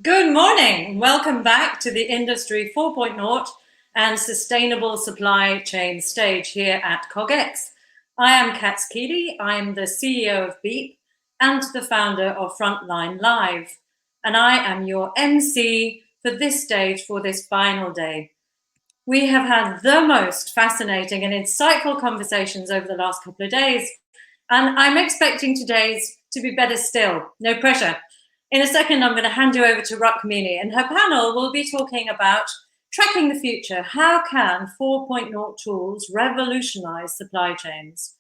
Good morning. Welcome back to the Industry 4.0 and Sustainable Supply Chain stage here at CogX. I am Kat Keeley. I'm the CEO of Beep and the founder of Frontline Live. And I am your MC for this stage for this final day. We have had the most fascinating and insightful conversations over the last couple of days. And I'm expecting today's to be better still. No pressure. In a second, I'm going to hand you over to Rukmini, and her panel will be talking about tracking the future. How can 4.0 tools revolutionize supply chains?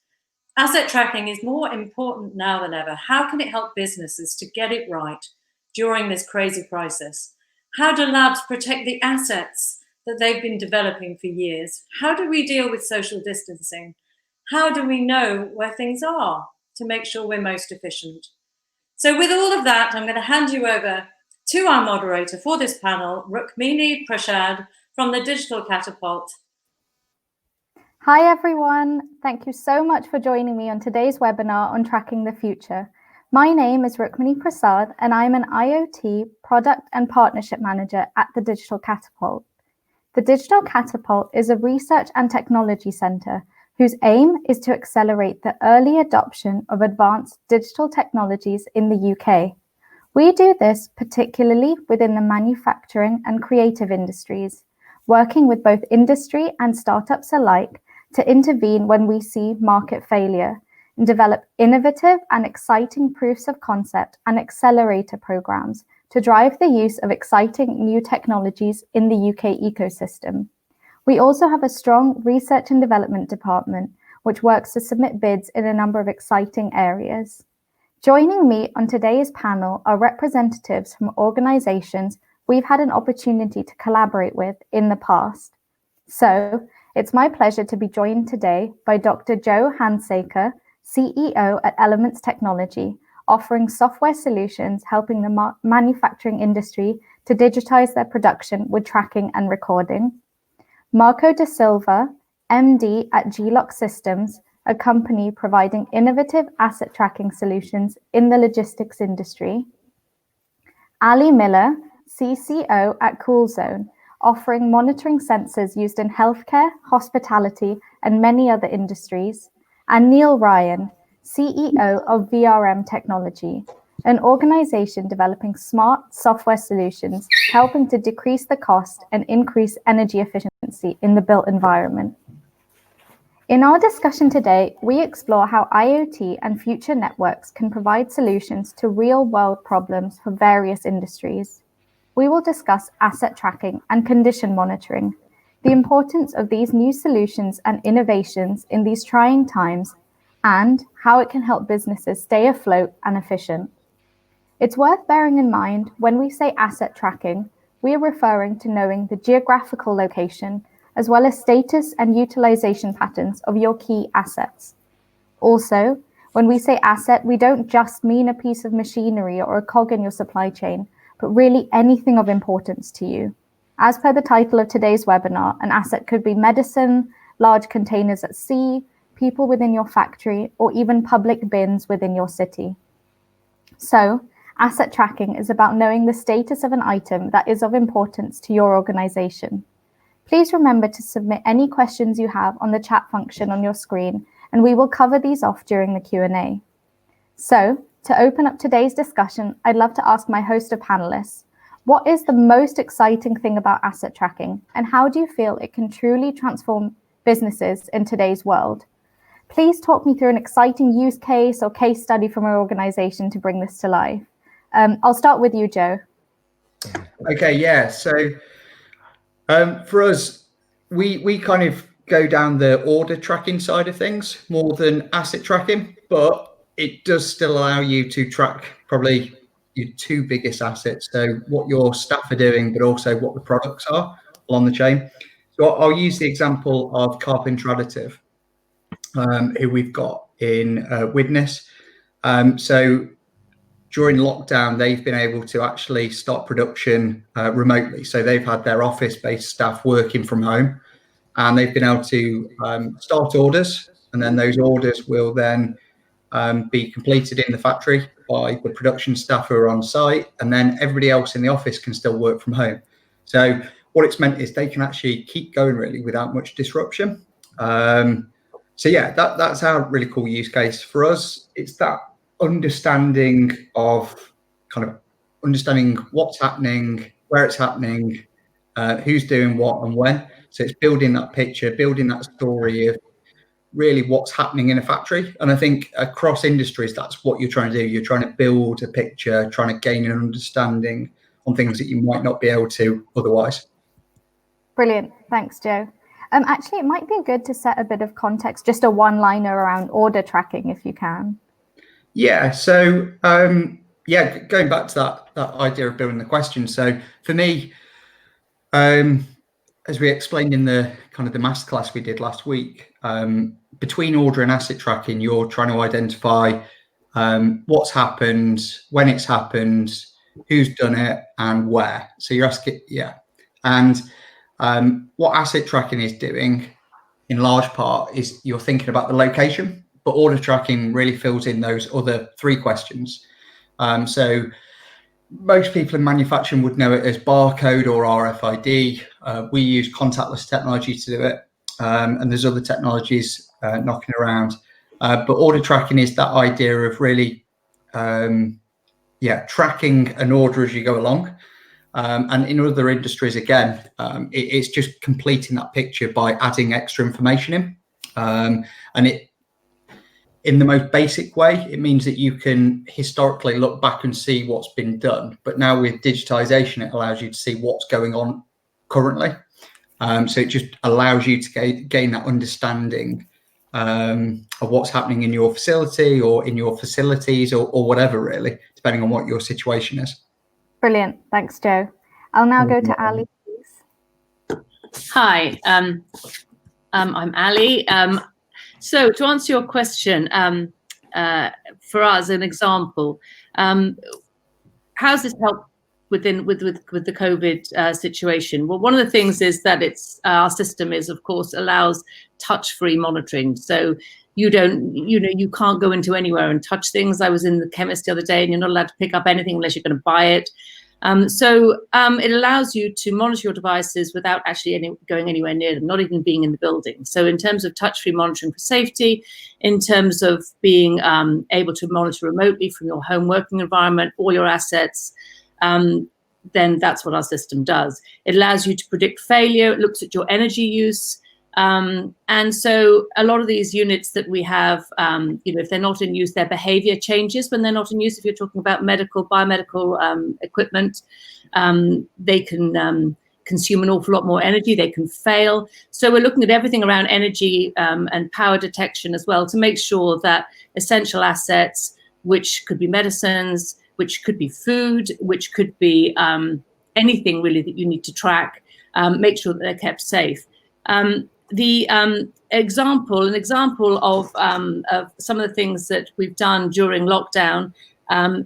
Asset tracking is more important now than ever. How can it help businesses to get it right during this crazy crisis? How do labs protect the assets that they've been developing for years? How do we deal with social distancing? How do we know where things are to make sure we're most efficient? So with all of that, I'm going to hand you over to our moderator for this panel, Rukmini Prashad from the Digital Catapult. Hi everyone, thank you so much for joining me on today's webinar on tracking the future. My name is Rukmini Prasad and I'm an IoT product and partnership manager at the Digital Catapult. The Digital Catapult is a research and technology centre whose aim is to accelerate the early adoption of advanced digital technologies in the UK. We do this particularly within the manufacturing and creative industries, working with both industry and startups alike to intervene when we see market failure and develop innovative and exciting proofs of concept and accelerator programs to drive the use of exciting new technologies in the UK ecosystem. We also have a strong research and development department, which works to submit bids in a number of exciting areas. Joining me on today's panel are representatives from organizations we've had an opportunity to collaborate with in the past. So it's my pleasure to be joined today by Dr. Joe Handsaker, CEO at Elements Technology, offering software solutions helping the manufacturing industry to digitize their production with tracking and recording. Marco Da Silva, MD at Glock Systems, a company providing innovative asset tracking solutions in the logistics industry. Ali Miller, CCO at CoolZone, offering monitoring sensors used in healthcare, hospitality, and many other industries. And Neil Ryan, CEO of VRM Technology, an organization developing smart software solutions, helping to decrease the cost and increase energy efficiency in the built environment. In our discussion today, we explore how IoT and future networks can provide solutions to real-world problems for various industries. We will discuss asset tracking and condition monitoring, the importance of these new solutions and innovations in these trying times, and how it can help businesses stay afloat and efficient. It's worth bearing in mind when we say asset tracking, we are referring to knowing the geographical location as well as status and utilization patterns of your key assets. Also, when we say asset, we don't just mean a piece of machinery or a cog in your supply chain, but really anything of importance to you. As per the title of today's webinar, an asset could be medicine, large containers at sea, people within your factory, or even public bins within your city. So, asset tracking is about knowing the status of an item that is of importance to your organization. Please remember to submit any questions you have on the chat function on your screen, and we will cover these off during the Q&A. So, to open up today's discussion, I'd love to ask my host of panelists, what is the most exciting thing about asset tracking, and how do you feel it can truly transform businesses in today's world? Please talk me through an exciting use case or case study from our organization to bring this to life. I'll start with you, Joe. Okay, yeah. So for us, we kind of go down the order tracking side of things more than asset tracking, but it does still allow you to track probably your two biggest assets. So what your staff are doing, but also what the products are along the chain. So I'll use the example of Carpenter Additive, who we've got in Widnes. So during lockdown, they've been able to actually start production remotely. So they've had their office-based staff working from home, and they've been able to start orders, and then those orders will then be completed in the factory, by the production staff who are on site, and then everybody else in the office can still work from home. So what it's meant is they can actually keep going really without much disruption. So yeah, that's our really cool use case for us. It's that understanding what's happening, where it's happening, who's doing what and when. So it's building that picture, building that story of really what's happening in a factory. And I think across industries, that's what you're trying to do. You're trying to build a picture, trying to gain an understanding on things that you might not be able to otherwise. Brilliant. Thanks, Joe. Actually, it might be good to set a bit of context, just a one-liner around order tracking, if you can. Yeah. So, going back to that idea of building the question. So for me, as we explained in the kind of the masterclass we did last week, between order and asset tracking, you're trying to identify what's happened, when it's happened, who's done it, and where. So you're asking, and what asset tracking is doing in large part is you're thinking about the location, but order tracking really fills in those other three questions. So most people in manufacturing would know it as barcode or RFID. We use contactless technology to do it, and there's other technologies knocking around. But order tracking is that idea of really, tracking an order as you go along. And in other industries, again, it's just completing that picture by adding extra information in. And it, in the most basic way, it means that you can historically look back and see what's been done. But now with digitalisation, it allows you to see what's going on currently. So it just allows you to gain that understanding of what's happening in your facility or in your facilities or whatever, really, depending on what your situation is. Brilliant. Thanks, Joe. I'll now go to Ali, please. Hi, I'm Ali. So to answer your question, for us, an example, how's this helped with the COVID situation? Well, one of the things is that our system is, of course, allows touch-free monitoring. So you can't go into anywhere and touch things. I was in the chemist the other day, and you're not allowed to pick up anything unless you're going to buy it. So it allows you to monitor your devices without actually going anywhere near them, not even being in the building. So in terms of touch-free monitoring for safety, in terms of being able to monitor remotely from your home working environment, all your assets, then that's what our system does. It allows you to predict failure. It looks at your energy use. And so a lot of these units that we have, if they're not in use, their behavior changes when they're not in use. If you're talking about biomedical equipment, they can consume an awful lot more energy. They can fail. So we're looking at everything around energy and power detection as well to make sure that essential assets, which could be medicines, which could be food, which could be anything really that you need to track, make sure that they're kept safe. An example of some of the things that we've done during lockdown,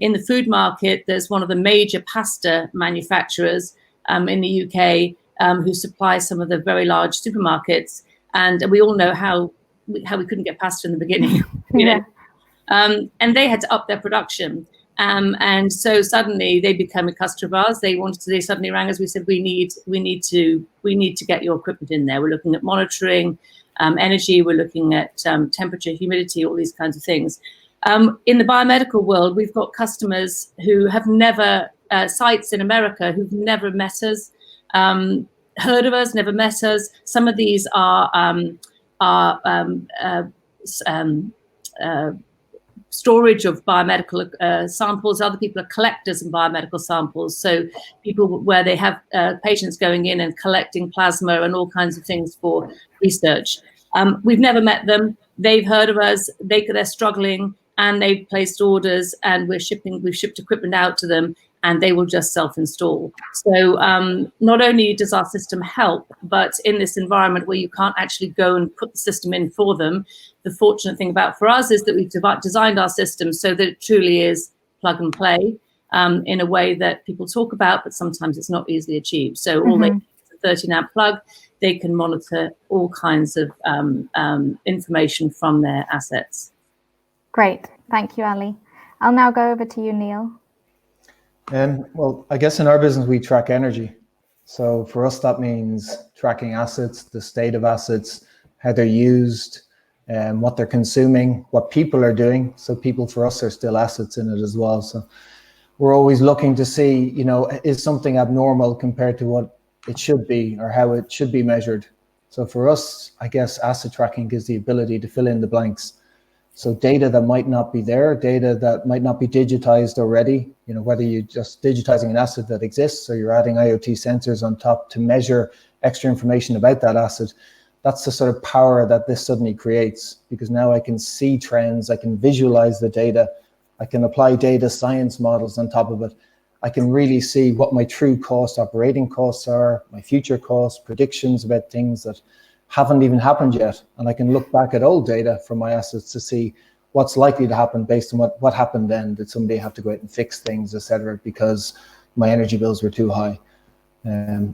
in the food market, there's one of the major pasta manufacturers in the UK who supplies some of the very large supermarkets, and we all know how we couldn't get pasta in the beginning, and they had to up their production. And so suddenly they became a customer of ours. They suddenly rang us. We said, we need to get your equipment in there. We're looking at monitoring energy. We're looking at temperature, humidity, all these kinds of things. In the biomedical world, we've got customers who have never, sites in America who've never met us, heard of us, never met us. Some of these are storage of biomedical samples. Other people are collectors of biomedical samples. So people where they have patients going in and collecting plasma and all kinds of things for research. We've never met them. They've heard of us. They're struggling, and they've placed orders, and we've shipped equipment out to them, and they will just self-install. So not only does our system help, but in this environment where you can't actually go and put the system in for them, the fortunate thing for us is that we've designed our system so that it truly is plug and play in a way that people talk about, but sometimes it's not easily achieved. So all they need is a 13 amp plug. They can monitor all kinds of information from their assets. Great. Thank you, Ali. I'll now go over to you, Neil. Well, I guess in our business, we track energy. So for us, that means tracking assets, the state of assets, how they're used, what they're consuming, what people are doing. So people for us are still assets in it as well. So we're always looking to see, is something abnormal compared to what it should be or how it should be measured. So for us, I guess asset tracking gives the ability to fill in the blanks. So data that might not be there, data that might not be digitized already, whether you're just digitizing an asset that exists or you're adding IoT sensors on top to measure extra information about that asset, that's the sort of power that this suddenly creates, because now I can see trends, I can visualize the data, I can apply data science models on top of it. I can really see what my true operating costs are, my future costs, predictions about things that haven't even happened yet. And I can look back at old data from my assets to see what's likely to happen based on what happened then. Did somebody have to go out and fix things, etc., because my energy bills were too high?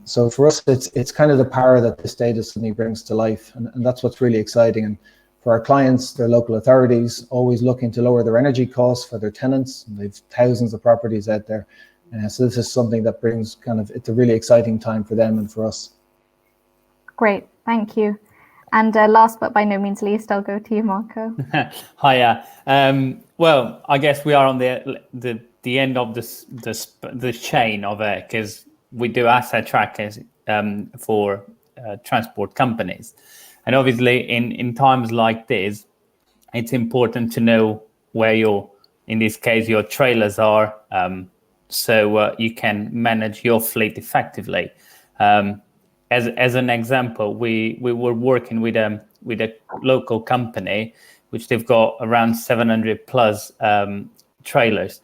So for us, it's kind of the power that this data suddenly brings to life. And that's what's really exciting. And for our clients, their local authorities, always looking to lower their energy costs for their tenants. And they've thousands of properties out there. So this is something that brings it's a really exciting time for them and for us. Great, thank you. And last but by no means least, I'll go to you, Marco. Hiya. Well, I guess we are on the end of the chain of it, because we do asset trackers for transport companies, and obviously in times like this, it's important to know where in this case your trailers are, so you can manage your fleet effectively. As an example, we were working with a local company, which they've got around 700 plus trailers,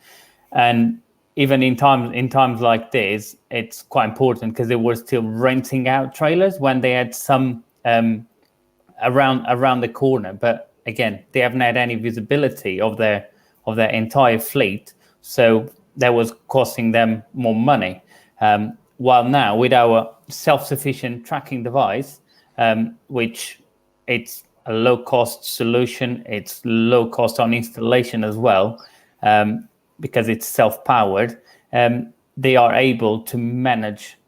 and even in times like this, it's quite important because they were still renting out trailers when they had some around the corner. But again, they haven't had any visibility of their entire fleet, so that was costing them more money. While now with our self-sufficient tracking device, which it's a low-cost solution, it's low cost on installation as well, because it's self-powered, they are able to manage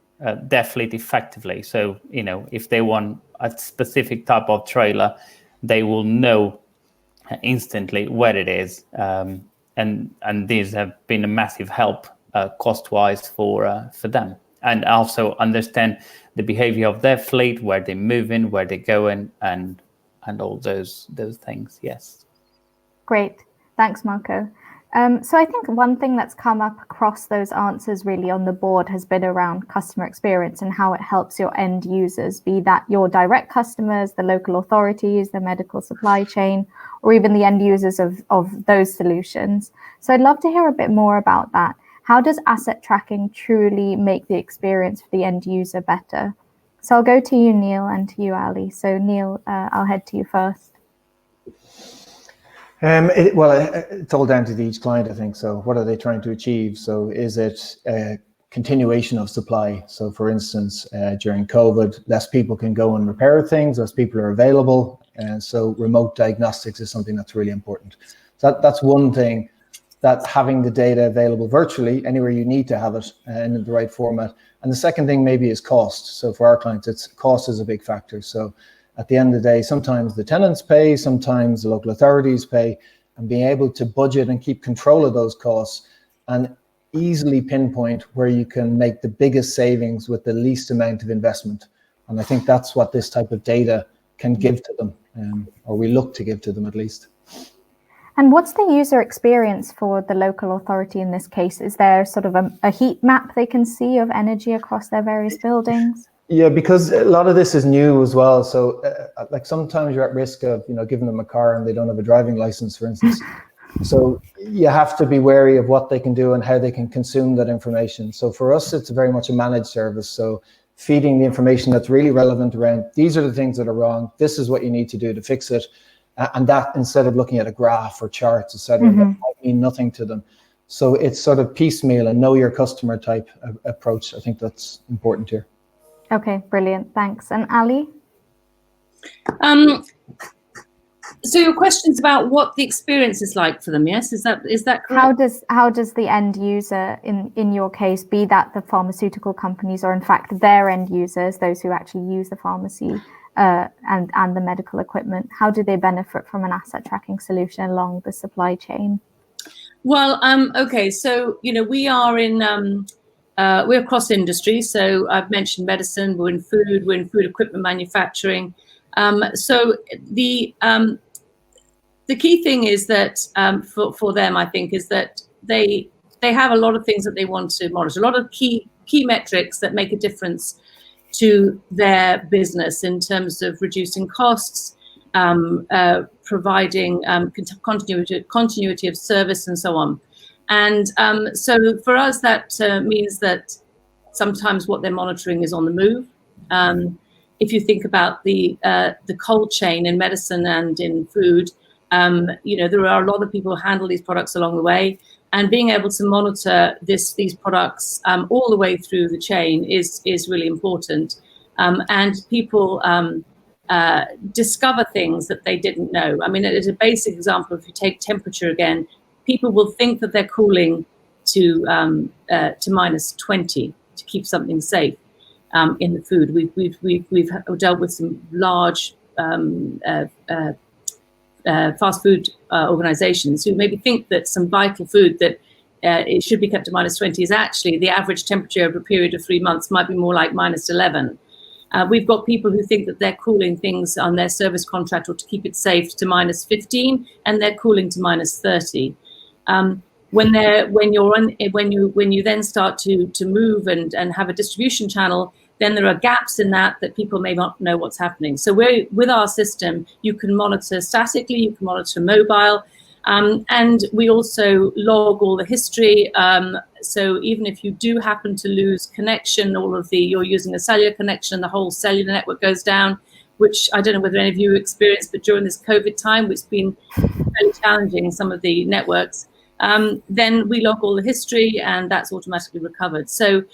their fleet effectively. So, if they want a specific type of trailer, they will know instantly where it is. And these have been a massive help cost-wise for them. And also understand the behavior of their fleet, where they're moving, where they're going, and all those things. Yes. Great. Thanks, Marco. So I think one thing that's come up across those answers really on the board has been around customer experience and how it helps your end users, be that your direct customers, the local authorities, the medical supply chain, or even the end users of those solutions. So I'd love to hear a bit more about that. How does asset tracking truly make the experience for the end user better? So I'll go to you, Neil, and to you, Ali. So Neil, I'll head to you first. It's all down to each client, I think. So what are they trying to achieve? So is it a continuation of supply? So for instance, during COVID, less people can go and repair things, less people are available. And so remote diagnostics is something that's really important. So that's one thing, that having the data available virtually anywhere you need to have it in the right format. And the second thing maybe is cost. So for our clients, cost is a big factor. So at the end of the day, sometimes the tenants pay, sometimes the local authorities pay, and being able to budget and keep control of those costs and easily pinpoint where you can make the biggest savings with the least amount of investment. And I think that's what this type of data can give to them, or we look to give to them at least. And what's the user experience for the local authority in this case? Is there sort of a heat map they can see of energy across their various buildings? Yeah, because a lot of this is new as well. So like sometimes you're at risk of, giving them a car and they don't have a driving license, for instance. So you have to be wary of what they can do and how they can consume that information. So for us, it's very much a managed service. So feeding the information that's really relevant around, these are the things that are wrong. This is what you need to do to fix it. And that, instead of looking at a graph or charts, etc., that might mean nothing to them. So it's sort of piecemeal and know your customer type approach. I think that's important here. Okay, brilliant. Thanks. And Ali? So your question's about what the experience is like for them, yes? Is that correct? How does the end user, in your case, be that the pharmaceutical companies or in fact their end users, those who actually use the pharmacy and the medical equipment, how do they benefit from an asset tracking solution along the supply chain? Well, okay, so we are we're cross industry. So I've mentioned medicine, we're in food equipment manufacturing. So the key thing is that for them, I think, is that they have a lot of things that they want to monitor, a lot of key metrics that make a difference to their business in terms of reducing costs, providing continuity of service, and so on. And so for us, that means that sometimes what they're monitoring is on the move. If you think about the cold chain in medicine and in food, there are a lot of people who handle these products along the way, and being able to monitor these products all the way through the chain is really important. And people discover things that they didn't know. I mean, as a basic example, if you take temperature again, people will think that they're cooling to -20 to keep something safe in the food. We've dealt with some large fast food organizations who maybe think that some vital food that it should be kept to -20 is actually the average temperature over a period of 3 months might be more like -11. We've got people who think that they're cooling things on their service contract or to keep it safe to -15, and they're cooling to -30. When you then start to move and have a distribution channel, then there are gaps in that people may not know what's happening. So with our system, you can monitor statically, you can monitor mobile, and we also log all the history. So even if you do happen to lose connection, you're using a cellular connection, the whole cellular network goes down, which I don't know whether any of you experienced, but during this COVID time, it's been fairly challenging in some of the networks. Then we log all the history, and that's automatically recovered. So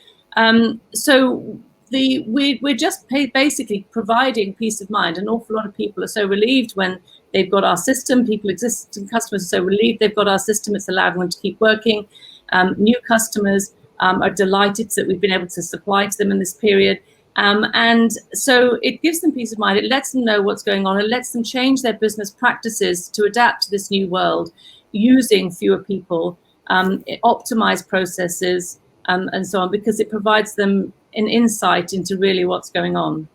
we're just basically providing peace of mind. An awful lot of people are so relieved when they've got our system. Existing customers are so relieved they've got our system. It's allowed them to keep working. New customers are delighted that we've been able to supply to them in this period. And so it gives them peace of mind. It lets them know what's going on. It lets them change their business practices to adapt to this new world, using fewer people, optimize processes, and so on, because it provides them an insight into really what's going on.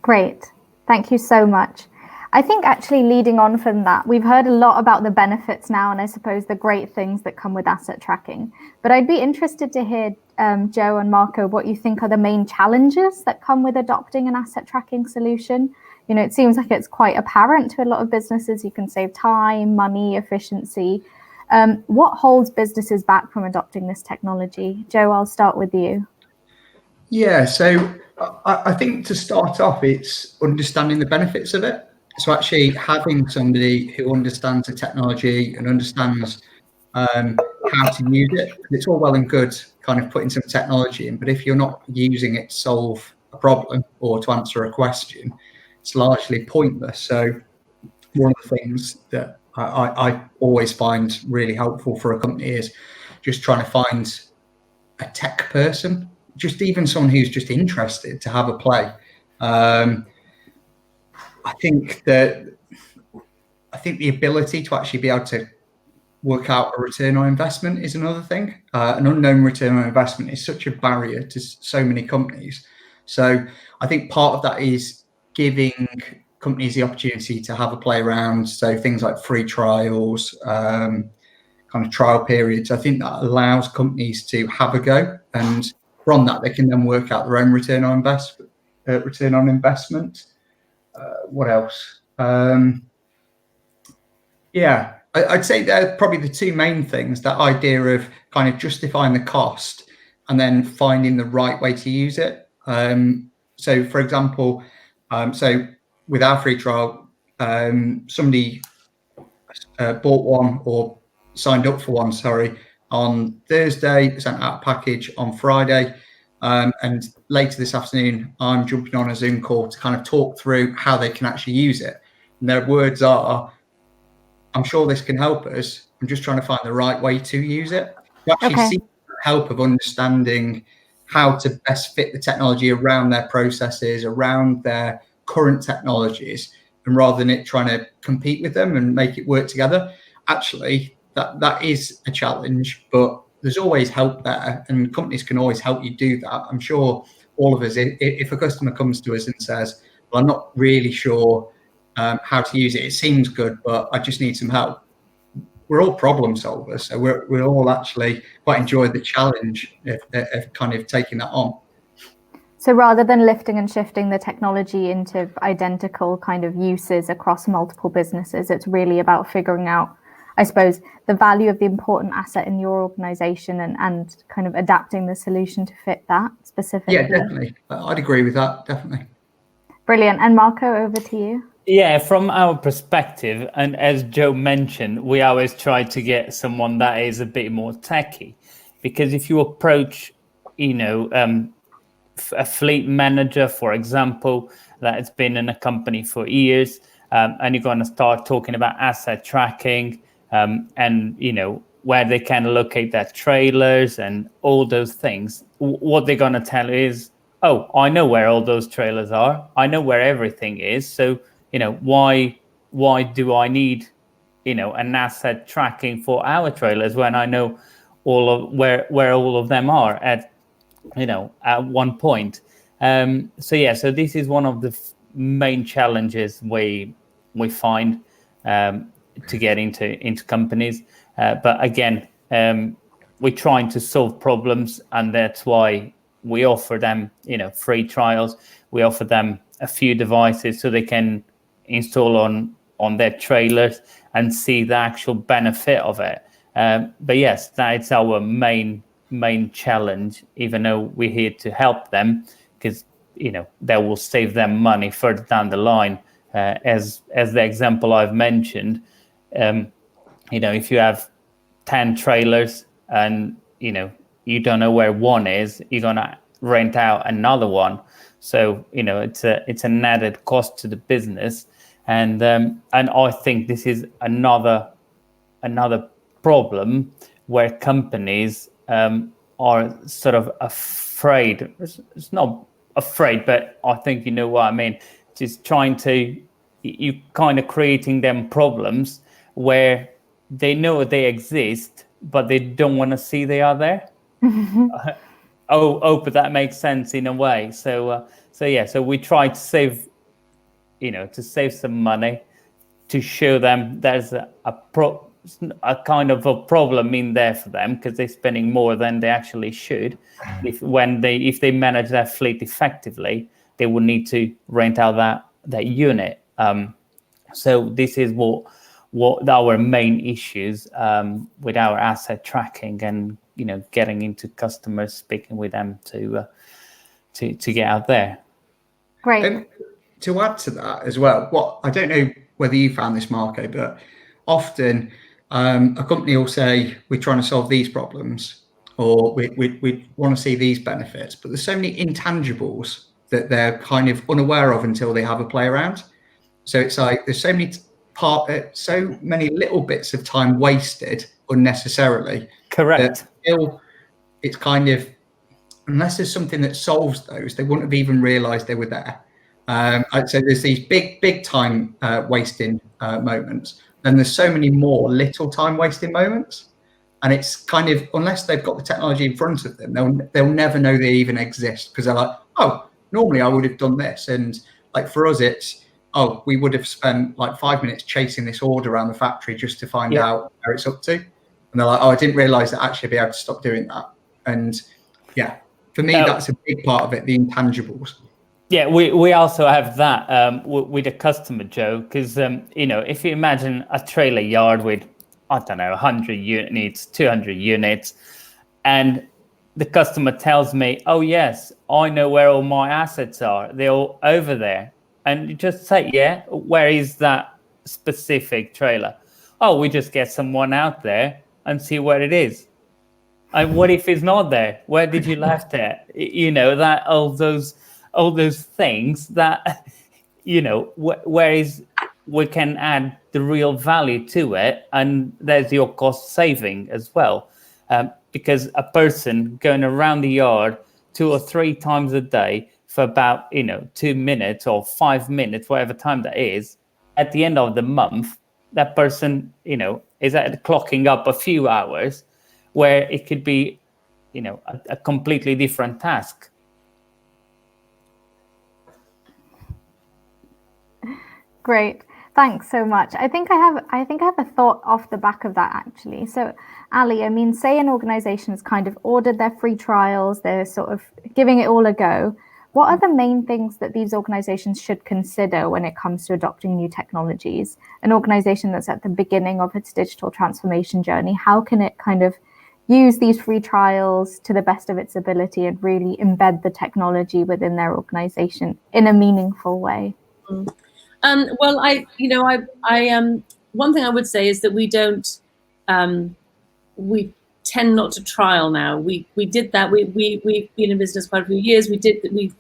Great. Thank you so much. I think actually leading on from that, we've heard a lot about the benefits now, and I suppose the great things that come with asset tracking. But I'd be interested to hear, Joe and Marco, what you think are the main challenges that come with adopting an asset tracking solution. It seems like it's quite apparent to a lot of businesses. You can save time, money, efficiency. What holds businesses back from adopting this technology? Joe, I'll start with you. Yeah, so I think to start off, it's understanding the benefits of it. So actually having somebody who understands the technology and understands how to use it. It's all well and good kind of putting some technology in, but if you're not using it to solve a problem or to answer a question, it's largely pointless. So one of the things that I always find really helpful for a company is just trying to find a tech person, just even someone who's just interested to have a play. I think the ability to actually be able to work out a return on investment is another thing. An unknown return on investment is such a barrier to so many companies. So I think part of that is giving companies the opportunity to have a play around. So things like free trials, kind of trial periods. I think that allows companies to have a go, and from that they can then work out their own return on investment. What else? Yeah, I'd say they're probably the two main things, that idea of kind of justifying the cost and then finding the right way to use it. So for example, so with our free trial, somebody bought one or signed up for one, on Thursday, sent out a package on Friday. And later this afternoon, I'm jumping on a Zoom call to kind of talk through how they can actually use it. And their words are, I'm sure this can help us. I'm just trying to find the right way to use it. You actually see the help of understanding how to best fit the technology around their processes, around their current technologies, and rather than it trying to compete with them and make it work together. Actually, that is a challenge, but there's always help there, and companies can always help you do that. I'm sure all of us, if a customer comes to us and says, well, I'm not really sure how to use it, it seems good, but I just need some help. We're all problem solvers, so we're all actually quite enjoy the challenge of kind of taking that on. So rather than lifting and shifting the technology into identical kind of uses across multiple businesses, it's really about figuring out, I suppose, the value of the important asset in your organization and kind of adapting the solution to fit that specifically. Yeah, definitely. I'd agree with that, definitely. Brilliant. And Marco, over to you. Yeah, from our perspective, and as Joe mentioned, we always try to get someone that is a bit more techy, because if you approach, a fleet manager, for example, that's been in a company for years, and you're going to start talking about asset tracking, and where they can locate their trailers and all those things, what they're going to tell you is, oh, I know where all those trailers are. I know where everything is. So, why do I need, an asset tracking for our trailers when I know all of where all of them are at one point. So this is one of the main challenges we find to get into companies. But again, we're trying to solve problems, and that's why we offer them, free trials. We offer them a few devices so they can install on their trailers and see the actual benefit of it. But yes, that's our main challenge, even though we're here to help them, because that will save them money further down the line. As the example I've mentioned, if you have 10 trailers and you don't know where one is, you're gonna rent out another one. So it's an added cost to the business, and I think this is another problem where companies are sort of afraid. It's not afraid, but I think you know what I mean. Just trying to, you kind of creating them problems where they know they exist, but they don't want to see they are there. But that makes sense in a way. So we try to save, some money, to show them there's a kind of a problem in there for them, because they're spending more than they actually should. If they manage their fleet effectively, they would need to rent out that unit. So this is what our main issues with our asset tracking, and getting into customers, speaking with them to get out there. Great. To add to that as well, I don't know whether you found this, Marco, but often a company will say, we're trying to solve these problems, or we want to see these benefits, but there's so many intangibles that they're kind of unaware of until they have a play around. So it's like there's so many little bits of time wasted unnecessarily. Correct. It's kind of, unless there's something that solves those, they wouldn't have even realized they were there. I'd say there's these big time wasting moments, and there's so many more little time wasting moments, and it's kind of, unless they've got the technology in front of them, they'll never know they even exist, because they're like, oh, normally I would have done this. And like for us, it's, oh, we would have spent like 5 minutes chasing this order around the factory just to find out where it's up to, and they're like, oh, I didn't realize that actually I'd be able to stop doing that. And yeah, for me, that's a big part of it, the intangibles. Yeah, we also have that with a customer, Joe, because if you imagine a trailer yard with, I don't know, 100 units, 200 units, and the customer tells me, oh yes, I know where all my assets are, they're all over there, and you just say, yeah, where is that specific trailer? Oh, we just get someone out there and see where it is. And what if it's not there? Where did you left it? That all those things that, where is we can add the real value to it, and there's your cost saving as well. Because a person going around the yard 2 or 3 times a day for about 2 minutes or 5 minutes, whatever time that is, at the end of the month, that person is clocking up a few hours where it could be a completely different task. Great. Thanks so much. I think I have a thought off the back of that, actually. So, Ali, I mean, say an organization has kind of ordered their free trials, they're sort of giving it all a go. What are the main things that these organizations should consider when it comes to adopting new technologies? An organization that's at the beginning of its digital transformation journey, how can it kind of use these free trials to the best of its ability and really embed the technology within their organization in a meaningful way? Well, one thing I would say is that we tend not to trial now. We did that. We've been in business quite a few years. We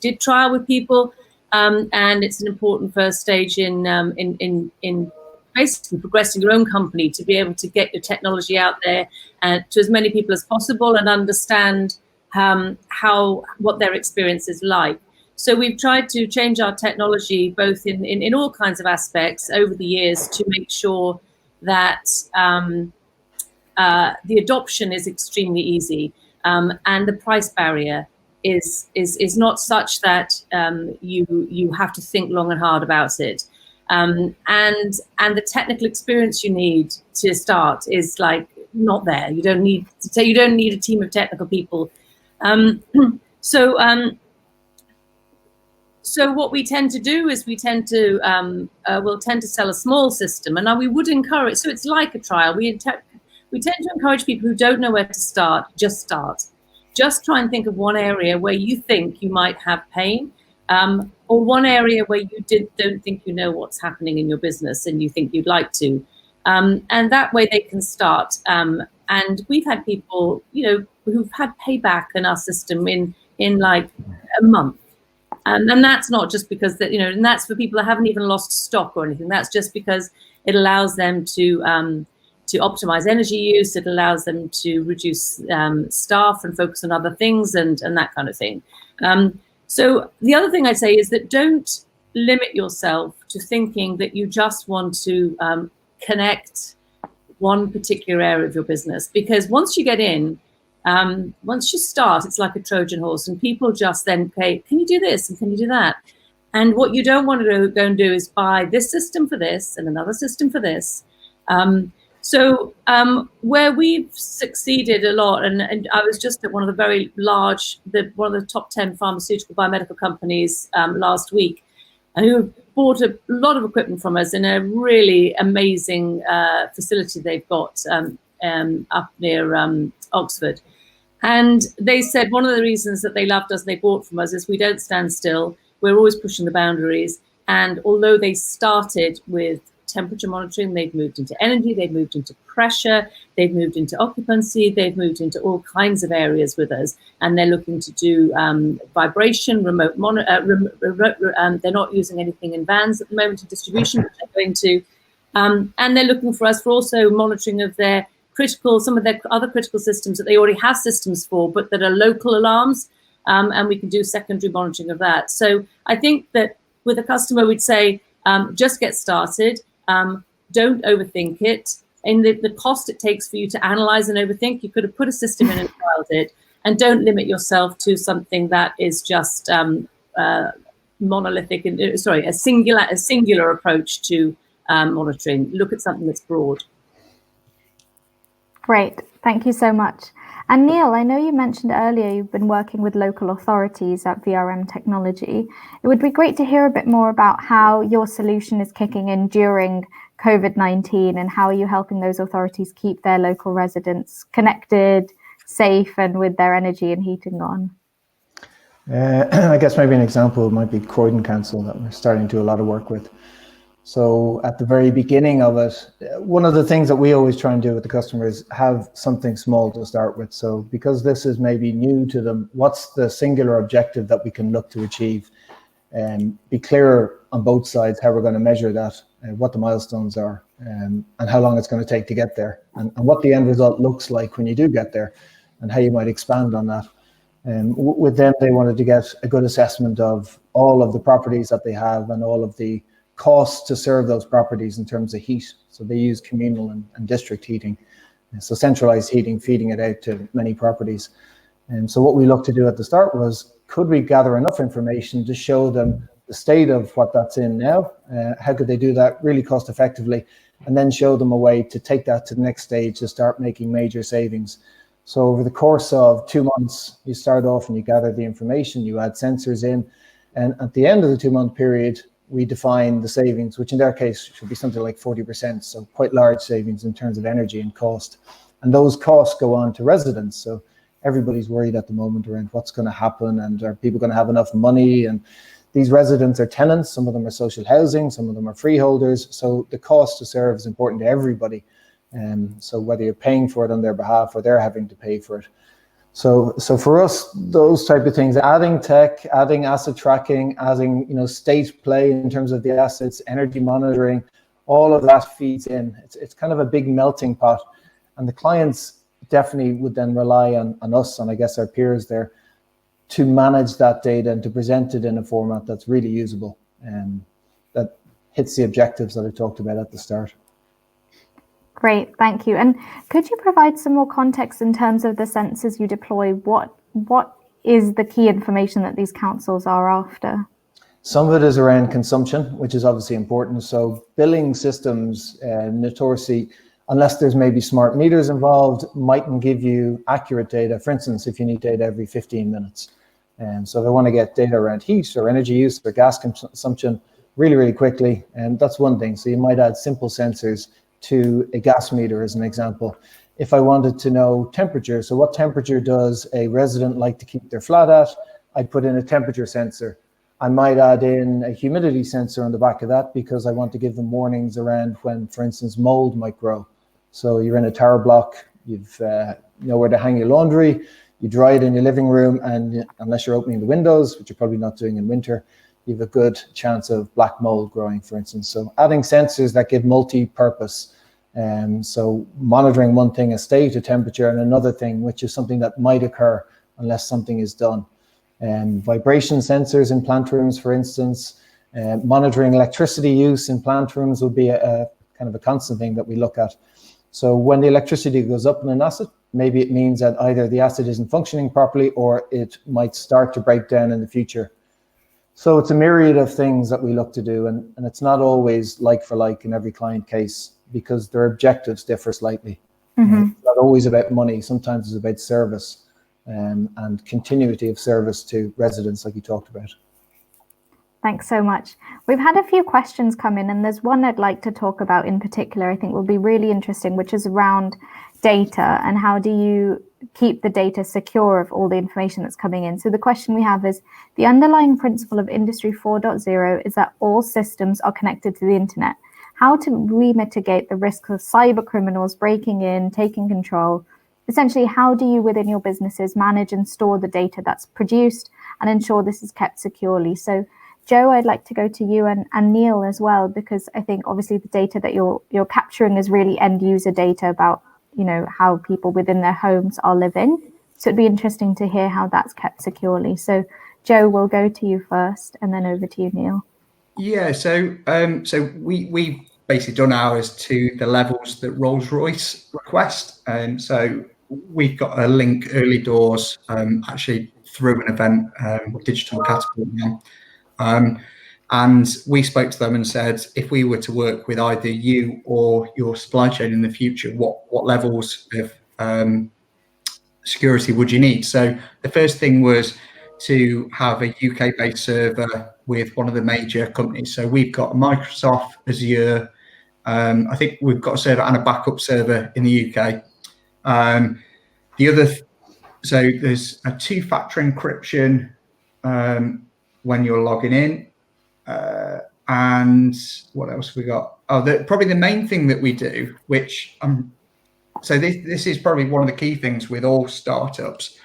did trial with people, and it's an important first stage in basically progressing your own company to be able to get your technology out there to as many people as possible and understand what their experience is like. So we've tried to change our technology both in all kinds of aspects over the years to make sure that the adoption is extremely easy, and the price barrier is not such that you have to think long and hard about it, and the technical experience you need to start is like not there. You don't need a team of technical people. So what we tend to do is we'll tend to sell a small system, and now we would encourage. So it's like a trial. We tend to encourage people who don't know where to start. Just try and think of one area where you think you might have pain, or one area where you don't think you know what's happening in your business and you think you'd like to, and that way they can start. And we've had people, who've had payback in our system in like a month. And that's not just because that, and that's for people that haven't even lost stock or anything. That's just because it allows them to optimize energy use. It allows them to reduce staff and focus on other things and that kind of thing. So the other thing I'd say is that don't limit yourself to thinking that you just want to connect one particular area of your business, because once you get in, once you start, it's like a Trojan horse, and people just then pay, can you do this and can you do that? And what you don't want to go and do is buy this system for this and another system for this. So where we've succeeded a lot, and I was just at one of the very large, one of the top 10 pharmaceutical biomedical companies last week, who bought a lot of equipment from us in a really amazing facility they've got up near Oxford. And they said one of the reasons that they loved us and they bought from us is we don't stand still. We're always pushing the boundaries. And although they started with temperature monitoring, they've moved into energy, they've moved into pressure, they've moved into occupancy, they've moved into all kinds of areas with us. And they're looking to do vibration, remote they're not using anything in vans at the moment in distribution, which they're going to. And they're looking for us for also monitoring of some of their other critical systems that they already have systems for, but that are local alarms, and we can do secondary monitoring of that. So I think that with a customer, we'd say, just get started, don't overthink it. And the cost it takes for you to analyze and overthink, you could have put a system in and trialed it, and don't limit yourself to something that is just monolithic, a singular approach to monitoring. Look at something that's broad. Great, thank you so much. And Neil, I know you mentioned earlier you've been working with local authorities at VRM Technology. It would be great to hear a bit more about how your solution is kicking in during COVID-19 and how are you helping those authorities keep their local residents connected, safe, and with their energy and heating on. I guess maybe an example might be Croydon Council that we're starting to do a lot of work with. So at the very beginning of it, one of the things that we always try and do with the customer is have something small to start with. So because this is maybe new to them, what's the singular objective that we can look to achieve? And be clear on both sides how we're going to measure that. what the milestones are, and how long it's going to take to get there, and what the end result looks like when you do get there, and how you might expand on that. With them, they wanted to get a good assessment of all of the properties that they have and all of the costs to serve those properties in terms of heat. So they use communal and district heating, so centralized heating, feeding it out to many properties. And so what we looked to do at the start was, could we gather enough information to show them the state of what that's in now? How could they do that really cost effectively? And then show them a way to take that to the next stage to start making major savings. So over the course of 2 months, you start off and you gather the information, you add sensors in, and at the end of the 2-month period, we define the savings, which in their case should be something like 40%, so quite large savings in terms of energy and cost. And those costs go on to residents. So everybody's worried at the moment around what's going to happen, and are people going to have enough money? And these residents are tenants, some of them are social housing, some of them are freeholders. So the cost to serve is important to everybody. So whether you're paying for it on their behalf or they're having to pay for it. So for us, those type of things, adding tech, adding asset tracking, adding state play in terms of the assets, energy monitoring, all of that feeds in. It's kind of a big melting pot, and the clients definitely would then rely on us and I guess our peers there to manage that data and to present it in a format that's really usable and that hits the objectives that I talked about at the start. Great, thank you. And could you provide some more context in terms of the sensors you deploy? What is the key information that these councils are after? Some of it is around consumption, which is obviously important. So billing systems, notoriously, unless there's maybe smart meters involved, mightn't give you accurate data. For instance, if you need data every 15 minutes. And so if I want to get data around heat or energy use or gas consumption really, really quickly, and that's one thing. So you might add simple sensors to a gas meter as an example. If I wanted to know temperature, so what temperature does a resident like to keep their flat at, I'd put in a temperature sensor. I might add in a humidity sensor on the back of that because I want to give them warnings around when, for instance, mold might grow. So you're in a tower block, you've nowhere to hang your laundry, you dry it in your living room, and unless you're opening the windows, which you're probably not doing in winter, you have a good chance of black mold growing, for instance. So adding sensors that give multi-purpose. So monitoring one thing, a state, a temperature, and another thing, which is something that might occur unless something is done. Vibration sensors in plant rooms, for instance. Monitoring electricity use in plant rooms would be a kind of a constant thing that we look at. So when the electricity goes up in an asset, maybe it means that either the asset isn't functioning properly or it might start to break down in the future. So it's a myriad of things that we look to do, and it's not always like for like in every client case because their objectives differ slightly. Mm-hmm. It's not always about money. Sometimes it's about service and continuity of service to residents like you talked about. Thanks so much. We've had a few questions come in, and there's one I'd like to talk about in particular I think will be really interesting, which is around data and how do you keep the data secure of all the information that's coming in. So the question we have is, the underlying principle of Industry 4.0 is that all systems are connected to the internet. How do we mitigate the risk of cyber criminals breaking in, taking control? Essentially, how do you within your businesses manage and store the data that's produced and ensure this is kept securely? So Joe, I'd like to go to you and Neil as well, because I think obviously the data that you're capturing is really end user data about how people within their homes are living. So it'd be interesting to hear how that's kept securely. So Joe, we'll go to you first and then over to you, Neil. Yeah, so we basically done ours to the levels that Rolls-Royce request. So we've got a link early doors, actually through an event, Digital Catapult now. And we spoke to them and said, if we were to work with either you or your supply chain in the future, what levels of security would you need? So the first thing was to have a UK-based server with one of the major companies. So we've got Microsoft, Azure. I think we've got a server and a backup server in the UK. So there's a two-factor encryption when you're logging in. And what else we got? Probably the main thing that we do, which so this is probably one of the key things with all startups.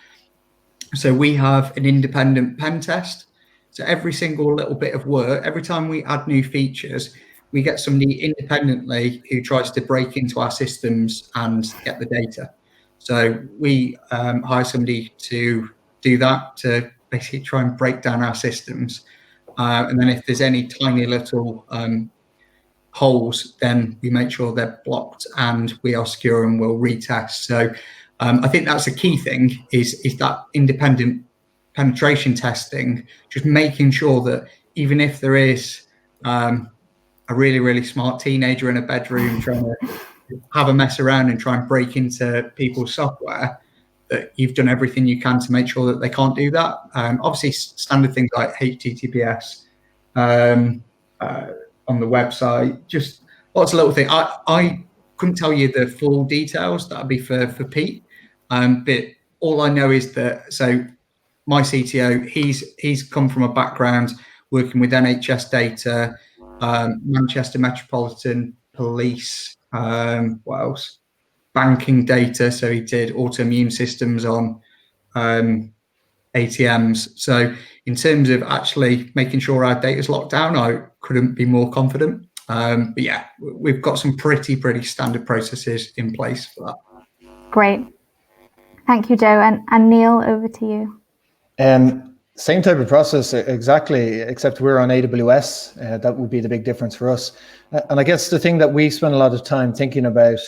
So we have an independent pen test. So every single little bit of work, every time we add new features, we get somebody independently who tries to break into our systems and get the data. So we hire somebody to do that, to basically try and break down our systems. And then if there's any tiny little holes, then we make sure they're blocked and we are secure and we'll retest. So I think that's a key thing is that independent penetration testing, just making sure that even if there is a really, really smart teenager in a bedroom trying to have a mess around and try and break into people's software, that you've done everything you can to make sure that they can't do that. Obviously, standard things like HTTPS on the website, just lots of little things. I couldn't tell you the full details. That'd be for Pete. But all I know is that, so my CTO, he's come from a background working with NHS data, Manchester Metropolitan Police, what else? Banking data. So he did autoimmune systems on ATMs. So in terms of actually making sure our data is locked down, I couldn't be more confident. But yeah, we've got some pretty standard processes in place for that. Great. Thank you, Joe. And Neil, over to you. Same type of process, exactly, except we're on AWS. That would be the big difference for us. And I guess the thing that we spend a lot of time thinking about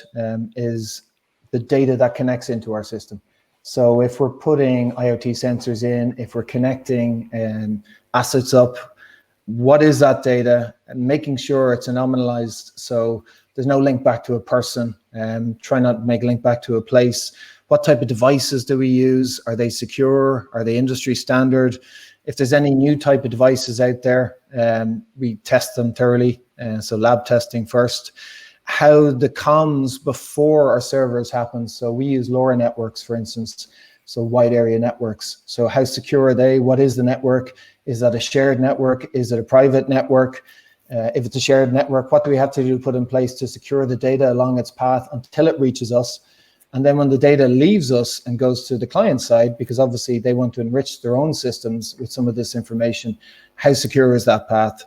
is the data that connects into our system. So if we're putting IoT sensors in, if we're connecting assets up, what is that data? And making sure it's anomalized so there's no link back to a person, try not to make a link back to a place. What type of devices do we use? Are they secure? Are they industry standard? If there's any new type of devices out there, we test them thoroughly. So lab testing first. How the comms before our servers happen. So we use LoRa networks, for instance, so wide area networks. So how secure are they? What is the network? Is that a shared network? Is it a private network? If it's a shared network, what do we have to do to put in place to secure the data along its path until it reaches us? And then when the data leaves us and goes to the client side, because obviously they want to enrich their own systems with some of this information, how secure is that path?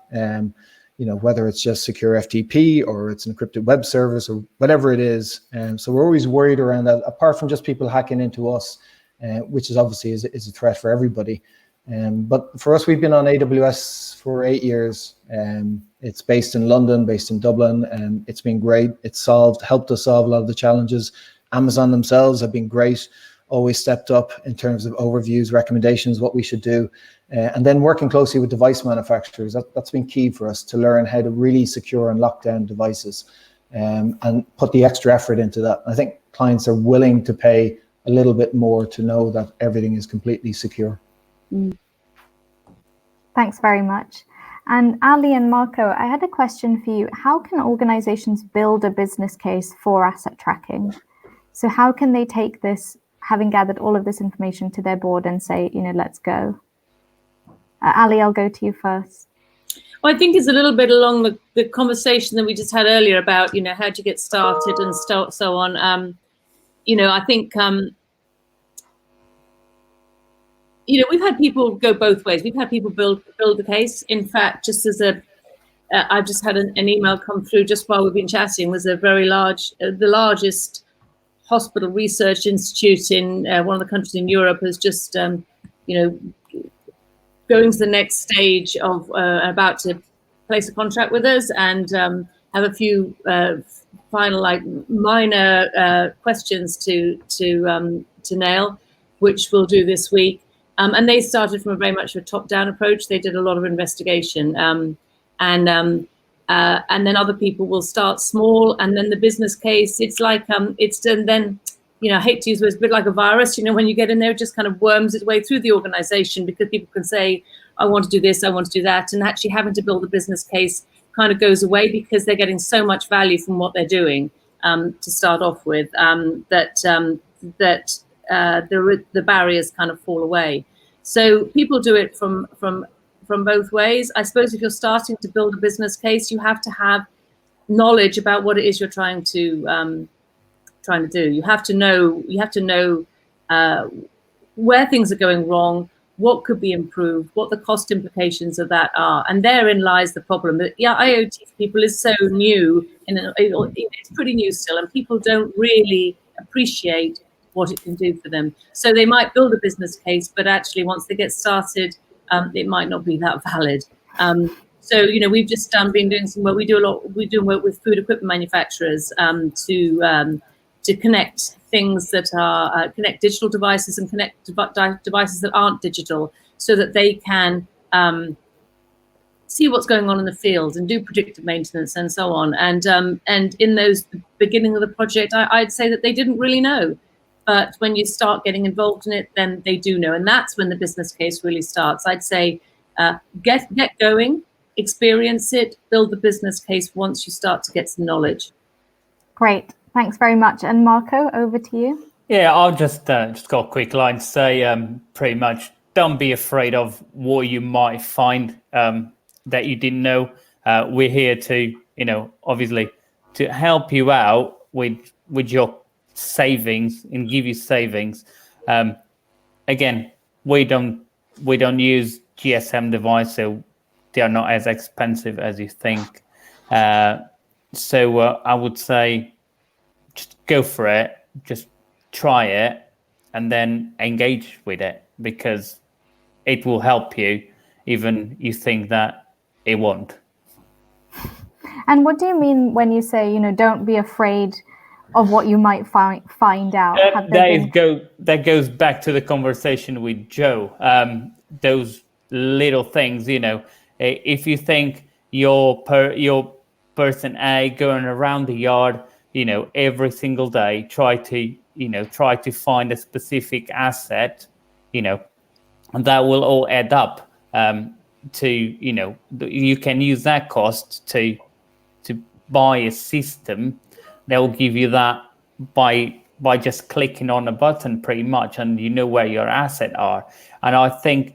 Whether it's just secure FTP or it's an encrypted web service or whatever it is. So we're always worried around that, apart from just people hacking into us, which is obviously is a threat for everybody. But for us, we've been on AWS for 8 years. It's based in London, based in Dublin, and it's been great. It's helped us solve a lot of the challenges. Amazon themselves have been great, always stepped up in terms of overviews, recommendations, what we should do. And then working closely with device manufacturers, that's been key for us to learn how to really secure and lock down devices and put the extra effort into that. I think clients are willing to pay a little bit more to know that everything is completely secure. Thanks very much. And Ali and Marco, I had a question for you. How can organizations build a business case for asset tracking? So how can they take this, having gathered all of this information, to their board and say, let's go? Ali, I'll go to you first. Well, I think it's a little bit along the conversation that we just had earlier about, how to get started and so on. I think, we've had people go both ways. We've had people build the case. In fact, just as I've just had an email come through just while we've been chatting. Was a very large, the largest hospital research institute in one of the countries in Europe has just, going to the next stage of about to place a contract with us and have a few final minor questions to nail, which we'll do this week. And they started from very much a top-down approach. They did a lot of investigation, and then other people will start small, and then the business case. It's like then. I hate to use words, a bit like a virus, when you get in there, it just kind of worms its way through the organization because people can say, I want to do this, I want to do that. And actually having to build a business case kind of goes away because they're getting so much value from what they're doing to start off with, that the barriers kind of fall away. So people do it from both ways. I suppose if you're starting to build a business case, you have to have knowledge about what it is you're trying to do. You have to know where things are going wrong, what could be improved, what the cost implications of that are. And therein lies the problem. That, yeah, IoT for people is so new, and it's pretty new still, and people don't really appreciate what it can do for them. So they might build a business case, but actually once they get started, it might not be that valid. So, you know, we've just been doing some work. We do work with food equipment manufacturers to connect things that are connect digital devices and connect devices that aren't digital, so that they can see what's going on in the field and do predictive maintenance and so on. And in those beginning of the project, I'd say that they didn't really know. But when you start getting involved in it, then they do know. And that's when the business case really starts. I'd say get going, experience it, build the business case once you start to get some knowledge. Great. Thanks very much. And Marco, over to you. Yeah, I'll just got a quick line to say, pretty much, don't be afraid of what you might find that you didn't know. We're here to, you know, obviously to help you out with your savings and give you savings. Again, we don't use GSM device, so they are not as expensive as you think. So I would say just go for it, just try it, and then engage with it, because it will help you, even you think that it won't. And what do you mean when you say, you know, don't be afraid of what you might find out? That goes back to the conversation with Joe. Those little things, you know, if you think your person A going around the yard, you know, every single day, try to find a specific asset, you know, and that will all add up to, you know, you can use that cost to buy a system that will give you that by just clicking on a button, pretty much, and you know where your assets are. And I think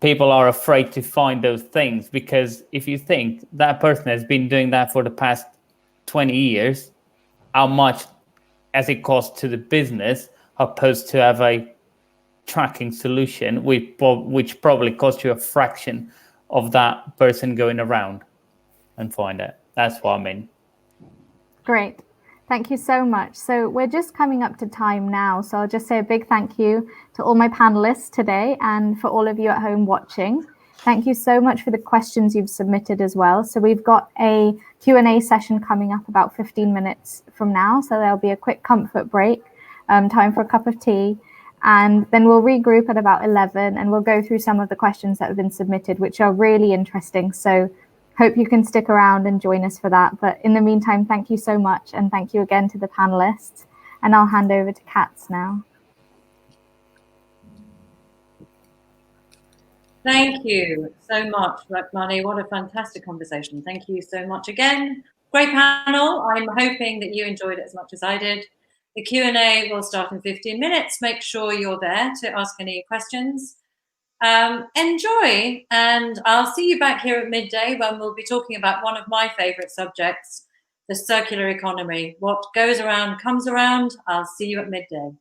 people are afraid to find those things, because if you think that person has been doing that for the past 20 years, how much has it cost to the business, opposed to have a tracking solution which probably costs you a fraction of that person going around and find it. That's what I mean. Great. Thank you so much. So we're just coming up to time now. So I'll just say a big thank you to all my panelists today, and for all of you at home watching. Thank you so much for the questions you've submitted as well. So we've got a Q&A session coming up about 15 minutes from now. So there'll be a quick comfort break, time for a cup of tea. And then we'll regroup at about 11, and we'll go through some of the questions that have been submitted, which are really interesting. So hope you can stick around and join us for that. But in the meantime, thank you so much. And thank you again to the panelists. And I'll hand over to Katz now. Thank you so much, Rukmani. What a fantastic conversation. Thank you so much again. Great panel. I'm hoping that you enjoyed it as much as I did. The Q&A will start in 15 minutes. Make sure you're there to ask any questions. Enjoy, and I'll see you back here at midday, when we'll be talking about one of my favorite subjects, the circular economy. What goes around comes around. I'll see you at midday.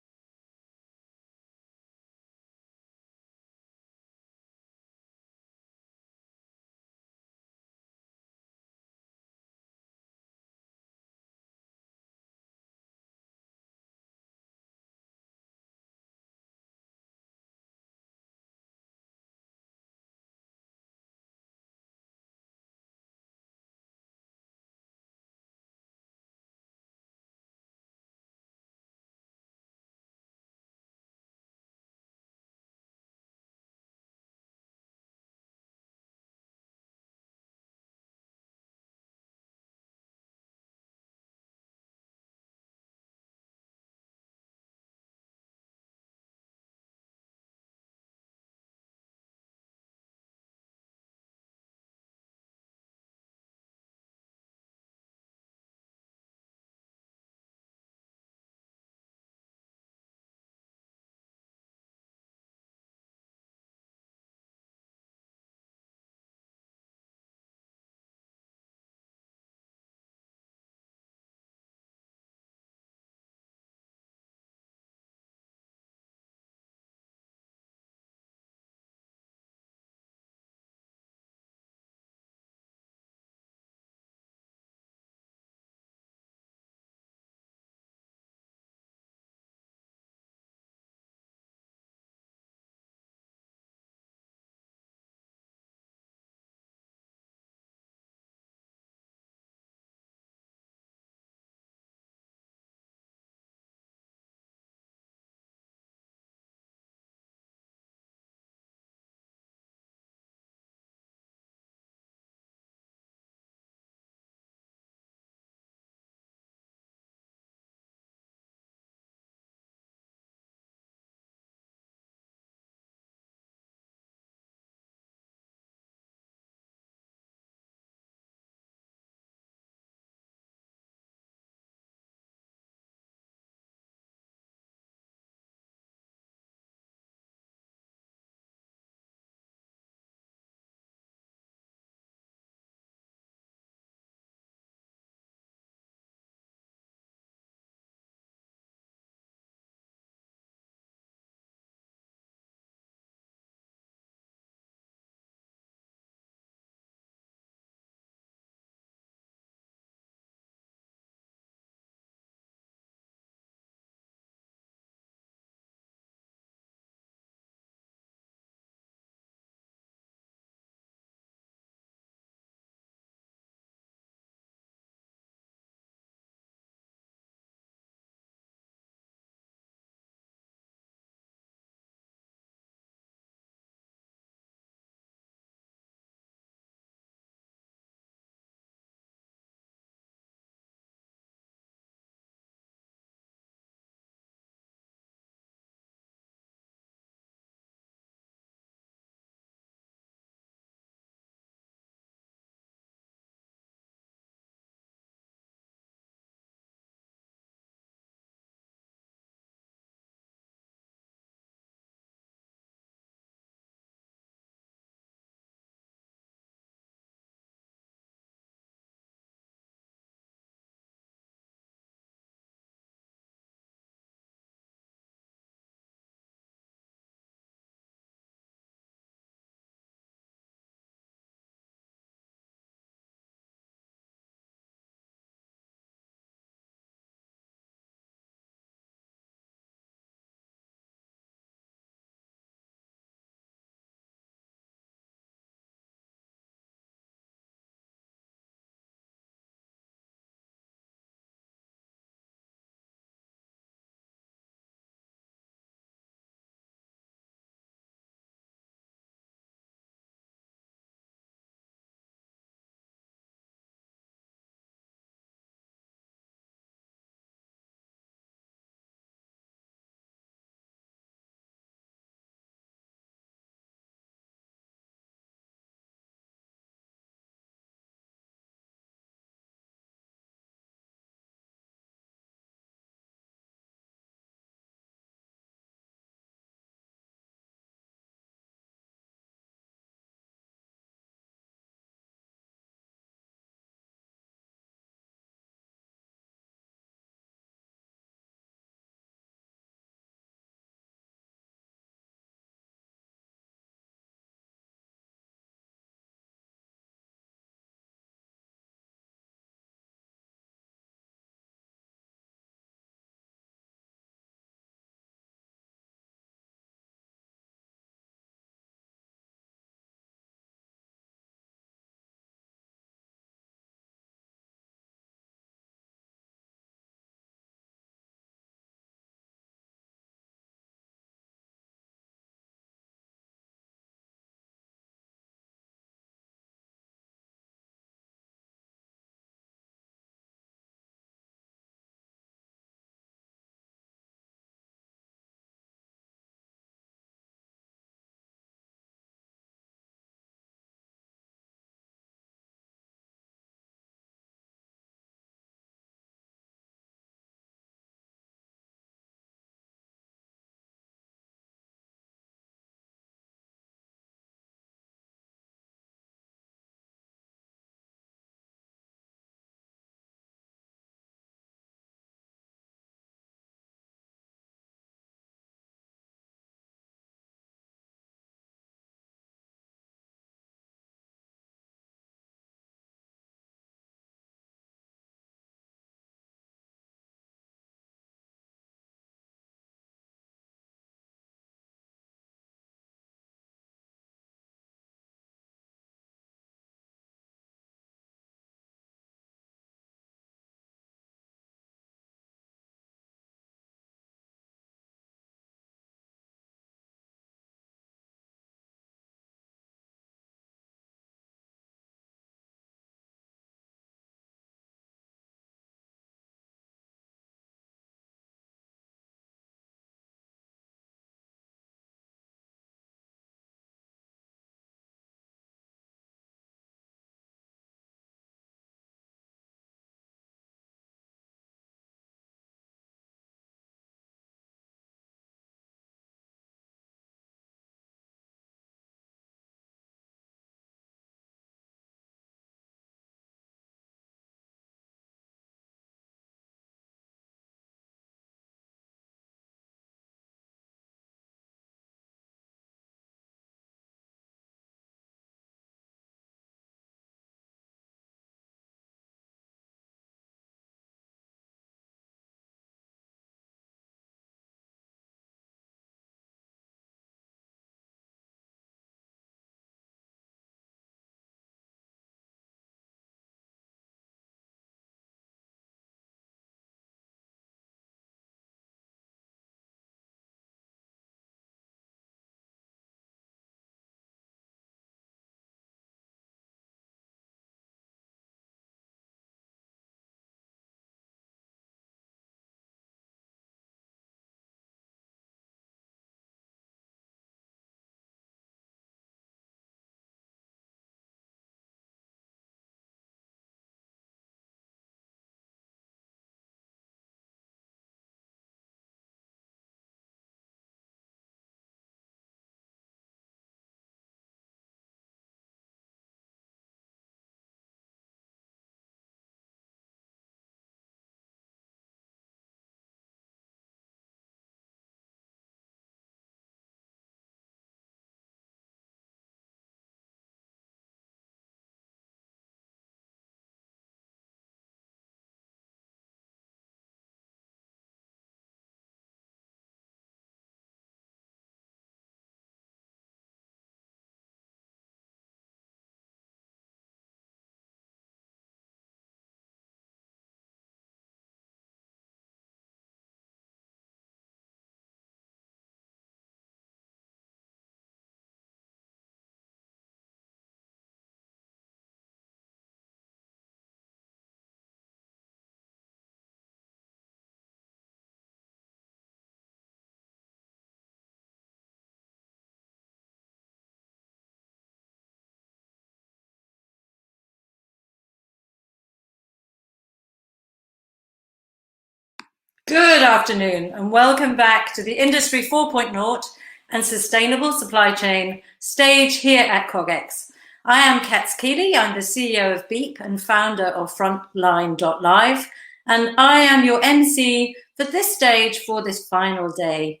Good afternoon and welcome back to the Industry 4.0 and Sustainable Supply Chain stage here at CogX. I am Kat Keeley, I'm the CEO of Beep and founder of Frontline.live, and I am your MC for this stage for this final day.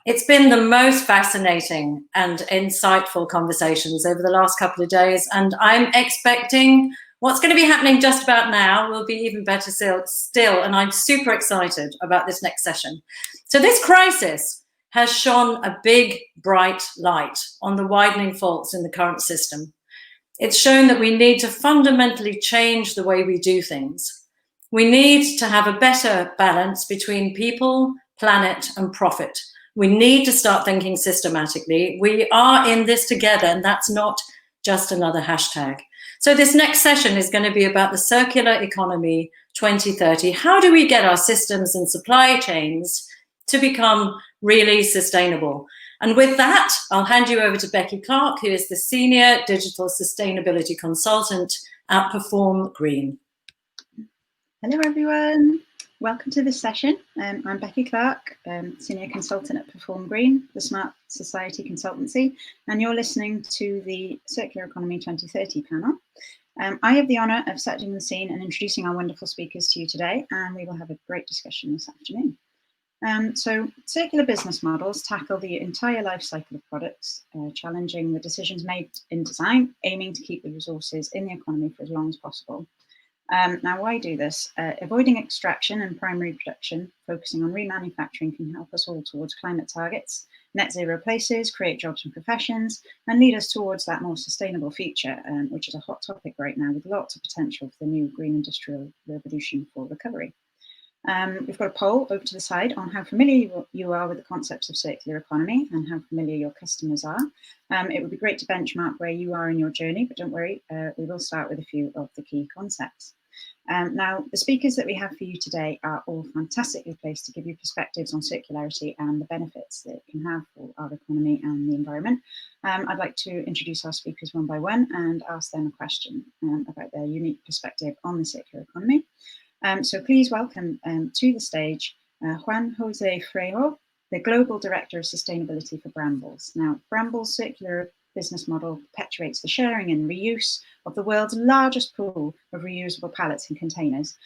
It's been the most fascinating and insightful conversations over the last couple of days, and I'm expecting what's going to be happening just about now will be even better still, and I'm super excited about this next session. So this crisis has shone a big, bright light on the widening faults in the current system. It's shown that we need to fundamentally change the way we do things. We need to have a better balance between people, planet, and profit. We need to start thinking systematically. We are in this together, and that's not just another hashtag. So this next session is going to be about the circular economy 2030. How do we get our systems and supply chains to become really sustainable? And with that, I'll hand you over to Becky Clark, who is the Senior Digital Sustainability Consultant at Perform Green. Hello, everyone. Welcome to this session. I'm Becky Clark, Senior Consultant at Perform Green, the Smart Society Consultancy, and you're listening to the Circular Economy 2030 panel. I have the honour of setting the scene and introducing our wonderful speakers to you today, and we will have a great discussion this afternoon. So circular business models tackle the entire life cycle of products, challenging the decisions made in design, aiming to keep the resources in the economy for as long as possible. Now, why do this? Avoiding extraction and primary production, focusing on remanufacturing can help us all towards climate targets, net zero places, create jobs and professions, and lead us towards that more sustainable future, which is a hot topic right now with lots of potential for the new green industrial revolution for recovery. We've got a poll over to the side on how familiar you are with the concepts of circular economy and how familiar your customers are. It would be great to benchmark where you are in your journey, but don't worry, we will start with a few of the key concepts. Now, the speakers that we have for you today are all fantastically placed to give you perspectives on circularity and the benefits that it can have for our economy and the environment. I'd like to introduce our speakers one by one and ask them a question about their unique perspective on the circular economy. So please welcome to the stage Juan Jose Frejo, the Global Director of Sustainability for Brambles. Now, Brambles' circular business model perpetuates the sharing and reuse of the world's largest pool of reusable pallets and containers.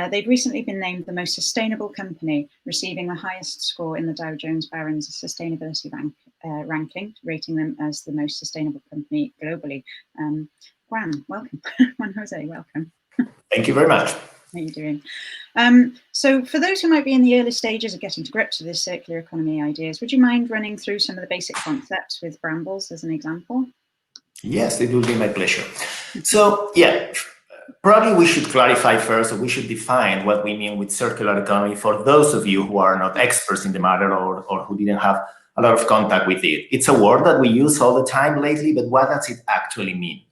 They've recently been named the most sustainable company, receiving the highest score in the Dow Jones Barron's Sustainability ranking, rating them as the most sustainable company globally. Juan, welcome. Juan Jose, welcome. Thank you very much. How are you doing? So for those who might be in the early stages of getting to grips with this circular economy ideas, would you mind running through some of the basic concepts with Brambles as an example? Yes, it will be my pleasure. So yeah, probably we should clarify first, or we should define what we mean with circular economy for those of you who are not experts in the matter or who didn't have a lot of contact with it. It's a word that we use all the time lately, but what does it actually mean?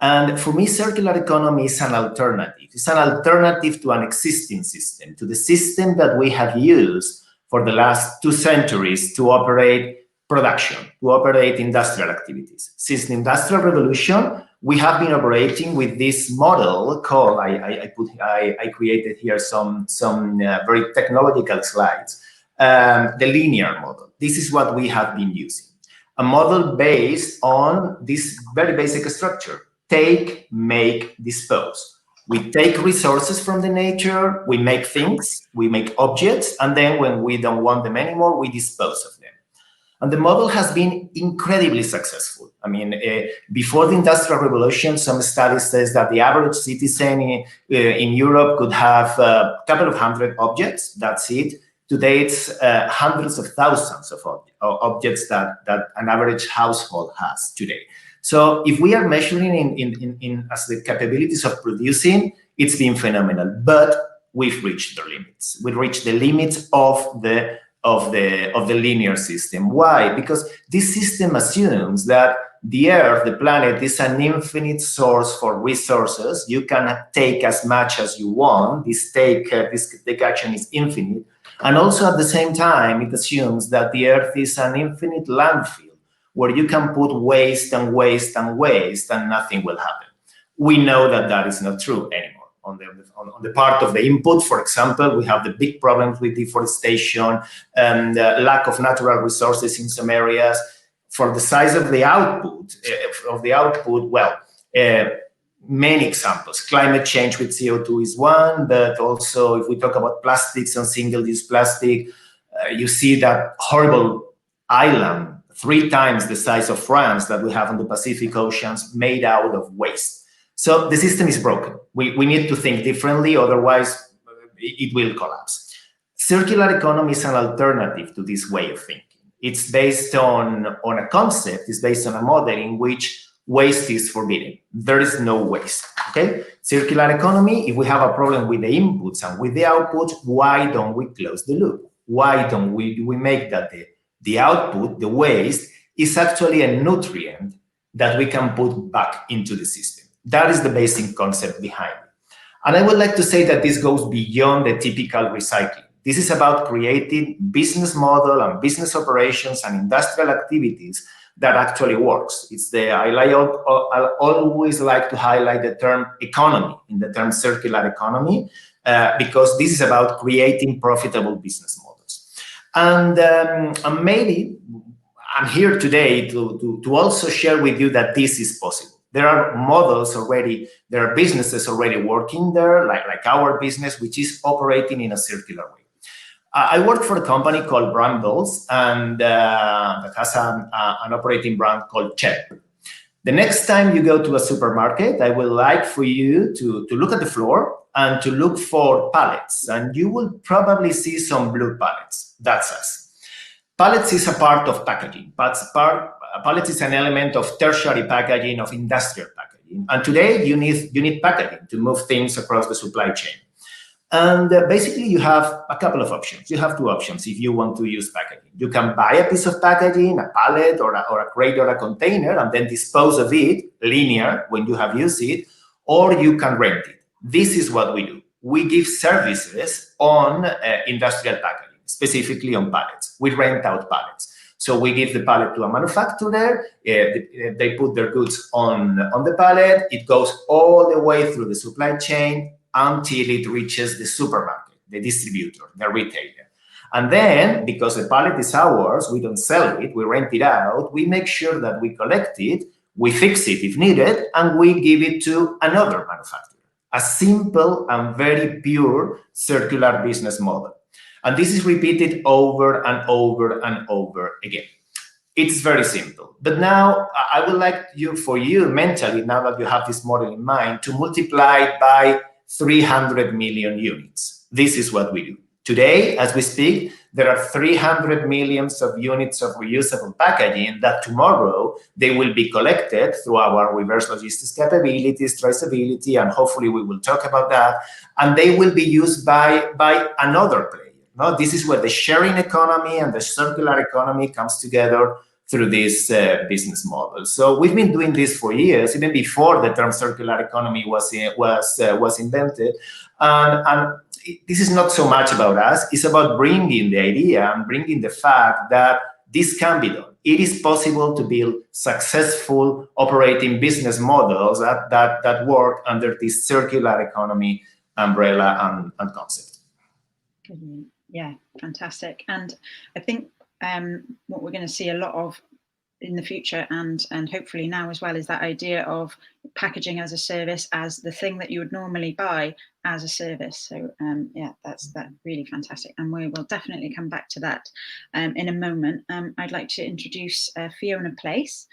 And for me, circular economy is an alternative. It's an alternative to an existing system, to the system that we have used for the last 2 centuries to operate production, to operate industrial activities. Since the Industrial Revolution, we have been operating with this model called, I created here some very technological slides, the linear model. This is what we have been using. A model based on this very basic structure. Take, make, dispose. We take resources from the nature, we make things, we make objects, and then when we don't want them anymore, we dispose of them. And the model has been incredibly successful. I mean, before the Industrial Revolution, some studies says that the average citizen in Europe could have a couple of hundred objects, that's it. Today, it's hundreds of thousands of objects that an average household has today. So if we are measuring in as the capabilities of producing, it's been phenomenal. But we've reached the limits. We've reached the limits of the linear system. Why? Because this system assumes that the Earth, the planet, is an infinite source for resources. You can take as much as you want. This take action is infinite. And also at the same time, it assumes that the Earth is an infinite landfill where you can put waste and waste and waste and nothing will happen. We know that that is not true anymore. the part of the input. For example, we have the big problems with deforestation and lack of natural resources in some areas. For the size of the output, many examples. Climate change with CO2 is one, but also if we talk about plastics and single-use plastic, you see that horrible island, 3 times the size of France, that we have in the Pacific Oceans, made out of waste. So the system is broken. We need to think differently, otherwise it will collapse. Circular economy is an alternative to this way of thinking. It's based on a concept, it's based on a model in which waste is forbidden. There is no waste, okay? Circular economy, if we have a problem with the inputs and with the outputs, why don't we close the loop? Why don't we make that the output, the waste, is actually a nutrient that we can put back into the system? That is the basic concept behind it. And I would like to say that this goes beyond the typical recycling. This is about creating business model and business operations and industrial activities that actually works. I always like to highlight the term economy in the term circular economy, because this is about creating profitable business models. And maybe I'm here today to also share with you that this is possible. There are models already, there are businesses already working there, like our business, which is operating in a circular way. I work for a company called Brambles, and that has an operating brand called CHEP. The next time you go to a supermarket, I would like for you to look at the floor and to look for pallets, and you will probably see some blue pallets. That's us. Pallets is a part of packaging, but pallets is an element of tertiary packaging, of industrial packaging. And today you need packaging to move things across the supply chain. And basically, you have a couple of options. You have 2 options if you want to use packaging. You can buy a piece of packaging, a pallet or a crate or a container, and then dispose of it linear when you have used it, or you can rent it. This is what we do. We give services on industrial packaging, specifically on pallets. We rent out pallets. So we give the pallet to a manufacturer, they put their goods on the pallet, it goes all the way through the supply chain until it reaches the supermarket, the distributor, the retailer. And then, because the pallet is ours, we don't sell it, we rent it out, we make sure that we collect it, we fix it if needed, and we give it to another manufacturer. A simple and very pure circular business model. And this is repeated over and over and over again. It's very simple. But now I would like for you mentally, now that you have this model in mind, to multiply it by 300 million units. This is what we do. Today, as we speak, there are 300 million units of reusable packaging that tomorrow they will be collected through our reverse logistics capabilities, traceability, and hopefully we will talk about that. And they will be used by another player. No? This is where the sharing economy and the circular economy comes together through this business model. So we've been doing this for years, even before the term circular economy was invented. And this is not so much about us, it's about bringing the idea and bringing the fact that this can be done. It is possible to build successful operating business models that work under this circular economy umbrella and concept. Yeah, fantastic. And I think what we're going to see a lot of in the future and hopefully now as well is that idea of packaging as a service, as the thing that you would normally buy as a service. So yeah, that's really fantastic, and we will definitely come back to that in a moment. I'd like to introduce Fiona Place.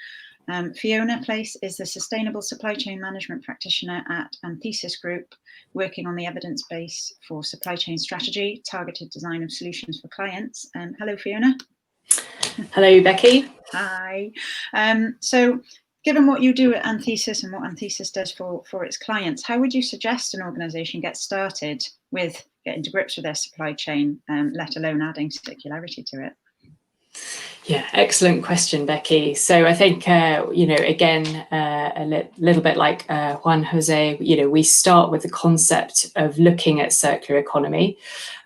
Fiona Place is the Sustainable Supply Chain Management Practitioner at Anthesis Group, working on the evidence base for supply chain strategy, targeted design of solutions for clients. Hello, Fiona. Hello, Becky. Hi. So given what you do at Anthesis and what Anthesis does for its clients, how would you suggest an organisation get started with getting to grips with their supply chain, let alone adding circularity to it? Yeah, excellent question, Becky. So I think, again, a little bit like Juan Jose, we start with the concept of looking at circular economy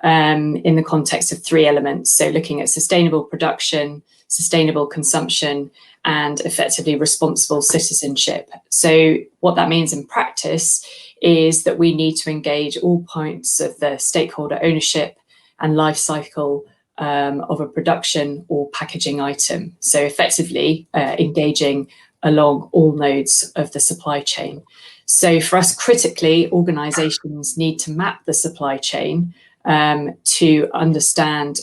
in the context of 3 elements. So looking at sustainable production, sustainable consumption, and effectively responsible citizenship. So what that means in practice is that we need to engage all points of the stakeholder ownership and life cycle of a production or packaging item. So effectively engaging along all nodes of the supply chain. So for us, critically, organizations need to map the supply chain to understand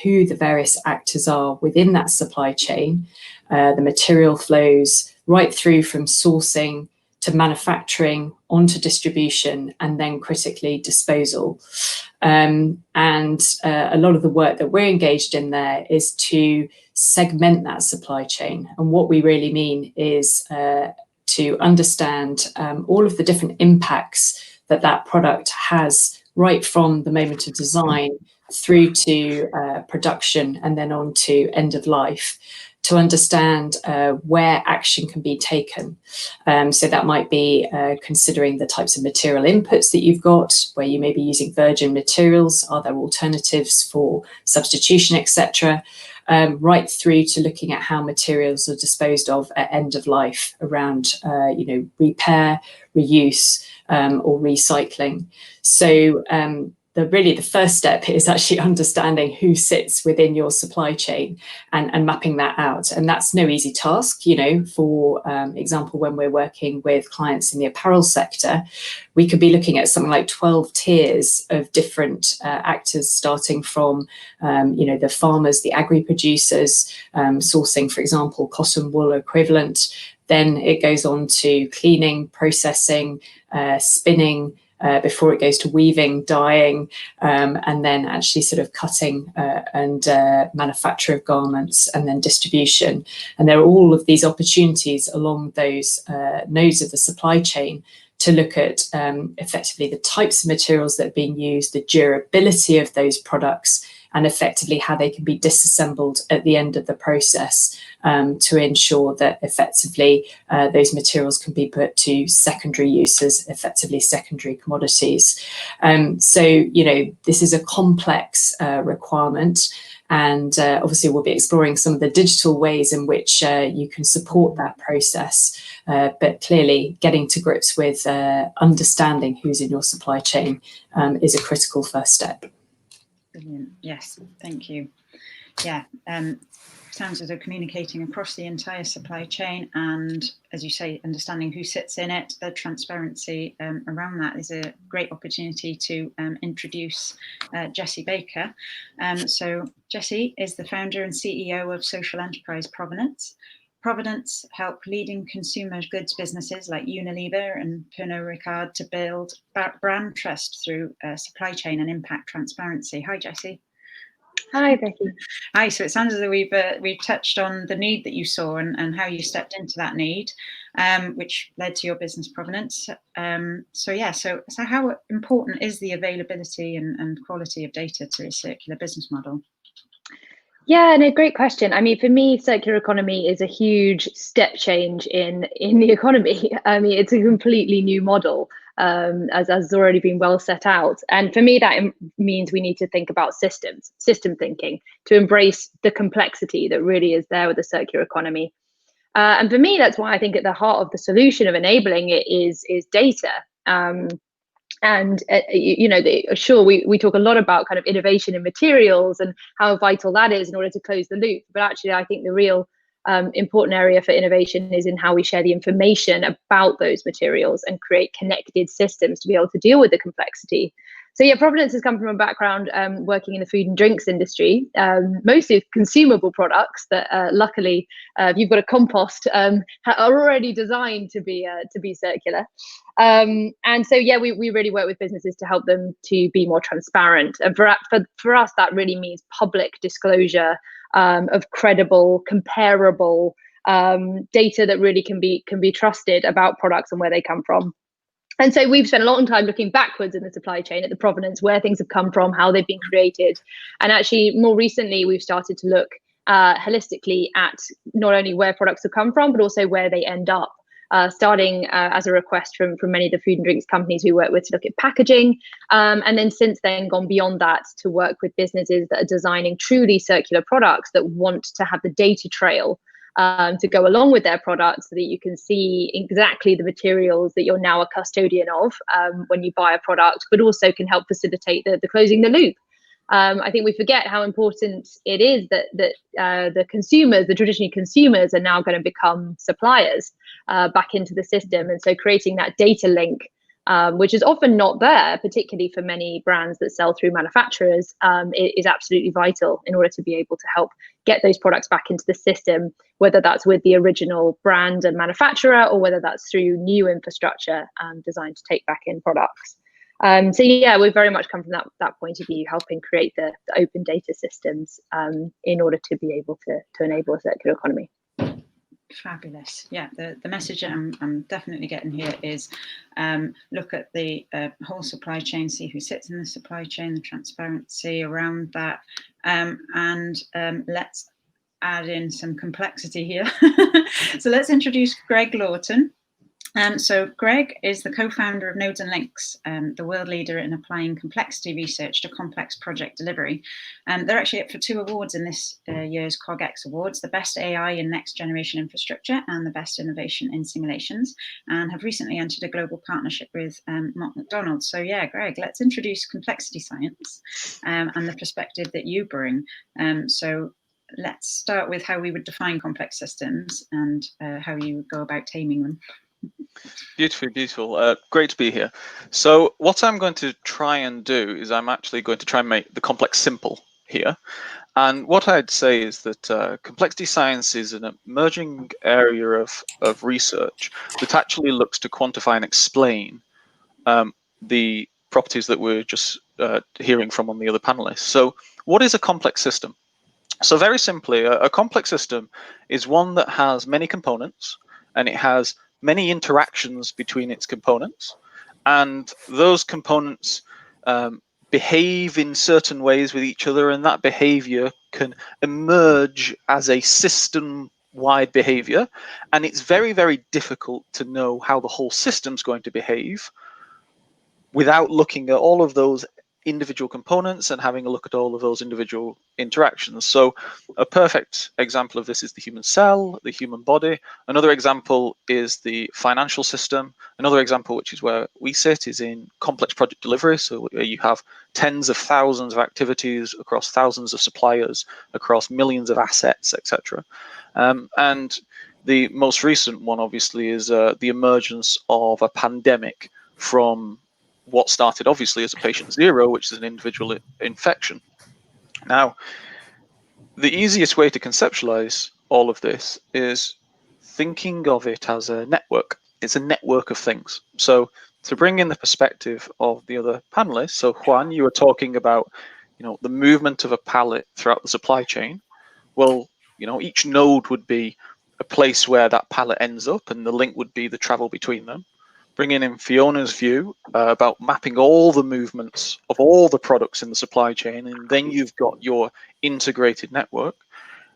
who the various actors are within that supply chain, the material flows right through from sourcing to manufacturing, onto distribution, and then critically disposal. And a lot of the work that we're engaged in there is to segment that supply chain. And what we really mean is to understand all of the different impacts that that product has right from the moment of design through to production and then on to end of life, to understand where action can be taken. So that might be considering the types of material inputs that you've got, where you may be using virgin materials, are there alternatives for substitution, etc., right through to looking at how materials are disposed of at end of life around repair, reuse, or recycling. So the first step is actually understanding who sits within your supply chain and mapping that out. And that's no easy task. For example, when we're working with clients in the apparel sector, we could be looking at something like 12 tiers of different actors, starting from the farmers, the agri-producers, sourcing, for example, cotton wool equivalent. Then it goes on to cleaning, processing, spinning, before it goes to weaving, dyeing, and then actually sort of cutting and manufacture of garments, and then distribution. And there are all of these opportunities along those nodes of the supply chain to look at effectively the types of materials that are being used, the durability of those products, and effectively how they can be disassembled at the end of the process to ensure that effectively those materials can be put to secondary uses, effectively secondary commodities. So, this is a complex requirement. And obviously we'll be exploring some of the digital ways in which you can support that process. But clearly getting to grips with understanding who's in your supply chain is a critical first step. Brilliant. Yes, thank you. Yeah, sounds as though communicating across the entire supply chain and, as you say, understanding who sits in it, the transparency around that is a great opportunity to introduce Jessie Baker. So Jessie is the founder and CEO of social enterprise Provenance. Provenance help leading consumer goods businesses like Unilever and Pernod Ricard to build brand trust through supply chain and impact transparency. Hi, Jessie. Hi, Becky. Hi. So it sounds as though we've touched on the need that you saw and how you stepped into that need, which led to your business Provenance. So how important is the availability and quality of data to a circular business model? Yeah, no, great question. I mean, for me, circular economy is a huge step change in the economy. I mean, it's a completely new model, as has already been well set out. And for me, that means we need to think about system thinking, to embrace the complexity that really is there with the circular economy. And for me, that's why I think at the heart of the solution of enabling it is data. Sure, we talk a lot about kind of innovation in materials and how vital that is in order to close the loop. But actually, I think the real important area for innovation is in how we share the information about those materials and create connected systems to be able to deal with the complexity. So yeah, Provenance has come from a background working in the food and drinks industry, mostly consumable products that luckily, if you've got a compost, are already designed to be circular. And so yeah, we really work with businesses to help them to be more transparent. And for us, that really means public disclosure of credible, comparable data that really can be trusted about products and where they come from. And so we've spent a long time looking backwards in the supply chain at the provenance, where things have come from, how they've been created. And actually, more recently, we've started to look holistically at not only where products have come from, but also where they end up, starting as a request from many of the food and drinks companies we work with to look at packaging. And then since then gone beyond that to work with businesses that are designing truly circular products that want to have the data trail to go along with their product, so that you can see exactly the materials that you're now a custodian of when you buy a product, but also can help facilitate the closing the loop. I think we forget how important it is that the consumers, the traditional consumers, are now going to become suppliers back into the system. And so creating that data link, which is often not there, particularly for many brands that sell through manufacturers, is absolutely vital in order to be able to help get those products back into the system, whether that's with the original brand and manufacturer, or whether that's through new infrastructure designed to take back in products. So yeah, we very much come from that point of view, helping create the open data systems in order to be able to enable a circular economy. Fabulous. Yeah, the message I'm definitely getting here is look at the whole supply chain, see who sits in the supply chain, the transparency around that, and let's add in some complexity here. So let's introduce Greg Lawton. So Greg is the co-founder of Nodes and Links, the world leader in applying complexity research to complex project delivery. They're actually up for 2 awards in this year's CogX Awards, the Best AI in Next Generation Infrastructure and the Best Innovation in Simulations, and have recently entered a global partnership with Mott MacDonald. So yeah, Greg, let's introduce complexity science and the perspective that you bring. So let's start with how we would define complex systems and how you would go about taming them. Beautiful, beautiful. Great to be here. So what I'm going to try and do is I'm actually going to try and make the complex simple here. And what I'd say is that complexity science is an emerging area of research that actually looks to quantify and explain the properties that we're just hearing from on the other panelists. So what is a complex system? So very simply, a complex system is one that has many components, and it has many interactions between its components, and those components behave in certain ways with each other, and that behavior can emerge as a system-wide behavior, and it's very, very difficult to know how the whole system's going to behave without looking at all of those individual components and having a look at all of those individual interactions. So a perfect example of this is the human cell, the human body. Another example is the financial system. Another example, which is where we sit, is in complex project delivery. So you have tens of thousands of activities across thousands of suppliers, across millions of assets, etc. And the most recent one, obviously, is the emergence of a pandemic from what started obviously as a patient zero, which is an individual infection. Now, the easiest way to conceptualize all of this is thinking of it as a network. It's a network of things. So to bring in the perspective of the other panelists, so Juan, you were talking about, the movement of a pallet throughout the supply chain. Well, each node would be a place where that pallet ends up, and the link would be the travel between them. Bringing in Fiona's view about mapping all the movements of all the products in the supply chain, and then you've got your integrated network.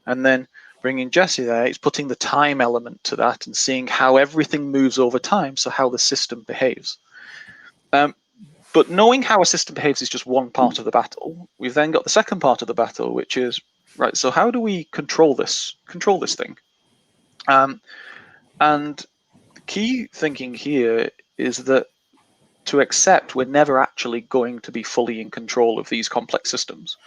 And then bringing Jesse there, it's putting the time element to that and seeing how everything moves over time, so how the system behaves. But knowing how a system behaves is just one part of the battle. We've then got the second part of the battle, which is, right, so how do we control this thing? And key thinking here is that to accept we're never actually going to be fully in control of these complex systems.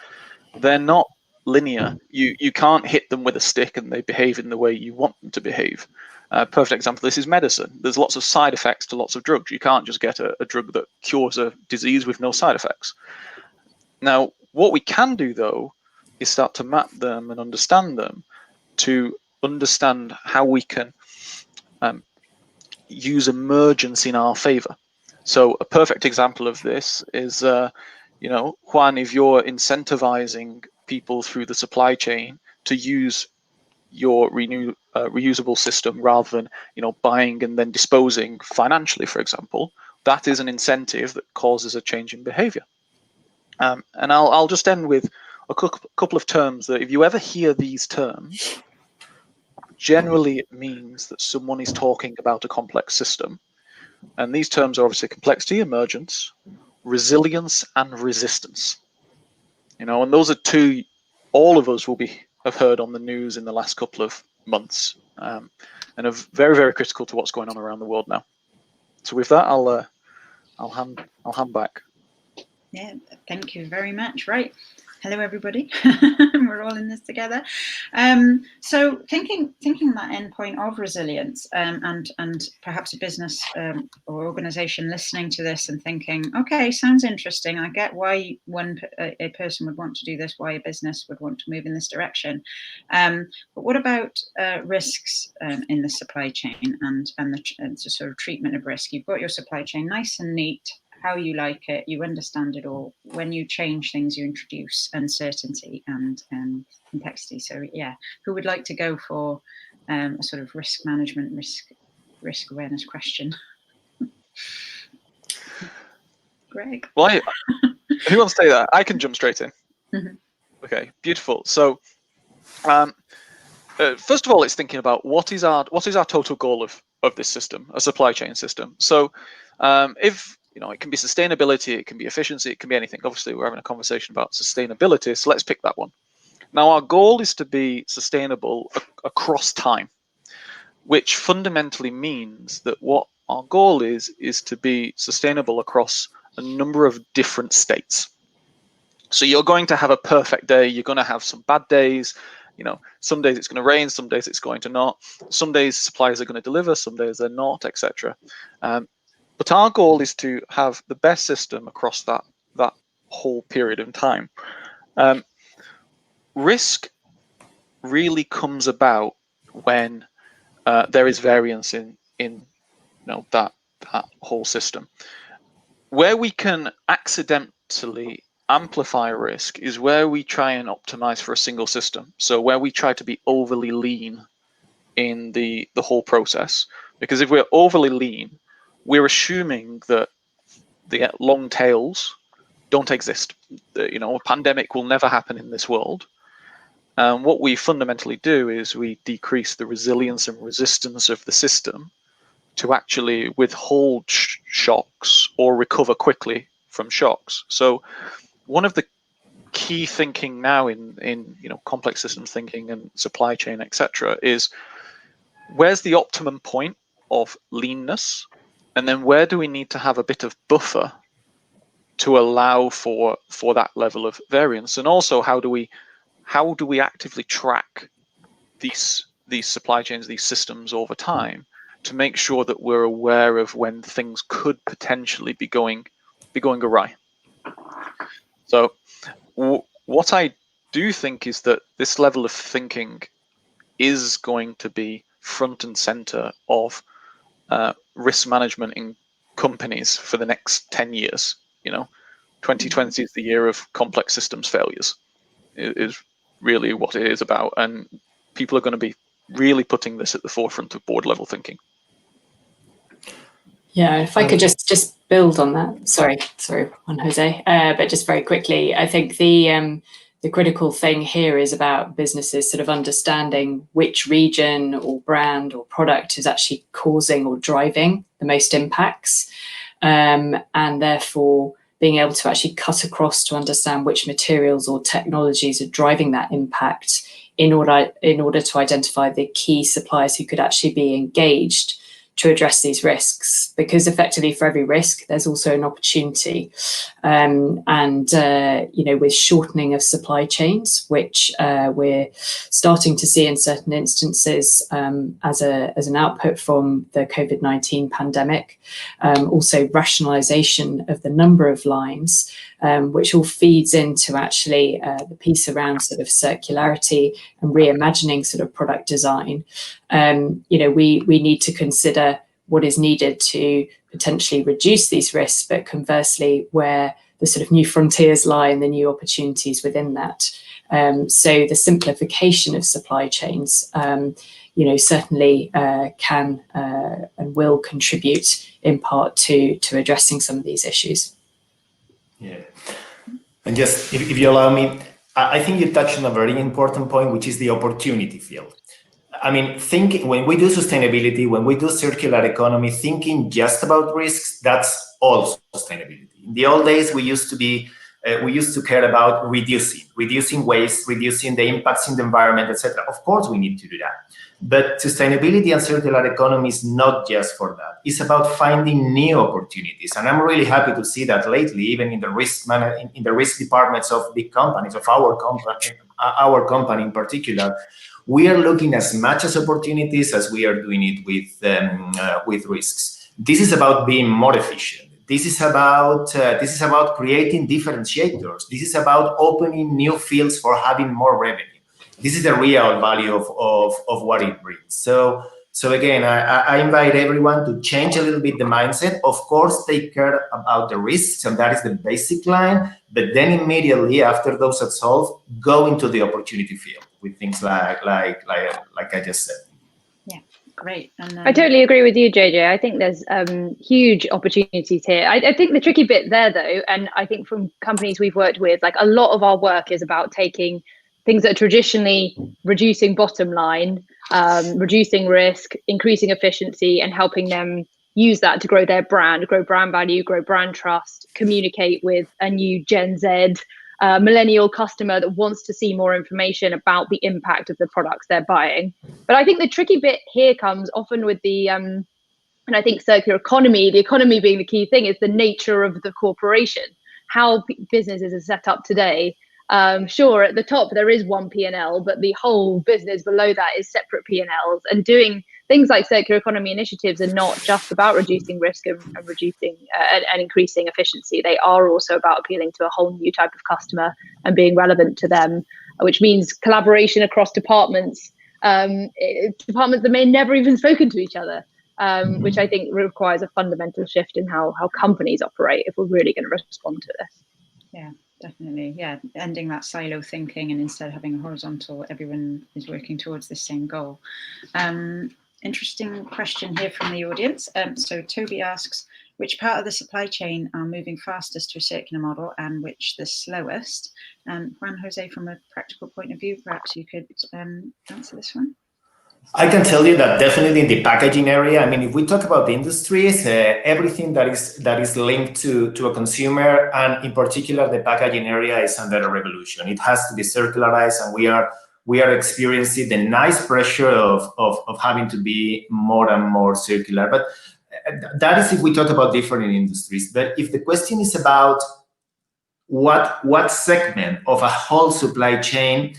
They're not linear. You can't hit them with a stick and they behave in the way you want them to behave. Perfect example, this is medicine. There's lots of side effects to lots of drugs. You can't just get a drug that cures a disease with no side effects. Now, what we can do, though, is start to map them and understand them to understand how we can use emergence in our favor. So a perfect example of this is, Juan, if you're incentivizing people through the supply chain to use your reusable system rather than, buying and then disposing financially, for example, that is an incentive that causes a change in behavior. And I'll just end with a couple of terms that if you ever hear these terms, generally it means that someone is talking about a complex system. And these terms are obviously complexity, emergence, resilience, and resistance. And those are two all of us have heard on the news in the last couple of months, and are very, very critical to what's going on around the world now. So with that, I'll hand back. Yeah, thank you very much. Right. Hello, everybody. We're all in this together. So thinking that endpoint of resilience, and perhaps a business or organisation listening to this and thinking, okay, sounds interesting. I get why a person would want to do this, why a business would want to move in this direction. But what about risks in the supply chain and the sort of treatment of risk? You've got your supply chain nice and neat, how you like it, you understand it all. When you change things, you introduce uncertainty and complexity. So yeah, who would like to go for a sort of risk management, risk awareness question? Greg. Well, who wants to say that? I can jump straight in. Mm-hmm. Okay, beautiful. So first of all, it's thinking about what is our total goal of this system, a supply chain system. So if it can be sustainability, it can be efficiency, it can be anything. Obviously, we're having a conversation about sustainability, so let's pick that one. Now, our goal is to be sustainable across time, which fundamentally means that what our goal is to be sustainable across a number of different states. So you're going to have a perfect day, you're going to have some bad days, some days it's going to rain, some days it's going to not, some days suppliers are going to deliver, some days they're not, etc. But our goal is to have the best system across that whole period of time. Risk really comes about when there is variance in that whole system. Where we can accidentally amplify risk is where we try and optimize for a single system. So where we try to be overly lean in the whole process, because if we're overly lean, we're assuming that the long tails don't exist. A pandemic will never happen in this world. And what we fundamentally do is we decrease the resilience and resistance of the system to actually withhold shocks or recover quickly from shocks. So one of the key thinking now in complex systems thinking and supply chain, etc., is where's the optimum point of leanness? And then where do we need to have a bit of buffer to allow for that level of variance? And also, how do we actively track these supply chains, these systems over time, to make sure that we're aware of when things could potentially be going awry? So what I do think is that this level of thinking is going to be front and center of risk management in companies for the next 10 years. 2020 is the year of complex systems failures. It is really what it is about, and people are going to be really putting this at the forefront of board level thinking. Yeah, if I could just build on that. Sorry, Juan Jose. But just very quickly, I think the critical thing here is about businesses sort of understanding which region or brand or product is actually causing or driving the most impacts, and therefore being able to actually cut across to understand which materials or technologies are driving that impact in order to identify the key suppliers who could actually be engaged to address these risks, because effectively for every risk there's also an opportunity, with shortening of supply chains, which we're starting to see in certain instances as an output from the COVID-19 pandemic, also rationalization of the number of lines, which all feeds into actually the piece around sort of circularity and reimagining sort of product design. We need to consider what is needed to potentially reduce these risks, but conversely, where the sort of new frontiers lie and the new opportunities within that. So the simplification of supply chains, certainly can and will contribute in part to addressing some of these issues. Yeah, and just if you allow me, I think you touched on a very important point, which is the opportunity field. I mean, when we do sustainability, when we do circular economy, thinking just about risks, that's all sustainability. In the old days, we used to be We used to care about reducing waste, reducing the impacts in the environment, etc. Of course, we need to do that. But sustainability and circular economy is not just for that. It's about finding new opportunities. And I'm really happy to see that lately, even in the risk departments of big companies, of our company in particular, we are looking as much as opportunities as we are doing it with risks. This is about being more efficient. This is about creating differentiators. This is about opening new fields for having more revenue. This is the real value of what it brings. So again, I invite everyone to change a little bit the mindset. Of course, take care about the risks, and that is the basic line. But then immediately after those are solved, go into the opportunity field with things like I just said. Yeah, great. And I totally agree with you, JJ. I think there's huge opportunities here. I think the tricky bit there, though, and I think from companies we've worked with, like a lot of our work is about taking things that are traditionally reducing bottom line, reducing risk, increasing efficiency, and helping them use that to grow their brand, grow brand value, grow brand trust, communicate with a new Gen Z millennial customer that wants to see more information about the impact of the products they're buying. But I think the tricky bit here comes often with the, and I think circular economy, the economy being the key thing, is the nature of the corporation, how businesses are set up today. Sure, at the top there is one P&L, but the whole business below that is separate P&Ls. And doing things like circular economy initiatives are not just about reducing risk and reducing and increasing efficiency. They are also about appealing to a whole new type of customer and being relevant to them, which means collaboration across departments, departments that may never even spoken to each other, which I think requires a fundamental shift in how companies operate if we're really going to respond to this. Yeah. Definitely, yeah. Ending that silo thinking, and instead having a horizontal, everyone is working towards the same goal. Interesting question here from the audience. So Toby asks, which part of the supply chain are moving fastest to a circular model and which the slowest? Juan Jose, from a practical point of view, perhaps you could answer this one. I can tell you that definitely in the packaging area, I mean, if we talk about the industries, everything that is linked to a consumer, and in particular the packaging area, is under a revolution. It has to be circularized, and we are experiencing the nice pressure of having to be more and more circular. But that is if we talk about different industries. But if the question is about what segment of a whole supply chain,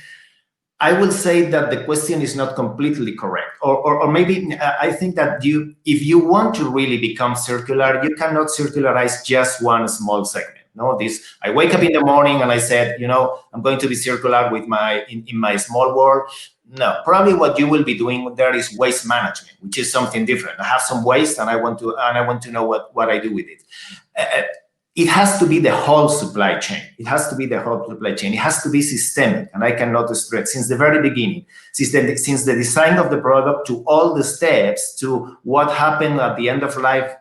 I will say that the question is not completely correct, or maybe I think that if you want to really become circular, you cannot circularize just one small segment. No, I wake up in the morning and I said, I'm going to be circular with in my small world. No, probably what you will be doing there is waste management, which is something different. I have some waste and I want to know what I do with it. It has to be the whole supply chain. It has to be the whole supply chain. It has to be systemic, and I cannot stress since the very beginning, since the design of the product to all the steps to what happened at the end of life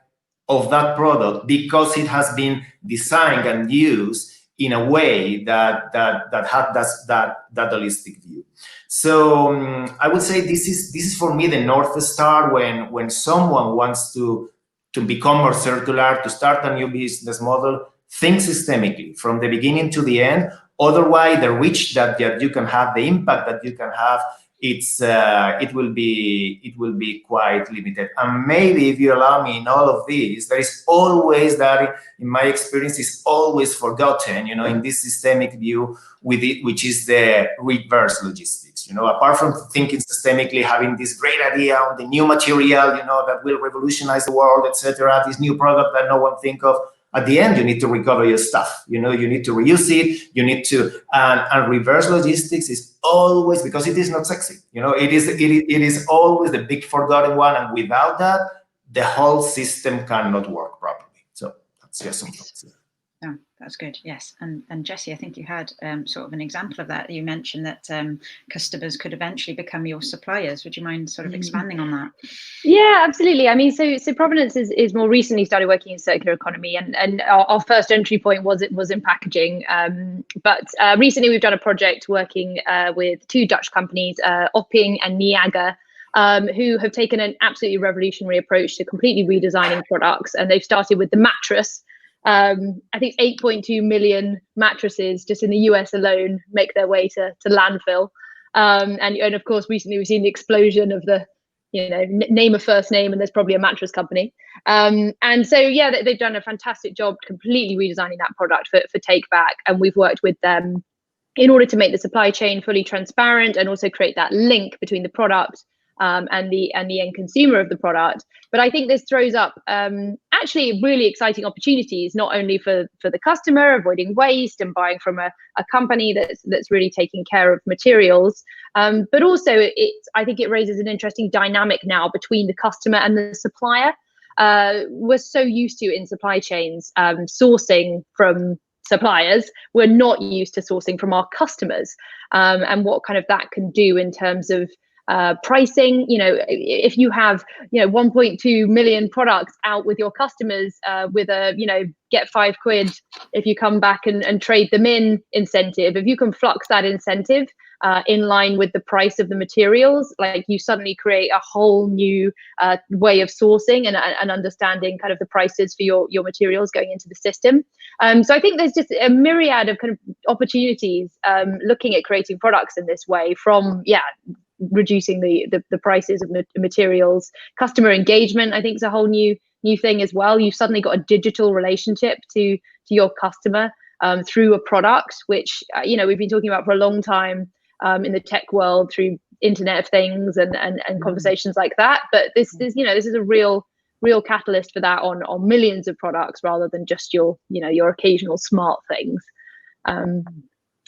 of that product, because it has been designed and used in a way that had that holistic view. So I would say this is for me the North Star when someone wants to become more circular, to start a new business model. Think systemically from the beginning to the end. Otherwise, the reach that you can have, the impact that you can have, it will be quite limited. And maybe if you allow me, in all of this, there is always that, in my experience, is always forgotten, in this systemic view with it, which is the reverse logistics. Apart from thinking systemically, having this great idea on the new material, that will revolutionize the world, etc., this new product that no one think of. At the end, you need to recover your stuff. You need to reuse it. You need to, and reverse logistics is always, because it is not sexy. It is always the big forgotten one. And without that, the whole system cannot work properly. So that's just some thoughts. Oh, that's good. Yes. And Jessie, I think you had sort of an example of that. You mentioned that customers could eventually become your suppliers. Would you mind sort of expanding on that? Yeah, absolutely. I mean, so Provenance is more recently started working in circular economy, and our first entry point was in packaging. But recently we've done a project working with two Dutch companies, Opping and Niaga, who have taken an absolutely revolutionary approach to completely redesigning products. And they've started with the mattress, I think 8.2 million mattresses just in the US alone make their way to landfill. And of course, recently we've seen the explosion of the, name a first name and there's probably a mattress company. And so, yeah, they've done a fantastic job completely redesigning that product for Take Back. And we've worked with them in order to make the supply chain fully transparent and also create that link between the product and the end consumer of the product. But I think this throws up actually really exciting opportunities, not only for the customer, avoiding waste and buying from a company that's really taking care of materials, but also I think it raises an interesting dynamic now between the customer and the supplier. We're so used to in supply chains sourcing from suppliers. We're not used to sourcing from our customers, and what kind of that can do in terms of pricing. If you have 1.2 million products out with your customers with a get £5 if you come back and trade them in incentive, if you can flux that incentive in line with the price of the materials, like you suddenly create a whole new way of sourcing and understanding kind of the prices for your materials going into the system. So I think there's just a myriad of kind of opportunities looking at creating products in this way, from reducing the prices of materials. Customer engagement, I think, is a whole new thing as well. You've suddenly got a digital relationship to your customer through a product, which we've been talking about for a long time in the tech world through Internet of Things and conversations like that. But this is a real catalyst for that on millions of products rather than just your occasional smart things.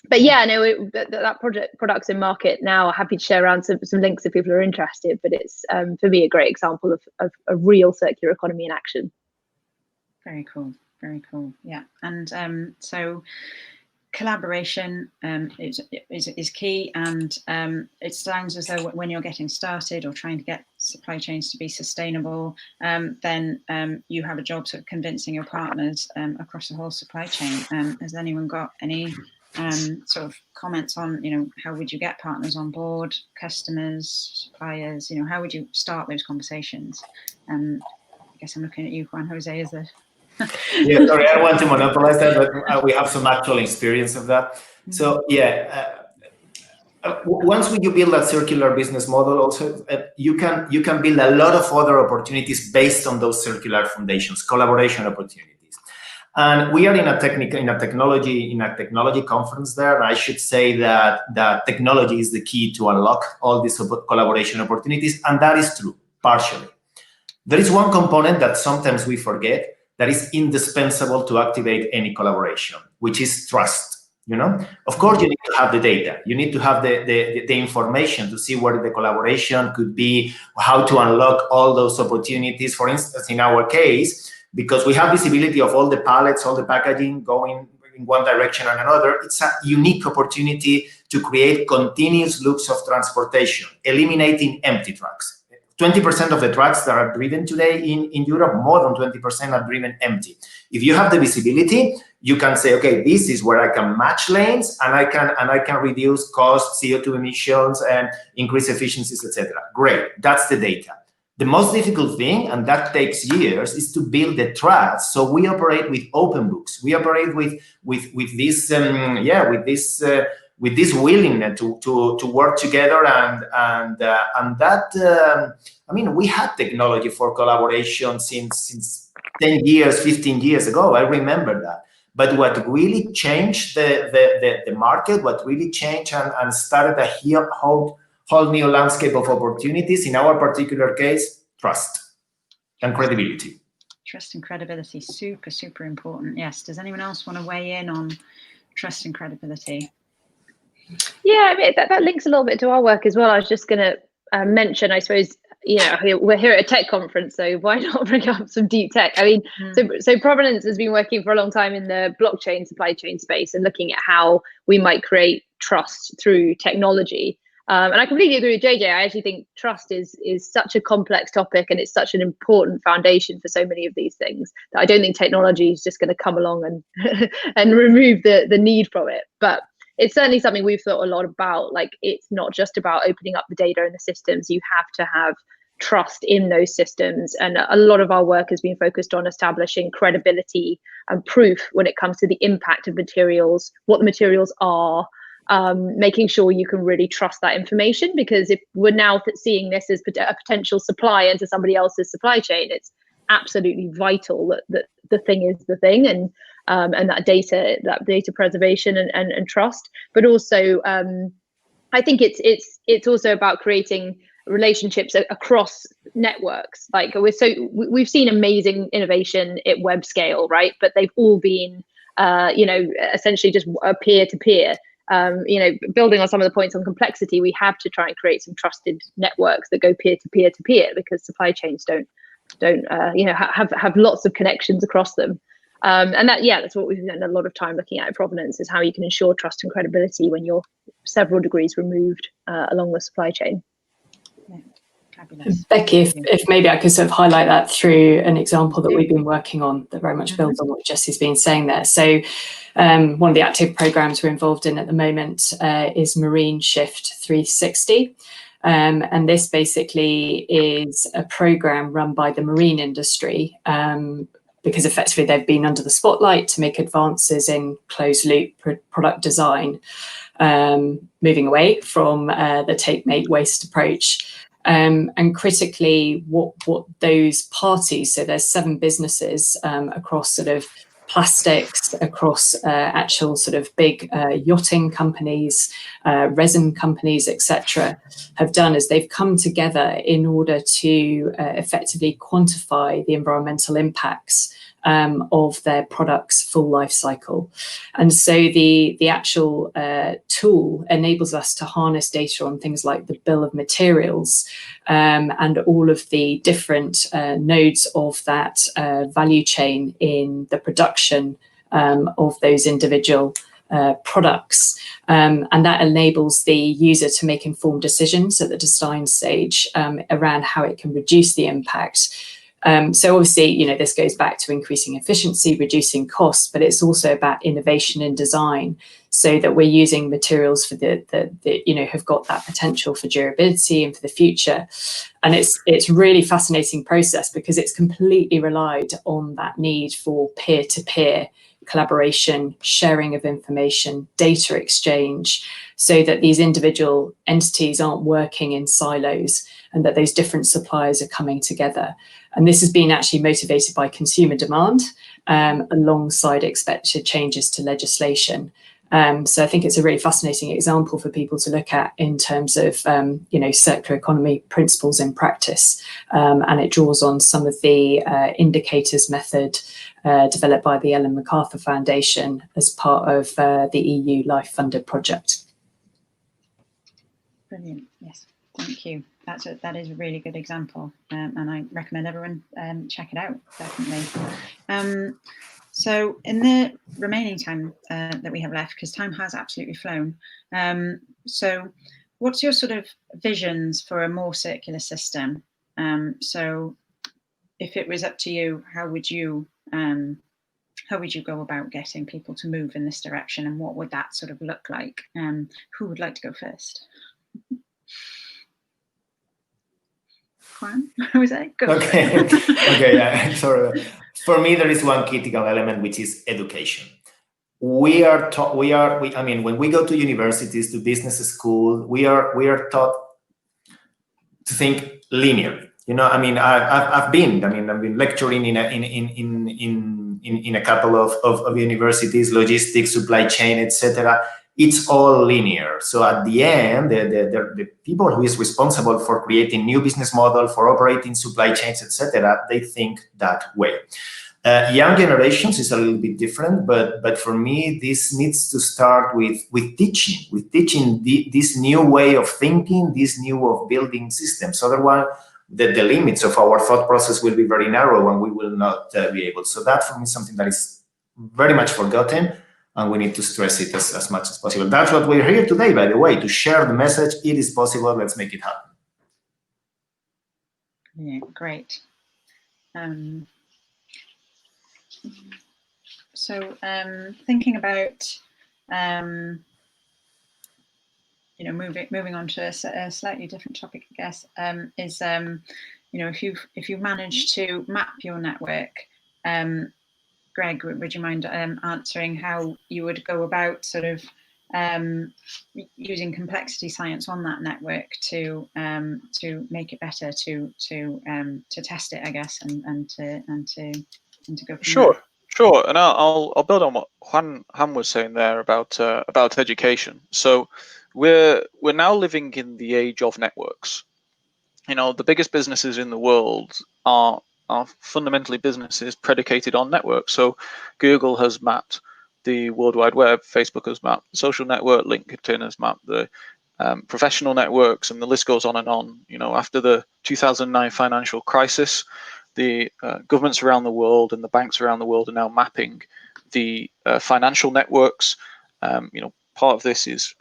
But yeah, no, that product's in market now. Happy to share around some links if people are interested. But it's for me a great example of a real circular economy in action. Very cool, very cool. Yeah, and so collaboration is key, and it sounds as though when you're getting started or trying to get supply chains to be sustainable, then you have a job sort of convincing your partners across the whole supply chain. Has anyone got any sort of comments on how would you get partners on board, customers, suppliers? How would you start those conversations? I guess I'm looking at you, Juan Jose, as the yeah, sorry, I don't want to monopolize that, but we have some actual experience of that. So yeah, once you build that circular business model, also you can build a lot of other opportunities based on those circular foundations, collaboration opportunities. And we are in a technology conference there. And I should say that technology is the key to unlock all these collaboration opportunities, and that is true partially. There is one component that sometimes we forget that is indispensable to activate any collaboration, which is trust. Of course, you need to have the data. You need to have the information to see where the collaboration could be, how to unlock all those opportunities. For instance, in our case, because we have visibility of all the pallets, all the packaging going in one direction and another, it's a unique opportunity to create continuous loops of transportation, eliminating empty trucks. 20% of the trucks that are driven today in Europe, more than 20% are driven empty. If you have the visibility, you can say, okay, this is where I can match lanes and I can reduce costs, CO2 emissions, and increase efficiencies, etc. Great, that's the data. The most difficult thing, and that takes years, is to build the trust. So we operate with open books. We operate with this willingness to work together, and that we had technology for collaboration since 10 years, 15 years ago. I remember that. But what really changed the market, what really changed and started a whole new landscape of opportunities, in our particular case, trust and credibility. Trust and credibility, super, super important. Yes. Does anyone else want to weigh in on trust and credibility? Yeah, that links a little bit to our work as well. I was just going to mention, I suppose, we're here at a tech conference, so why not bring up some deep tech? So Provenance has been working for a long time in the blockchain supply chain space and looking at how we might create trust through technology. And I completely agree with JJ. I actually think trust is such a complex topic, and it's such an important foundation for so many of these things that I don't think technology is just going to come along and remove the need from it. But it's certainly something we've thought a lot about. Like, it's not just about opening up the data and the systems. You have to have trust in those systems. And a lot of our work has been focused on establishing credibility and proof when it comes to the impact of materials, what the materials are, making sure you can really trust that information, because if we're now seeing this as a potential supply into somebody else's supply chain, it's absolutely vital that the thing is the thing, and that data preservation and trust. But also I think it's also about creating relationships across networks. Like we've seen amazing innovation at web scale, right? But they've all been essentially just peer to peer. Building on some of the points on complexity, we have to try and create some trusted networks that go peer to peer to peer, because supply chains don't have lots of connections across them. And that's what we've spent a lot of time looking at in provenance, is how you can ensure trust and credibility when you're several degrees removed along the supply chain. Yeah, fabulous. Becky, if maybe I could sort of highlight that through an example that we've been working on that very much builds on what Jessie's been saying there. So one of the active programs we're involved in at the moment is Marine Shift 360. And this basically is a program run by the marine industry, because effectively they've been under the spotlight to make advances in closed loop product design, moving away from the take, make, waste approach. And critically, what those parties, so there's 7 businesses across sort of plastics, across actual sort of big yachting companies, resin companies, etc., have done, is they've come together in order to effectively quantify the environmental impacts of their product's full life cycle. And so the actual tool enables us to harness data on things like the bill of materials and all of the different nodes of that value chain in the production of those individual products. And that enables the user to make informed decisions at the design stage around how it can reduce the impact. So obviously, this goes back to increasing efficiency, reducing costs, but it's also about innovation in design, so that we're using materials for that have got that potential for durability and for the future. And it's really fascinating process, because it's completely relied on that need for peer-to-peer collaboration, sharing of information, data exchange, so that these individual entities aren't working in silos, and that those different suppliers are coming together. And this has been actually motivated by consumer demand alongside expected changes to legislation. So I think it's a really fascinating example for people to look at in terms of circular economy principles in practice, and it draws on some of the indicators method developed by the Ellen MacArthur Foundation as part of the EU Life Funded project. Brilliant. Yes, thank you. That is a really good example, and I recommend everyone check it out, definitely. So in the remaining time that we have left, because time has absolutely flown, so what's your sort of visions for a more circular system? So if it was up to you, how would you go about getting people to move in this direction, and what would that sort of look like? Who would like to go first? Juan, was that? Go. Okay. Okay. Sorry. For me, there is one critical element, which is education. I mean, when we go to universities, to business school, we are taught to think linearly. I mean, I've been lecturing in a couple of universities, logistics, supply chain, etc. It's all linear. So at the end, the people who is responsible for creating new business model, for operating supply chains, etc., they think that way. Young generations is a little bit different, but for me, this needs to start with teaching this new way of thinking, this new way of building systems. Otherwise, the limits of our thought process will be very narrow, and we will not be able. So that for me is something that is very much forgotten, and we need to stress it as much as possible. That's what we're here today, by the way, to share the message. It is possible. Let's make it happen. Yeah, great. So thinking about moving on to a slightly different topic, I guess, is if you've managed to map your network, Greg, would you mind answering how you would go about sort of using complexity science on that network to make it better, to test it, I guess, and to go from Sure. there? Sure, and I'll build on what Han was saying there about education. So we're now living in the age of networks. The biggest businesses in the world are fundamentally businesses predicated on networks. So Google has mapped the World Wide Web, Facebook has mapped the social network, LinkedIn has mapped the professional networks, and the list goes on and on. After the 2009 financial crisis, the governments around the world and the banks around the world are now mapping the financial networks. Part of this is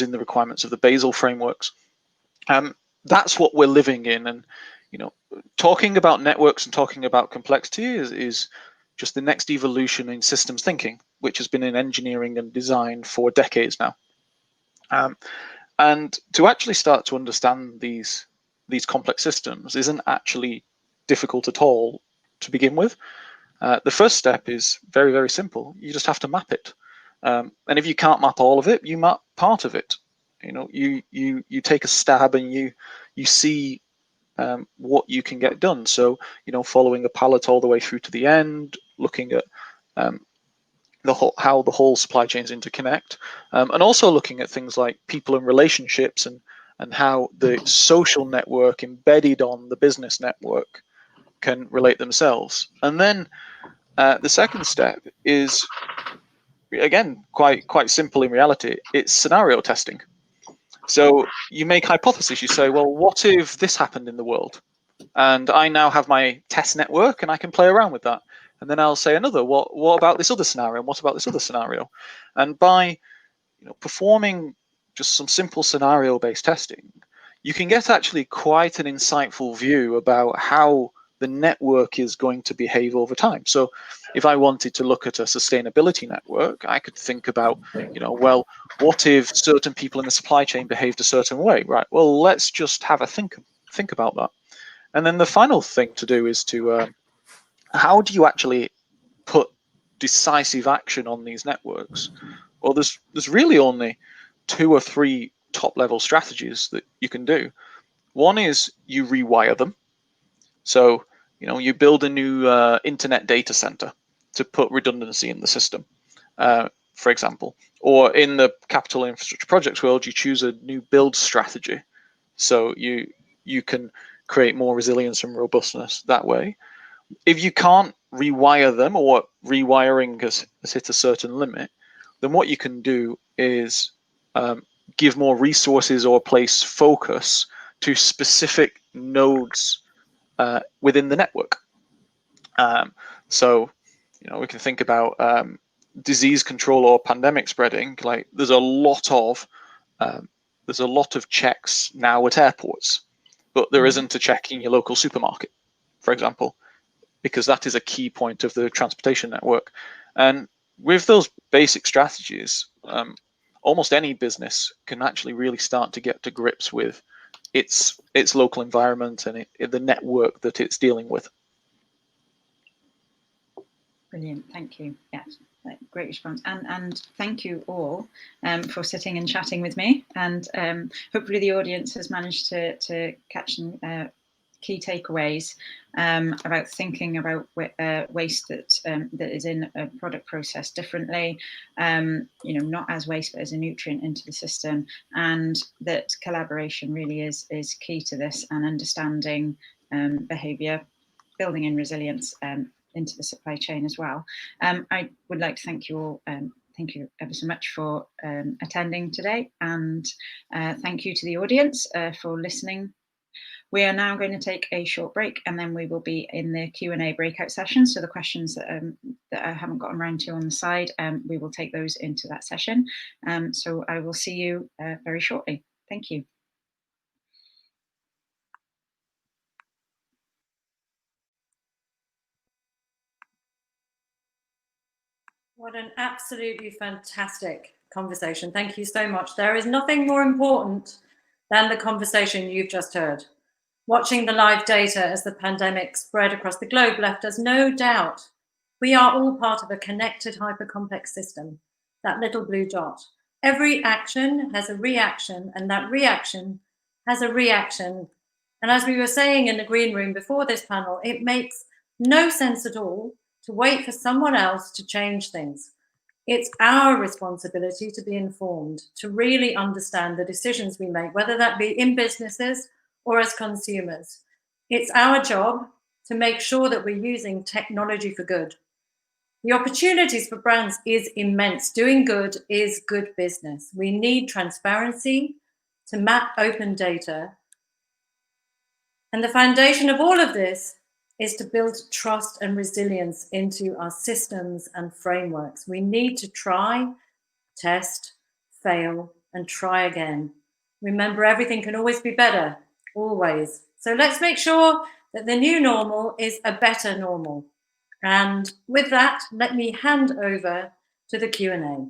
in the requirements of the Basel frameworks. That's what we're living in, and talking about networks and talking about complexity is just the next evolution in systems thinking, which has been in engineering and design for decades now. And to actually start to understand these complex systems isn't actually difficult at all to begin with. The first step is very, very simple. You just have to map it. And if you can't map all of it, you map part of it. You take a stab and you see what you can get done. So, following a pallet all the way through to the end, looking at how the whole supply chains interconnect, and also looking at things like people and relationships and how the social network embedded on the business network can relate themselves. And then the second step is, again, quite simple in reality. It's scenario testing. So you make hypotheses. You say, well, what if this happened in the world? And I now have my test network and I can play around with that. And then I'll say another, what about this other scenario? And what about this other scenario? And by performing just some simple scenario-based testing, you can get actually quite an insightful view about how the network is going to behave over time. So if I wanted to look at a sustainability network, I could think about, well, what if certain people in the supply chain behaved a certain way? Right, well, let's just have a think about that. And then the final thing to do is to, how do you actually put decisive action on these networks? Well, there's really only 2 or 3 top-level strategies that you can do. One is you rewire them. So, you build a new internet data center to put redundancy in the system, for example. Or in the capital infrastructure projects world, you choose a new build strategy. So you can create more resilience and robustness that way. If you can't rewire them, or rewiring has hit a certain limit, then what you can do is give more resources or place focus to specific nodes within the network. So, we can think about disease control or pandemic spreading. Like there's a lot of checks now at airports, but there isn't a check in your local supermarket, for example, because that is a key point of the transportation network. And with those basic strategies, almost any business can actually really start to get to grips with its local environment and the network that it's dealing with. Brilliant, thank you. Yes, great response, and thank you all for sitting and chatting with me. And hopefully the audience has managed to catch some key takeaways about thinking about waste that is in a product process differently, not as waste but as a nutrient into the system, and that collaboration really is key to this, and understanding behaviour, building in resilience into the supply chain as well. I would like to thank you all. Thank you ever so much for attending today, and thank you to the audience for listening. We are now going to take a short break, and then we will be in the Q&A breakout session. So the questions that I haven't gotten around to on the side, we will take those into that session. So I will see you very shortly. Thank you. What an absolutely fantastic conversation. Thank you so much. There is nothing more important than the conversation you've just heard. Watching the live data as the pandemic spread across the globe left us no doubt we are all part of a connected hypercomplex system, that little blue dot. Every action has a reaction, and that reaction has a reaction. And as we were saying in the green room before this panel, it makes no sense at all to wait for someone else to change things. It's our responsibility to be informed, to really understand the decisions we make, whether that be in businesses or as consumers. It's our job to make sure that we're using technology for good. The opportunities for brands is immense. Doing good is good business. We need transparency to map open data. And the foundation of all of this is to build trust and resilience into our systems and frameworks. We need to try, test, fail, and try again. Remember, everything can always be better, always. So let's make sure that the new normal is a better normal. And with that, let me hand over to the Q&A.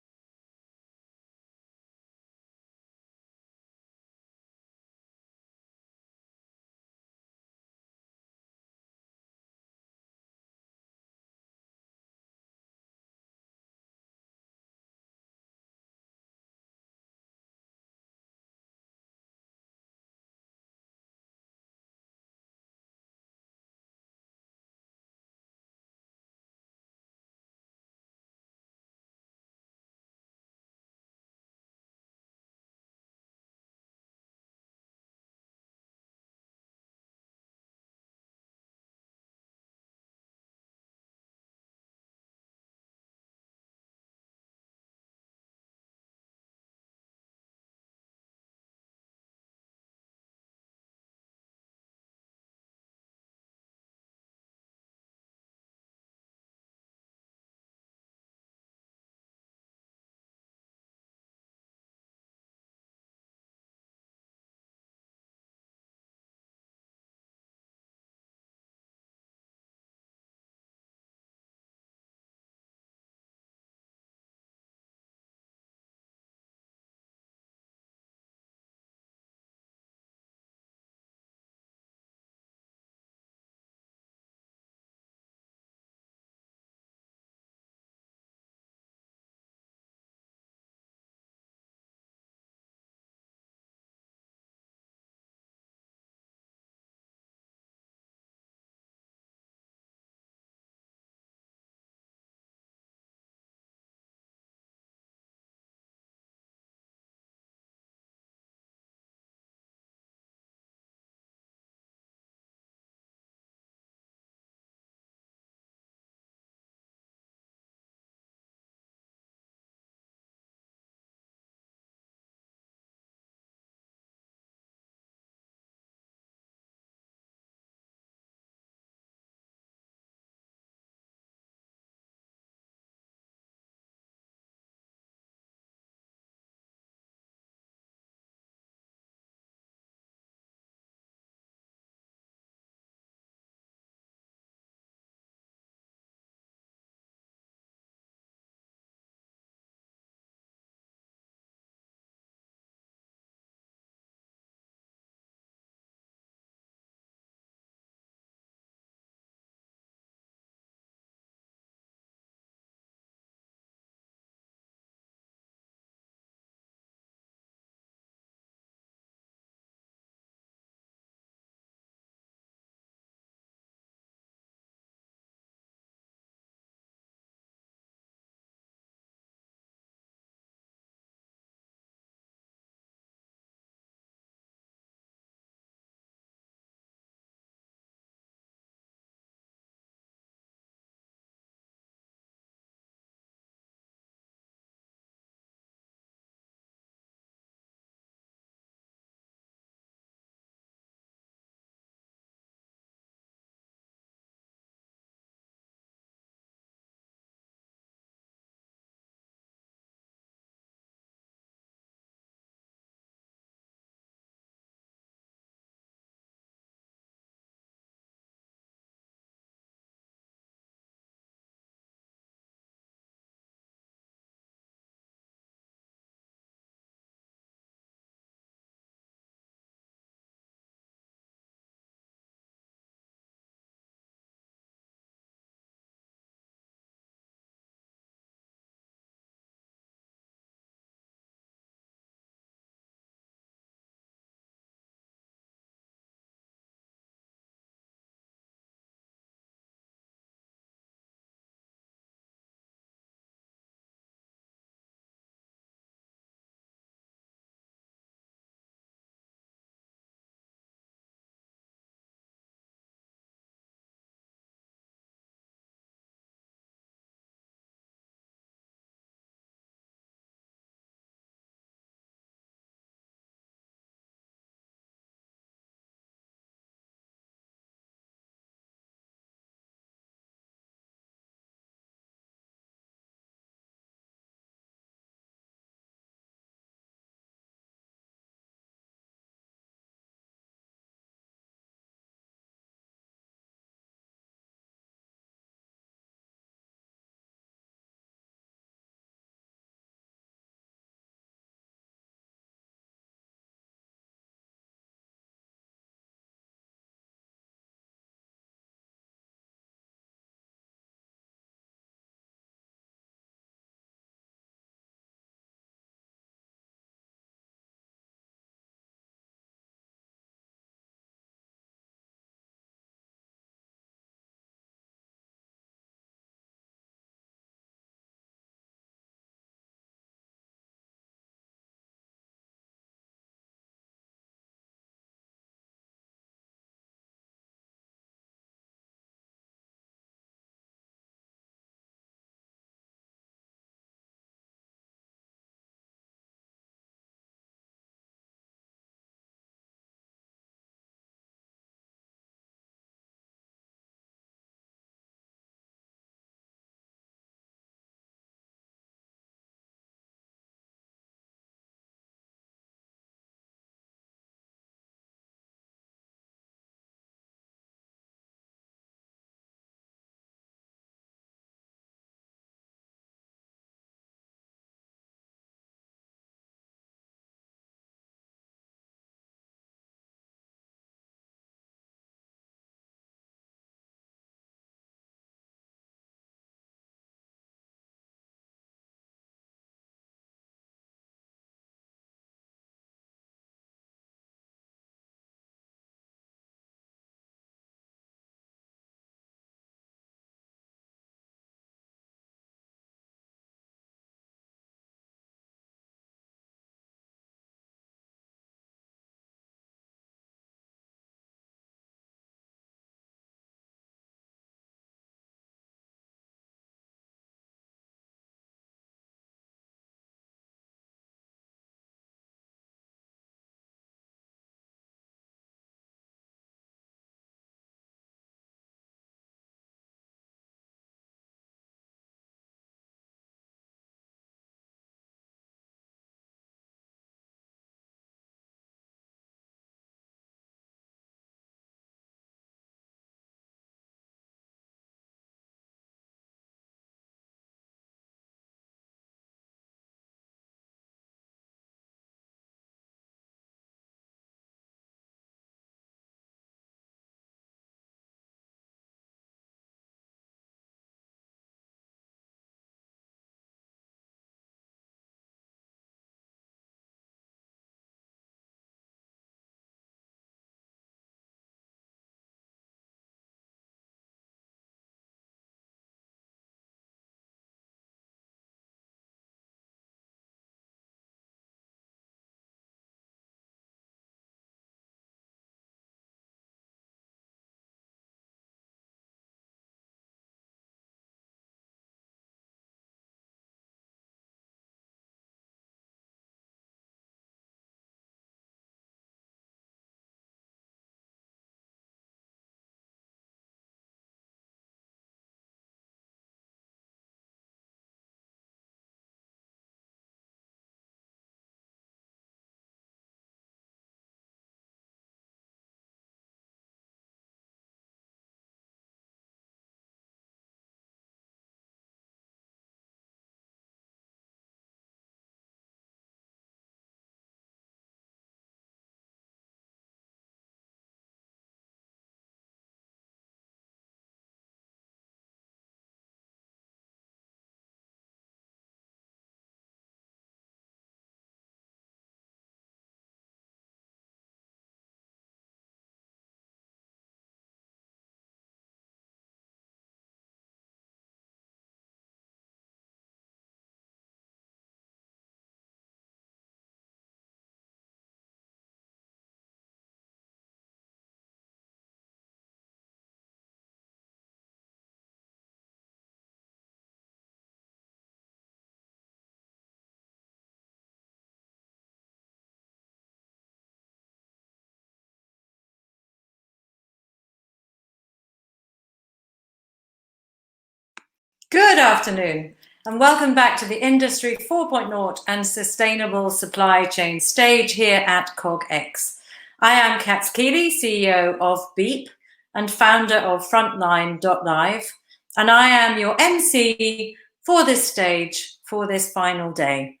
Good afternoon, and welcome back to the Industry 4.0 and Sustainable Supply Chain stage here at CogX. I am Kat Keeley, CEO of Beep and founder of Frontline.live, and I am your MC for this stage, for this final day.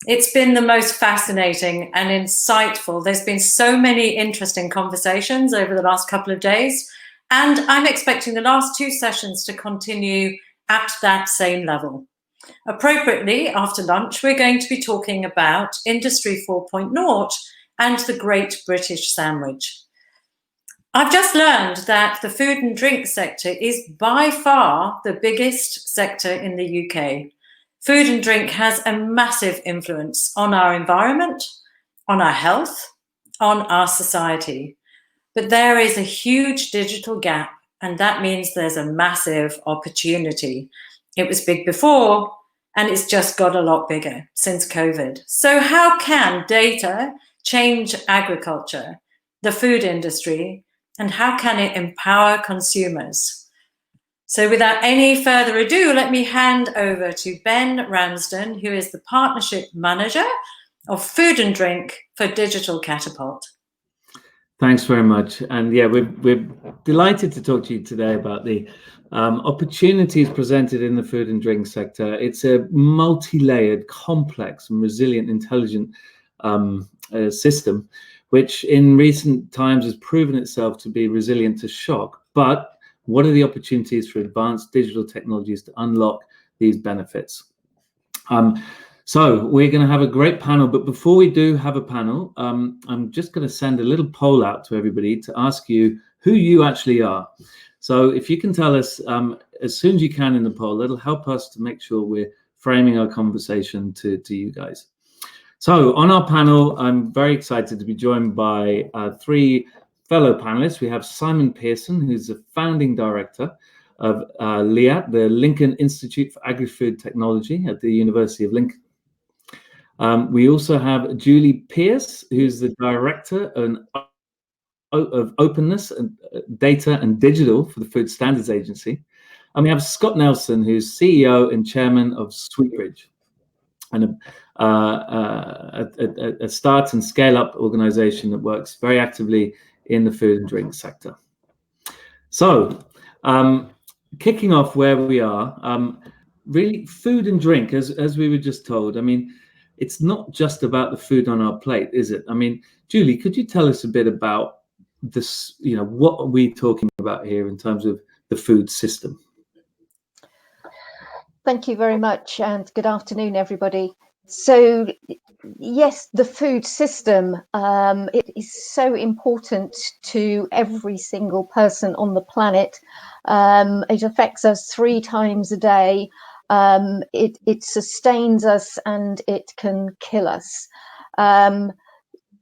It's been the most fascinating and insightful. There's been so many interesting conversations over the last couple of days, and I'm expecting the last two sessions to continue at that same level. Appropriately, after lunch, we're going to be talking about Industry 4.0 and the Great British Sandwich. I've just learned that the food and drink sector is by far the biggest sector in the UK. Food and drink has a massive influence on our environment, on our health, on our society. But there is a huge digital gap, and that means there's a massive opportunity. It was big before, and it's just got a lot bigger since COVID. So how can data change agriculture, the food industry, and how can it empower consumers? So without any further ado, let me hand over to Ben Ramsden, who is the Partnership Manager of Food and Drink for Digital Catapult. Thanks very much. And yeah, we're delighted to talk to you today about the opportunities presented in the food and drink sector. It's a multi-layered, complex and resilient, intelligent system, which in recent times has proven itself to be resilient to shock. But what are the opportunities for advanced digital technologies to unlock these benefits? So we're going to have a great panel, but before we do have a panel, I'm just going to send a little poll out to everybody to ask you who you actually are. So if you can tell us as soon as you can in the poll, it'll help us to make sure we're framing our conversation to you guys. So on our panel, I'm very excited to be joined by three fellow panelists. We have Simon Pearson, who's the founding director of LIAT, the Lincoln Institute for Agri-Food Technology at the University of Lincoln. We also have Julie Pearce, who's the director of openness and data and digital for the Food Standards Agency. And we have Scott Nelson, who's CEO and chairman of Sweetbridge, and a start and scale up organization that works very actively in the food and drink sector. So kicking off where we are, really food and drink, as we were just told, I mean, it's not just about the food on our plate, is it? I mean, Julie, could you tell us a bit about this, you know, what are we talking about here in terms of the food system? Thank you very much, and good afternoon, everybody. So, yes, the food system, it is so important to every single person on the planet. It affects us 3 times a day. It sustains us and it can kill us.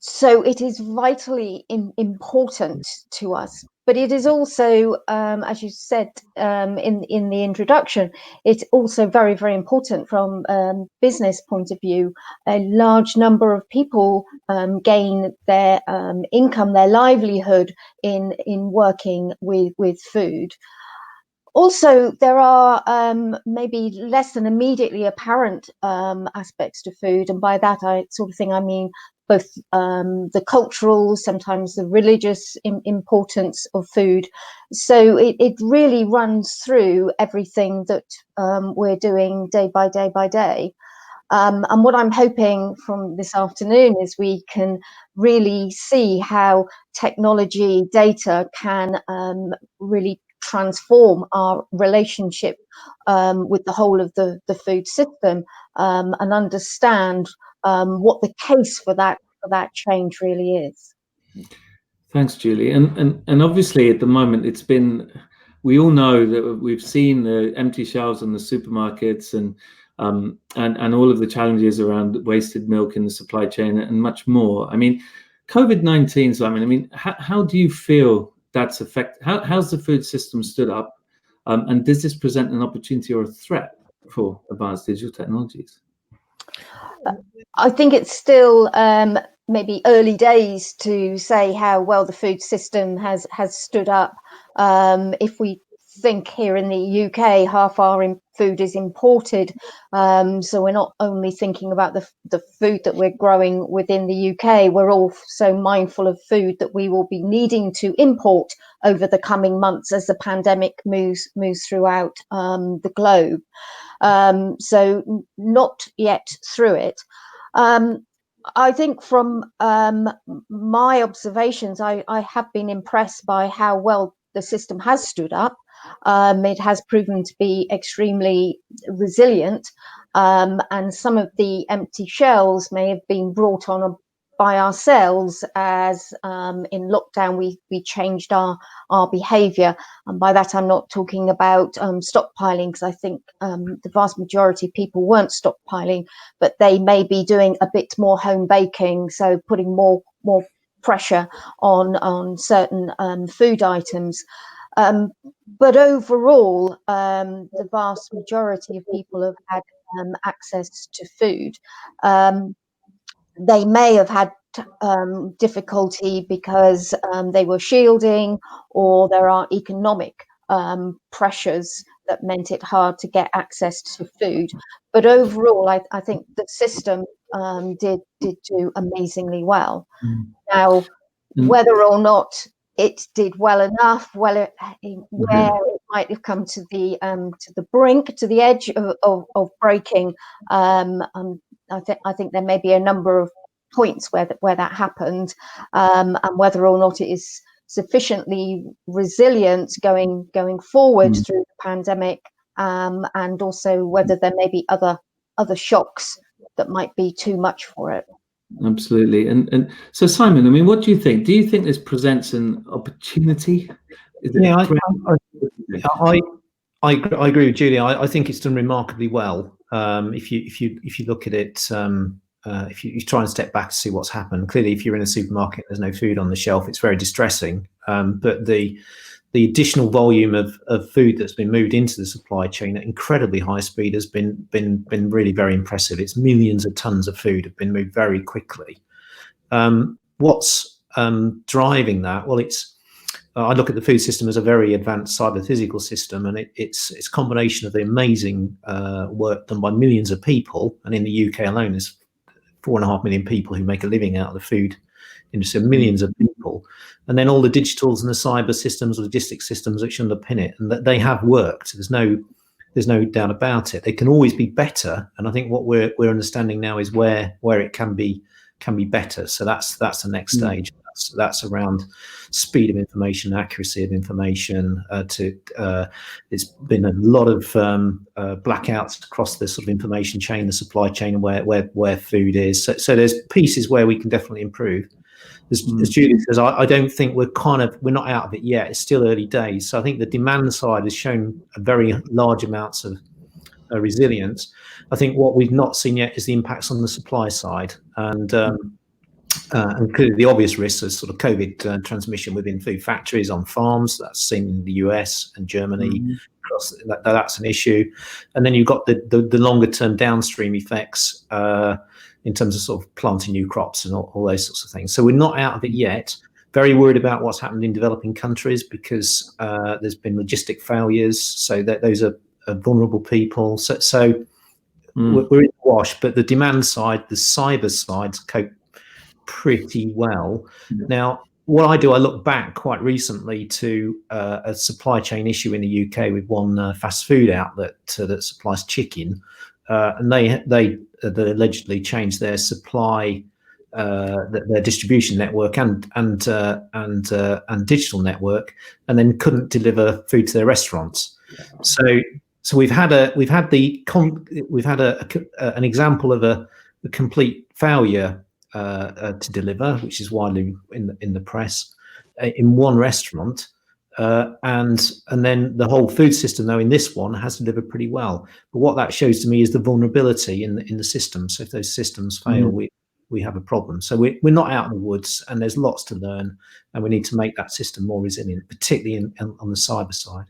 So it is vitally important to us. But it is also, as you said in the introduction, it's also very, very important from business point of view. A large number of people gain their income, their livelihood in working with food. Also, there are maybe less than immediately apparent aspects to food, and by that I mean both the cultural, sometimes the religious importance of food. So it really runs through everything that we're doing day by day by day. And what I'm hoping from this afternoon is we can really see how technology, data can really transform our relationship with the whole of the food system, and understand what the case for that change really is. Thanks, Julie. And obviously at the moment it's been, we all know that we've seen the empty shelves in the supermarkets and all of the challenges around wasted milk in the supply chain and much more. I mean, COVID-19, Simon, I mean, how do you feel that's how's the food system stood up? And does this present an opportunity or a threat for advanced digital technologies? I think it's still maybe early days to say how well the food system has stood up. If we think here in the UK, half our food is imported. So we're not only thinking about the food that we're growing within the UK, we're also mindful of food that we will be needing to import over the coming months as the pandemic moves throughout the globe. So not yet through it. I think from my observations, I have been impressed by how well the system has stood up. It has proven to be extremely resilient, and some of the empty shelves may have been brought on by ourselves as in lockdown we changed our behaviour. And by that I'm not talking about stockpiling, because I think the vast majority of people weren't stockpiling, but they may be doing a bit more home baking, so putting more pressure on certain food items. But overall, the vast majority of people have had access to food. They may have had difficulty because they were shielding, or there are economic pressures that meant it hard to get access to food. But overall, I think the system did do amazingly well. Now, whether or not it did well enough, where it might have come to the brink, to the edge of breaking, I think there may be a number of points where that happened, and whether or not it is sufficiently resilient going forward through the pandemic, and also whether there may be other shocks that might be too much for it. Absolutely. And so, Simon, I mean, what do you think? Do you think this presents an opportunity? Yeah, I agree with Julie. I think it's done remarkably well. If you look at it, if you try and step back to see what's happened, clearly, if you're in a supermarket, there's no food on the shelf. It's very distressing. But the additional volume of food that's been moved into the supply chain at incredibly high speed has been really very impressive. It's millions of tons of food have been moved very quickly. What's driving that? Well, I look at the food system as a very advanced cyber-physical system, and it's a combination of the amazing work done by millions of people. And in the UK alone, there's 4.5 million people who make a living out of the food industry, millions of people, and then all the digitals and the cyber systems, logistics systems which underpin it, and that they have worked. There's no doubt about it. They can always be better, and I think what we're understanding now is where it can be better. So that's the next stage. That's around speed of information, accuracy of information. It's been a lot of blackouts across the sort of information chain, the supply chain, and where food is. So there's pieces where we can definitely improve. As Julie says, I don't think we're not out of it yet. It's still early days. So I think the demand side has shown a very large amounts of resilience. I think what we've not seen yet is the impacts on the supply side, and clearly the obvious risks are sort of COVID transmission within food factories, on farms. That's seen in the US and Germany. That's an issue. And then you've got the longer term downstream effects in terms of sort of planting new crops and all those sorts of things. So we're not out of it yet. Very worried about what's happened in developing countries, because there's been logistic failures. So that those are vulnerable people. So we're in the wash, but the demand side, the cyber sides cope pretty well. Now, what I do, I look back quite recently to a supply chain issue in the UK with one fast food outlet that supplies chicken, and they allegedly changed their supply, their distribution network and digital network, and then couldn't deliver food to their restaurants. So we've had an example of a complete failure to deliver, which is widely in the press, in one restaurant, and then the whole food system, though, in this one has delivered pretty well. But what that shows to me is the vulnerability in the system. So if those systems fail, we have a problem. So we're not out in the woods, and there's lots to learn, and we need to make that system more resilient, particularly on the cyber side.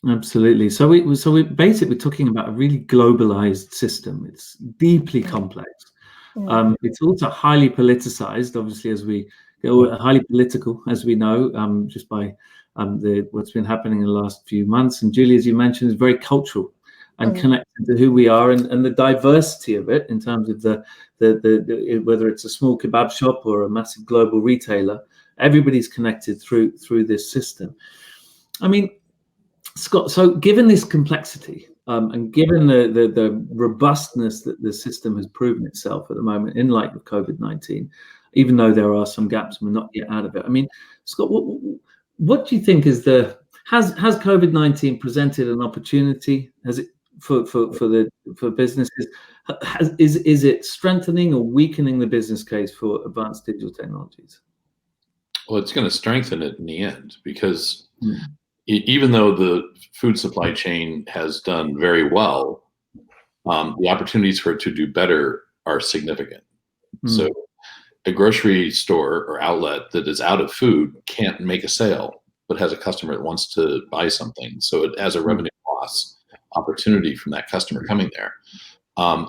Absolutely. So we're basically talking about a really globalized system. It's deeply complex. It's also highly politicized, obviously, as we highly political, as we know, just by what's been happening in the last few months. And Julie, as you mentioned, is very cultural and connected to who we are and the diversity of it in terms of the whether it's a small kebab shop or a massive global retailer, everybody's connected through this system. I mean, Scott, so given this complexity and given the robustness that the system has proven itself at the moment in light of COVID-19, even though there are some gaps and we're not yet out of it. I mean, Scott, what do you think is has COVID-19 presented an opportunity? Has it for businesses? Is it strengthening or weakening the business case for advanced digital technologies? Well, it's going to strengthen it in the end, because even though the food supply chain has done very well, the opportunities for it to do better are significant. So a grocery store or outlet that is out of food can't make a sale, but has a customer that wants to buy something. So it has a revenue loss opportunity from that customer coming there.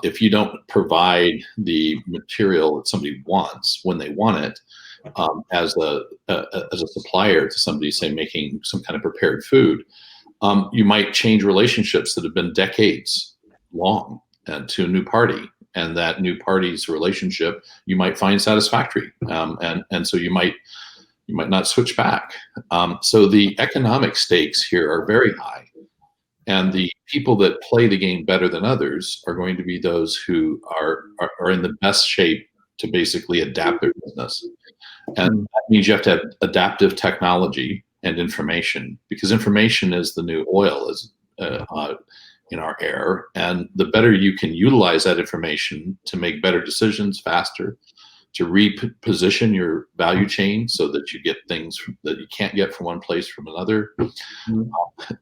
If you don't provide the material that somebody wants when they want it, as a supplier to somebody, say, making some kind of prepared food, you might change relationships that have been decades long to a new party, and that new party's relationship you might find satisfactory, and so you might not switch back. So the economic stakes here are very high, and the people that play the game better than others are going to be those who are in the best shape to basically adapt their business. And that means you have to have adaptive technology and information, because information is the new oil in our air. And the better you can utilize that information to make better decisions faster, to reposition your value chain so that you get things that you can't get from one place from another,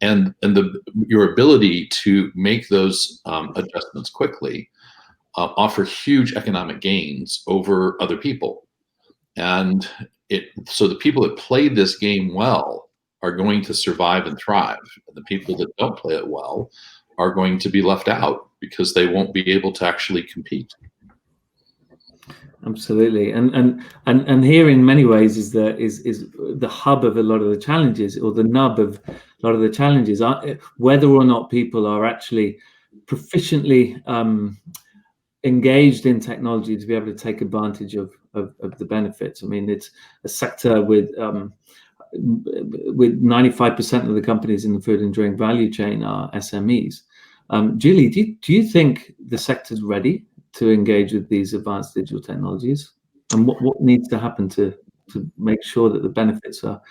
and your ability to make those adjustments quickly offer huge economic gains over other people. And so the people that play this game well are going to survive and thrive. And the people that don't play it well are going to be left out because they won't be able to actually compete. Absolutely, and here in many ways is the hub of a lot of the challenges, or the nub of a lot of the challenges, whether or not people are actually proficiently engaged in technology to be able to take advantage of the benefits. I mean, it's a sector with 95% of the companies in the food and drink value chain are SMEs. Julie, do you think the sector's ready to engage with these advanced digital technologies, and what needs to happen to make sure that the benefits are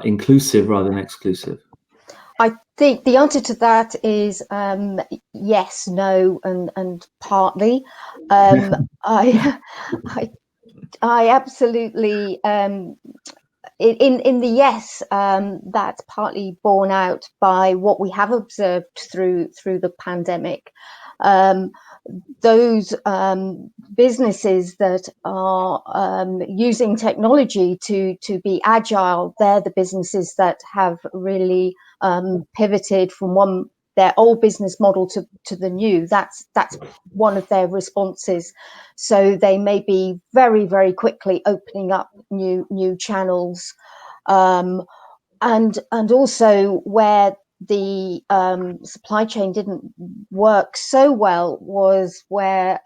inclusive rather than exclusive? I think the answer to that is yes, no, and partly. I absolutely in the yes, that's partly borne out by what we have observed through the pandemic. Those businesses that are using technology to be agile, they're the businesses that have really pivoted from their old business model to the new. That's one of their responses. So they may be very, very quickly opening up new channels, and also where the supply chain didn't work so well was where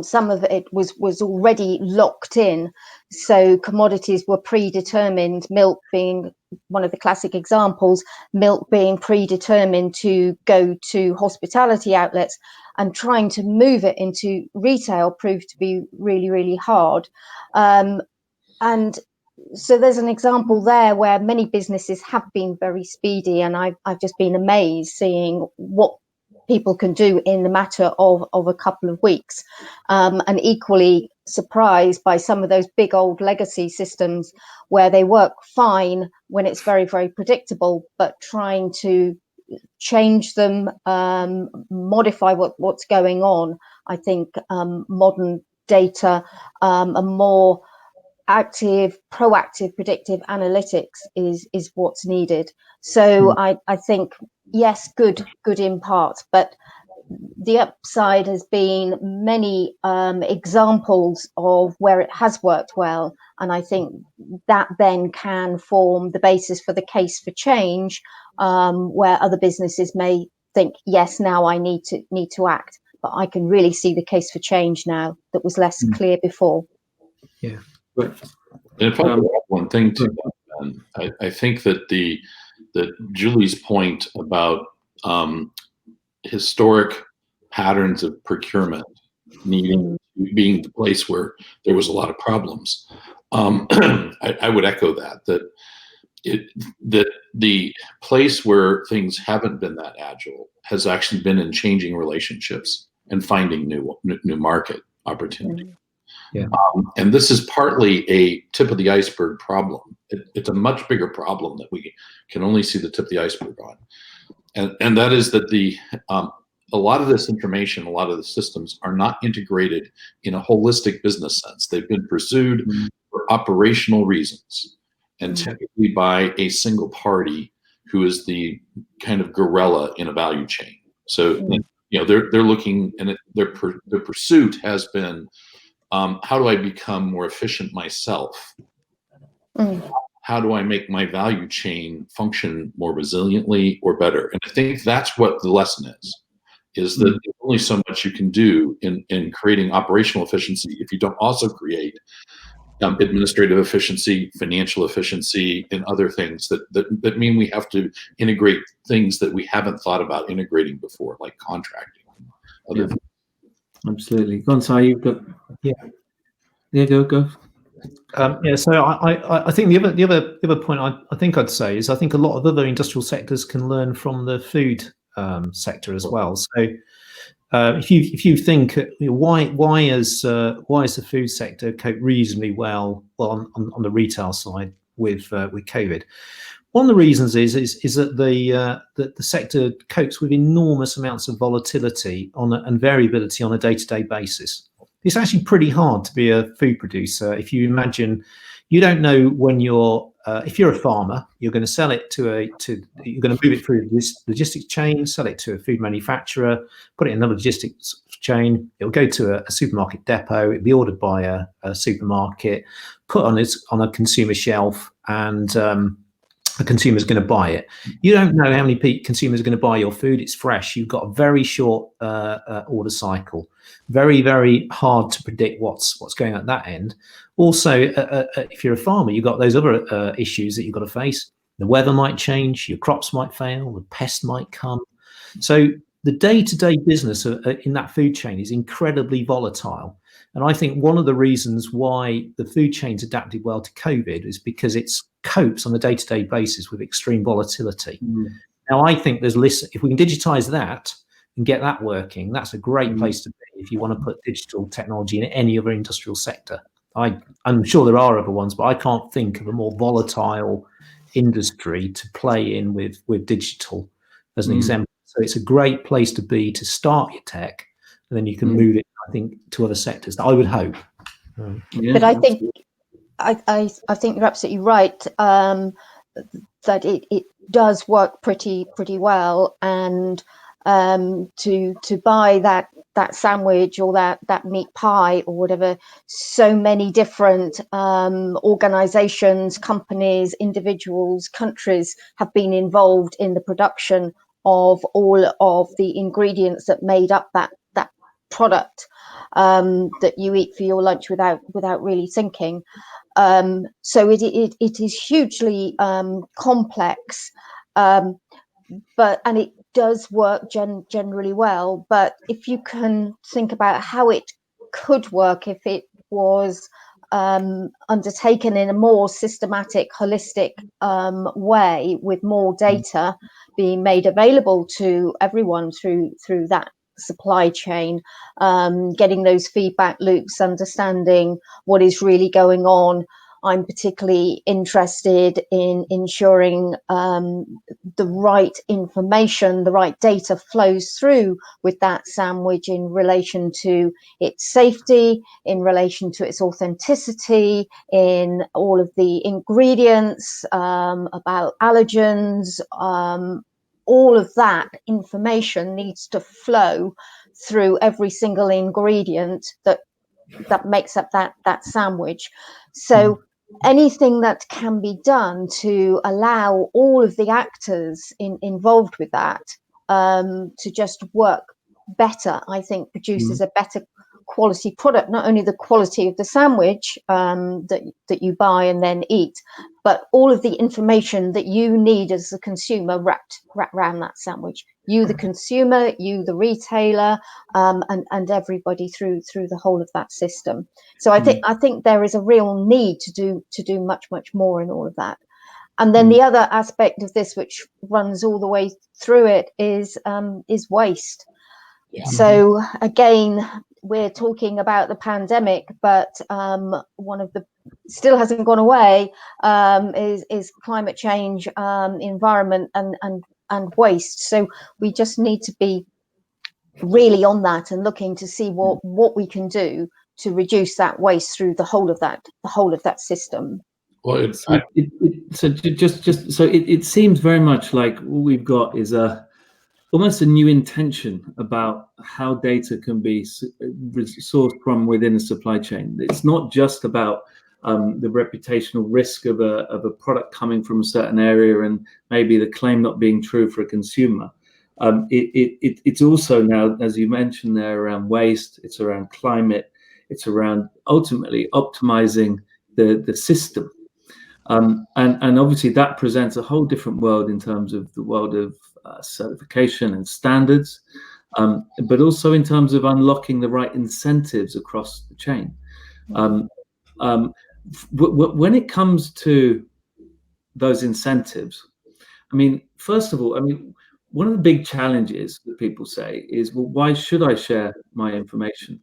some of it was already locked in. So commodities were predetermined, milk being one of the classic examples, milk being predetermined to go to hospitality outlets, and trying to move it into retail proved to be really, really hard. And so there's an example there where many businesses have been very speedy, and I've just been amazed seeing what people can do in the matter of a couple of weeks, and equally surprised by some of those big old legacy systems where they work fine when it's very, very predictable, but trying to change them, modify what's going on. I think modern data, a more active, proactive, predictive analytics is what's needed. So I think yes, good in part, but the upside has been many examples of where it has worked well, and I think that then can form the basis for the case for change, where other businesses may think, yes, now I need to act, but I can really see the case for change now that was less clear before. Yeah. And if I could add one thing to that, I think that Julie's point about historic patterns of procurement being the place where there was a lot of problems, I would echo that the place where things haven't been that agile has actually been in changing relationships and finding new market opportunity. Yeah. And this is partly a tip of the iceberg problem. It's a much bigger problem that we can only see the tip of the iceberg on. And that is that a lot of this information, a lot of the systems are not integrated in a holistic business sense. They've been pursued for operational reasons, and typically by a single party who is the kind of gorilla in a value chain. So they're looking, and their pursuit has been, how do I become more efficient myself? How do I make my value chain function more resiliently or better? And I think that's what the lesson is that there's only so much you can do in creating operational efficiency if you don't also create administrative efficiency, financial efficiency, and other things that mean we have to integrate things that we haven't thought about integrating before, like contracting. Other things. Absolutely. Gonzalo, you've got go. So I think the other point I think I'd say is I think a lot of other industrial sectors can learn from the food sector as well. So if you think why has the food sector coped reasonably well on the retail side with COVID? One of the reasons is that the sector copes with enormous amounts of volatility and variability on a day-to-day basis. It's actually pretty hard to be a food producer. If you imagine, you don't know when if you're a farmer, you're going to sell it you're going to move it through this logistics chain, sell it to a food manufacturer, put it in another logistics chain. It'll go to a supermarket depot. It'll be ordered by a supermarket, put on a consumer shelf, and the consumer's going to buy it. You don't know how many consumers are going to buy your food. It's fresh. You've got a very short order cycle. Very, very hard to predict what's going on at that end. Also, if you're a farmer, you've got those other issues that you've got to face. The weather might change, your crops might fail, the pest might come. So the day-to-day business in that food chain is incredibly volatile. And I think one of the reasons why the food chain's adapted well to COVID is because it copes on a day-to-day basis with extreme volatility. Now, I think if we can digitize that and get that working, that's a great place to be if you want to put digital technology in any other industrial sector. I'm sure there are other ones, but I can't think of a more volatile industry to play in with digital as an example. So it's a great place to be to start your tech, and then you can move it, I think, to other sectors. I would hope. But I think I think you're absolutely right, that it does work pretty well, and to buy that sandwich or that meat pie or whatever, so many different organizations, companies, individuals, countries have been involved in the production of all of the ingredients that made up that product that you eat for your lunch without really thinking. So it is hugely complex, and it does work generally well. But if you can think about how it could work if it was undertaken in a more systematic, holistic way, with more data being made available to everyone through that supply chain, getting those feedback loops, understanding what is really going on. I'm particularly interested in ensuring the right information, the right data flows through with that sandwich in relation to its safety, in relation to its authenticity, in all of the ingredients, about allergens, all of that information needs to flow through every single ingredient that makes up that sandwich. So anything that can be done to allow all of the actors involved with that to just work better, I think produces a better quality product. Not only the quality of the sandwich that you buy and then eat, but all of the information that you need as a consumer wrapped around that sandwich. You, the consumer, you, the retailer, and everybody through the whole of that system. So I think there is a real need to do much more in all of that. And then the other aspect of this, which runs all the way through it, is waste. Yeah. So again, we're talking about the pandemic, but one of the still hasn't gone away is climate change, environment, and waste. So we just need to be really on that and looking to see what we can do to reduce that waste through the whole of that system. Well, it seems very much like what we've got is almost a new intention about how data can be sourced from within the supply chain. It's not just about the reputational risk of a product coming from a certain area and maybe the claim not being true for a consumer. It's also now, as you mentioned there, around waste, it's around climate, it's around ultimately optimizing the system. And obviously that presents a whole different world in terms of the world of certification and standards, but also in terms of unlocking the right incentives across the chain. When it comes to those incentives, I mean, first of all, one of the big challenges that people say is, well, why should I share my information?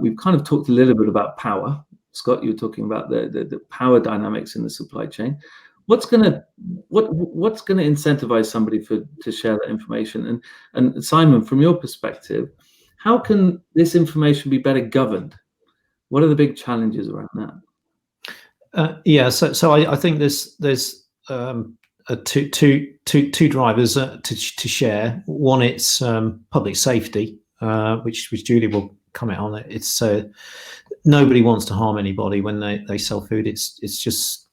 We've kind of talked a little bit about power. Scott, you were talking about the power dynamics in the supply chain. What's gonna incentivize somebody to share that information? And Simon, from your perspective, how can this information be better governed? What are the big challenges around that? So I think there's two drivers to share. One, it's public safety, which Julie will comment on it. It's nobody wants to harm anybody when they sell food. It's just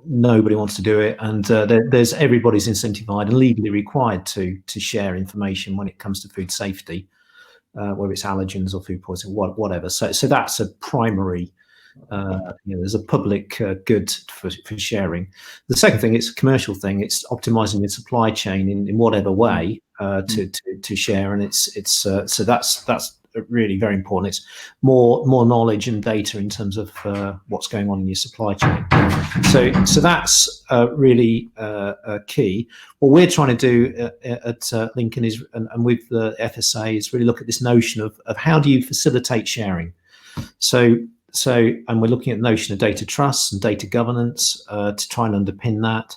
nobody wants to do it, and there's everybody's incentivized and legally required to share information when it comes to food safety, whether it's allergens or food poisoning, whatever. So that's a primary. There's a public good for sharing. The second thing, it's a commercial thing. It's optimizing the supply chain in whatever way to share, and it's so that's really very important. It's more knowledge and data in terms of what's going on in your supply chain. So that's really key. What we're trying to do at Lincoln is, and with the FSA, is really look at this notion of how do you facilitate sharing. And we're looking at the notion of data trust and data governance to try and underpin that,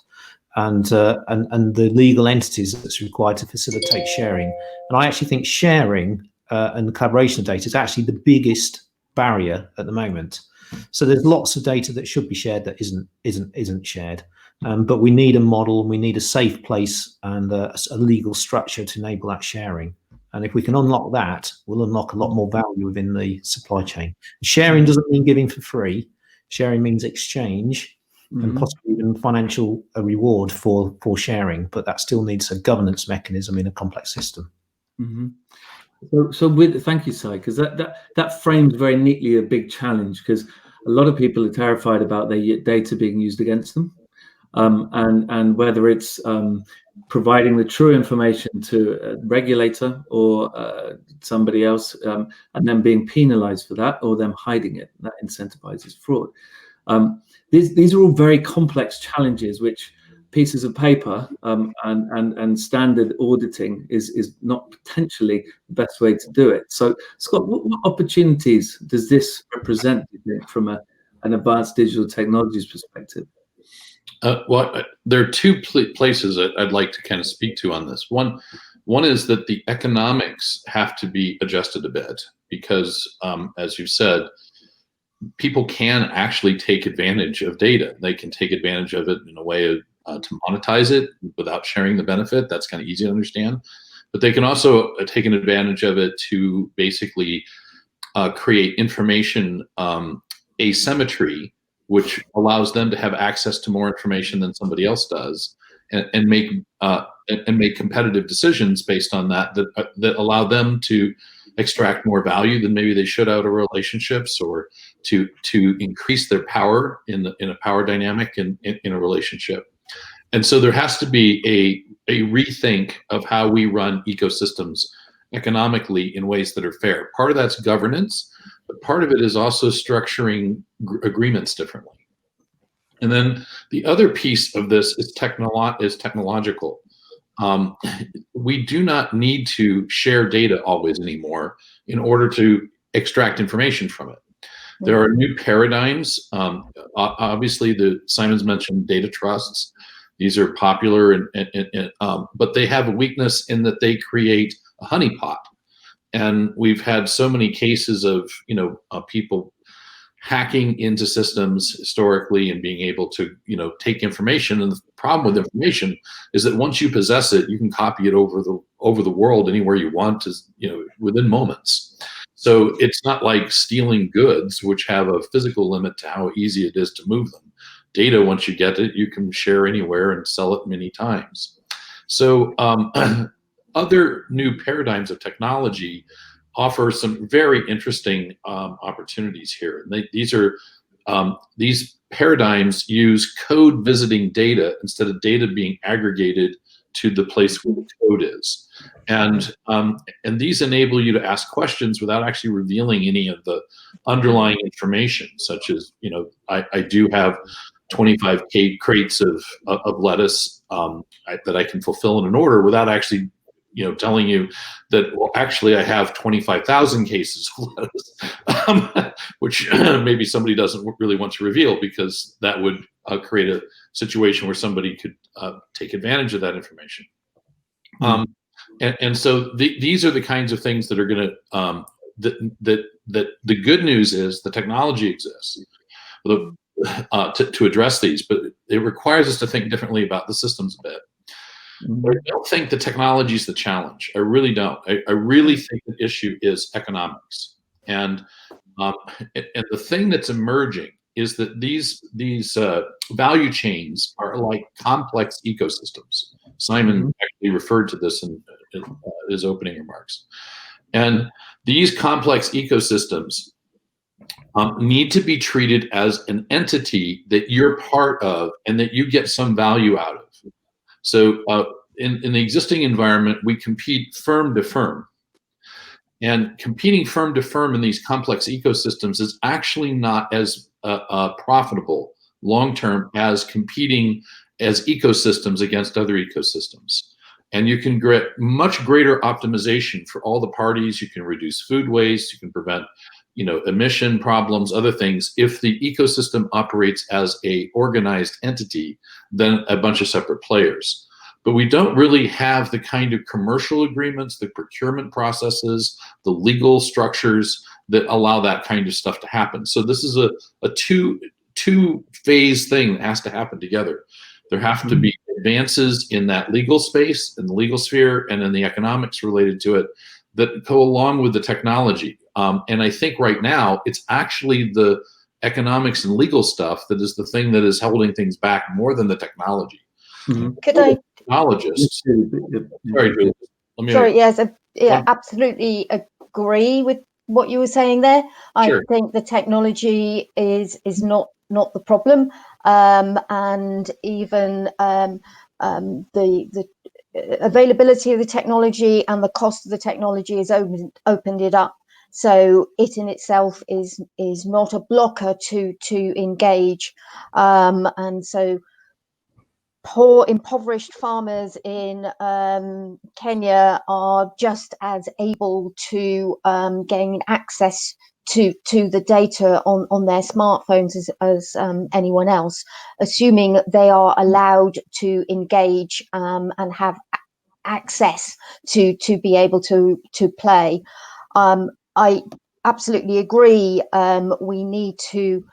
and the legal entities that's required to facilitate sharing. And I actually think sharing and the collaboration of data is actually the biggest barrier at the moment. So there's lots of data that should be shared that isn't shared, but we need a model, we need a safe place and a legal structure to enable that sharing. And if we can unlock that, we'll unlock a lot more value within the supply chain. Sharing doesn't mean giving for free. Sharing means exchange and possibly even financial reward for sharing, but that still needs a governance mechanism in a complex system. Thank you, Si, because that frames very neatly a big challenge, because a lot of people are terrified about their data being used against them, and whether it's providing the true information to a regulator or somebody else, and then being penalized for that, or them hiding it. That incentivizes fraud. These are all very complex challenges, which pieces of paper and standard auditing is not potentially the best way to do it. So, Scott, what opportunities does this represent from an advanced digital technologies perspective? Well, there are two places that I'd like to kind of speak to on this. One is that the economics have to be adjusted a bit because, as you've said, people can actually take advantage of data. They can take advantage of it in a way of to monetize it without sharing the benefit. That's kind of easy to understand. But they can also take an advantage of it to basically create information asymmetry, which allows them to have access to more information than somebody else does, and make competitive decisions based on that allow them to extract more value than maybe they should out of relationships, or to increase their power in a power dynamic in a relationship. And so there has to be a rethink of how we run ecosystems economically in ways that are fair. Part of that's governance, but part of it is also structuring agreements differently. And then the other piece of this is technological. We do not need to share data always anymore in order to extract information from it. There are new paradigms. Obviously, Simon's mentioned data trusts. These are popular, but they have a weakness in that they create a honeypot. And we've had so many cases of people hacking into systems historically and being able to take information. And the problem with information is that once you possess it, you can copy it over the world anywhere you want, within moments. So it's not like stealing goods, which have a physical limit to how easy it is to move them. Data, once you get it, you can share anywhere and sell it many times. So other new paradigms of technology offer some very interesting opportunities here. And these paradigms use code visiting data instead of data being aggregated to the place where the code is. And these enable you to ask questions without actually revealing any of the underlying information, such as, I do have 25 crates of lettuce that I can fulfill in an order without actually telling you that, well, actually I have 25,000 cases of lettuce, which maybe somebody doesn't really want to reveal, because that would create a situation where somebody could take advantage of that information. And so these are the kinds of things that are going to, that the good news is the technology exists to address these, but it requires us to think differently about the systems a bit. I don't think the technology is the challenge. I really don't. I really think the issue is economics. And the thing that's emerging is that these value chains are like complex ecosystems. Simon actually referred to this in his opening remarks. And these complex ecosystems need to be treated as an entity that you're part of and that you get some value out of. So in the existing environment, we compete firm to firm. And competing firm to firm in these complex ecosystems is actually not as profitable long-term as competing as ecosystems against other ecosystems. And you can get much greater optimization for all the parties. You can reduce food waste. You can prevent emission problems, other things, if the ecosystem operates as a organized entity than a bunch of separate players. But we don't really have the kind of commercial agreements, the procurement processes, the legal structures that allow that kind of stuff to happen. So this is a two-phase thing that has to happen together. There have to be advances in that legal space, in the legal sphere, and in the economics related to it that go along with the technology. And I think right now, it's actually the economics and legal stuff that is the thing that is holding things back more than the technology. Could I? Technologists. Sorry, Sorry, yes, absolutely agree with what you were saying there. Sure. I think the technology is not the problem, and even the availability of the technology and the cost of the technology has opened it up. So it in itself is not a blocker to engage, and so poor, impoverished farmers in Kenya are just as able to gain access to the data on their smartphones as anyone else, assuming they are allowed to engage and have access to be able to play. I absolutely agree. We need to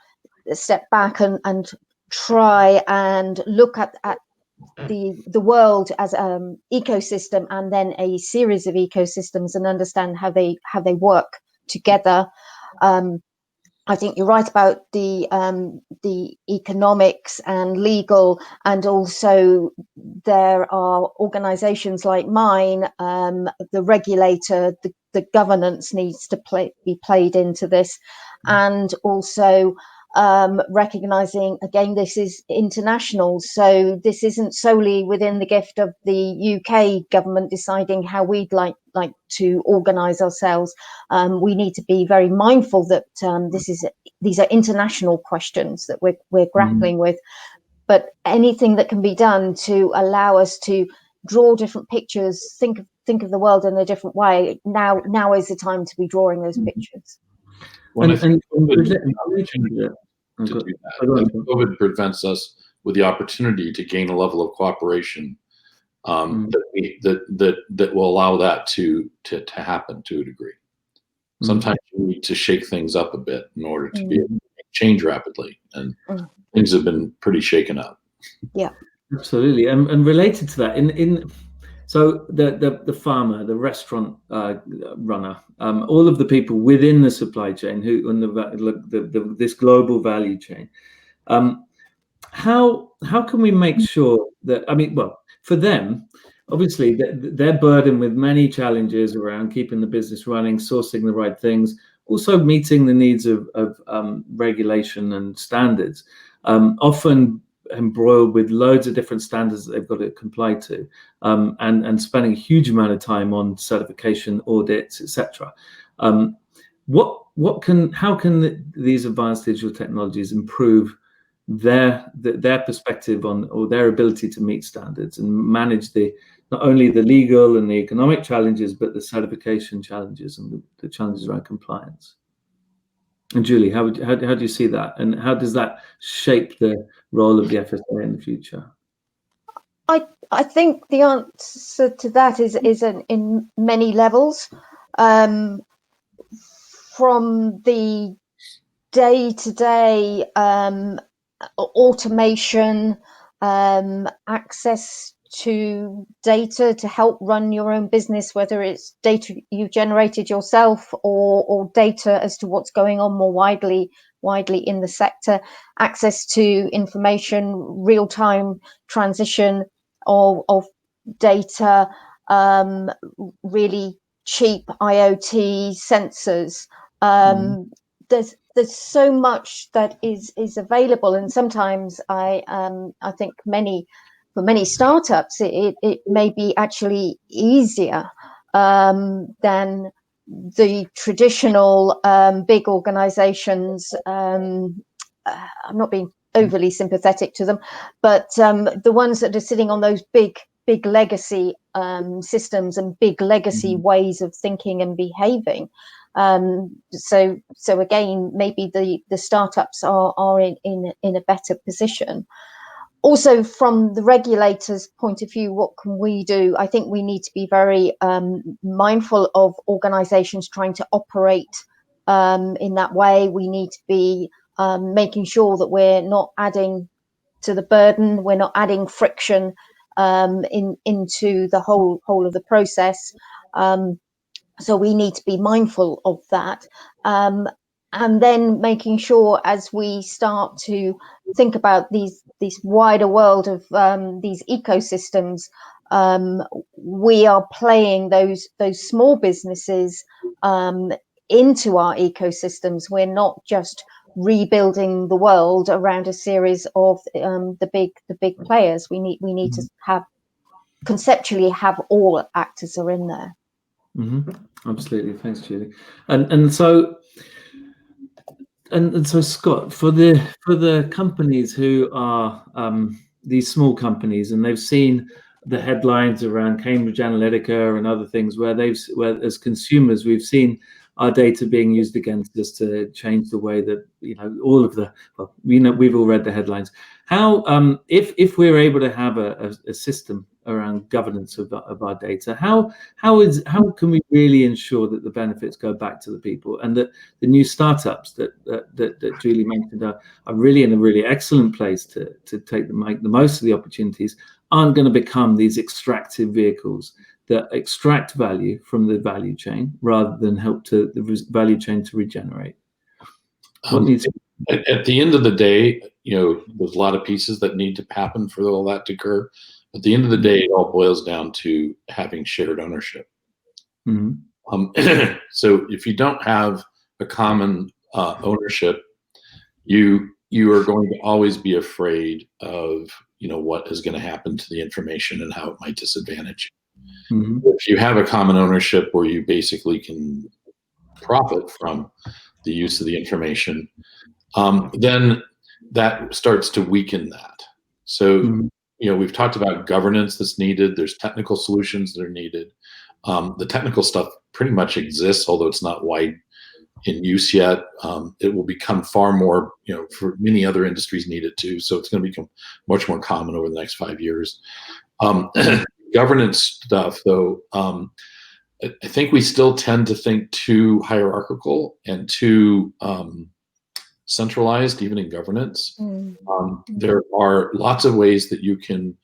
step back and try and look at the world as ecosystem, and then a series of ecosystems, and understand how they work together. I think you're right about the economics and legal, and also there are organisations like mine, the regulator, the governance needs to be played into this, and also recognising, again, this is international, so this isn't solely within the gift of the UK government deciding how we'd like to organise ourselves. We need to be very mindful that these are international questions that we're grappling with, but anything that can be done to allow us to draw different pictures, think of the world in a different way, now is the time to be drawing those pictures. Well, COVID prevents us with the opportunity to gain a level of cooperation that will allow that to happen to a degree. Sometimes you need to shake things up a bit in order to be able to change rapidly, and things have been pretty shaken up. Yeah, absolutely. And related to that, so the farmer, the restaurant runner, all of the people within the supply chain who on this global value chain, how can we make sure that, I mean, well, for them, obviously they're burdened with many challenges around keeping the business running, sourcing the right things, also meeting the needs of regulation and standards, often embroiled with loads of different standards that they've got to comply to, and spending a huge amount of time on certification, audits, etc. How can these advanced digital technologies improve their perspective on, or their ability to meet standards and manage not only the legal and the economic challenges, but the certification challenges and the challenges around compliance? And Julie, how do you see that, and how does that shape the role of the FSA in the future? I think the answer to that is in many levels, from the day-to-day automation, access to data to help run your own business, whether it's data you've generated yourself or data as to what's going on more widely in the sector, access to information, real-time transition of data, really cheap IoT sensors. There's so much that is available, and sometimes I think for many startups it may be actually easier than the traditional big organizations. I'm not being overly sympathetic to them, but the ones that are sitting on those big legacy systems and big legacy ways of thinking and behaving. So again, maybe the startups are in a better position. Also, from the regulator's point of view, what can we do? I think we need to be very mindful of organizations trying to operate in that way. We need to be making sure that we're not adding to the burden, we're not adding friction into the whole of the process. So we need to be mindful of that. And then making sure, as we start to think about this wider world of these ecosystems, we are playing those small businesses into our ecosystems. We're not just rebuilding the world around a series of the big players. We need to conceptually have all actors are in there. Absolutely, thanks, Julie. And so Scott, for the companies who are these small companies, and they've seen the headlines around Cambridge Analytica and other things, where as consumers we've seen our data being used against us to change the way that all of the we've all read the headlines. How if we're able to have a system around governance of our data, how can we really ensure that the benefits go back to the people, and that the new startups that Julie mentioned are really in a really excellent place to make the most of the opportunities, aren't going to become these extractive vehicles that extract value from the value chain rather than help to the value chain to regenerate? What needs at the end of the day, there's a lot of pieces that need to happen for all that to occur. At the end of the day, it all boils down to having shared ownership. So if you don't have a common ownership, you are going to always be afraid of what is going to happen to the information and how it might disadvantage you. If you have a common ownership where you basically can profit from the use of the information, then that starts to weaken that. So we've talked about governance that's needed. There's technical solutions that are needed. The technical stuff pretty much exists, although it's not wide in use yet. It will become far more, for many other industries need it too. So it's going to become much more common over the next 5 years. Governance stuff, though, I think we still tend to think too hierarchical and too centralized, even in governance. There are lots of ways that you can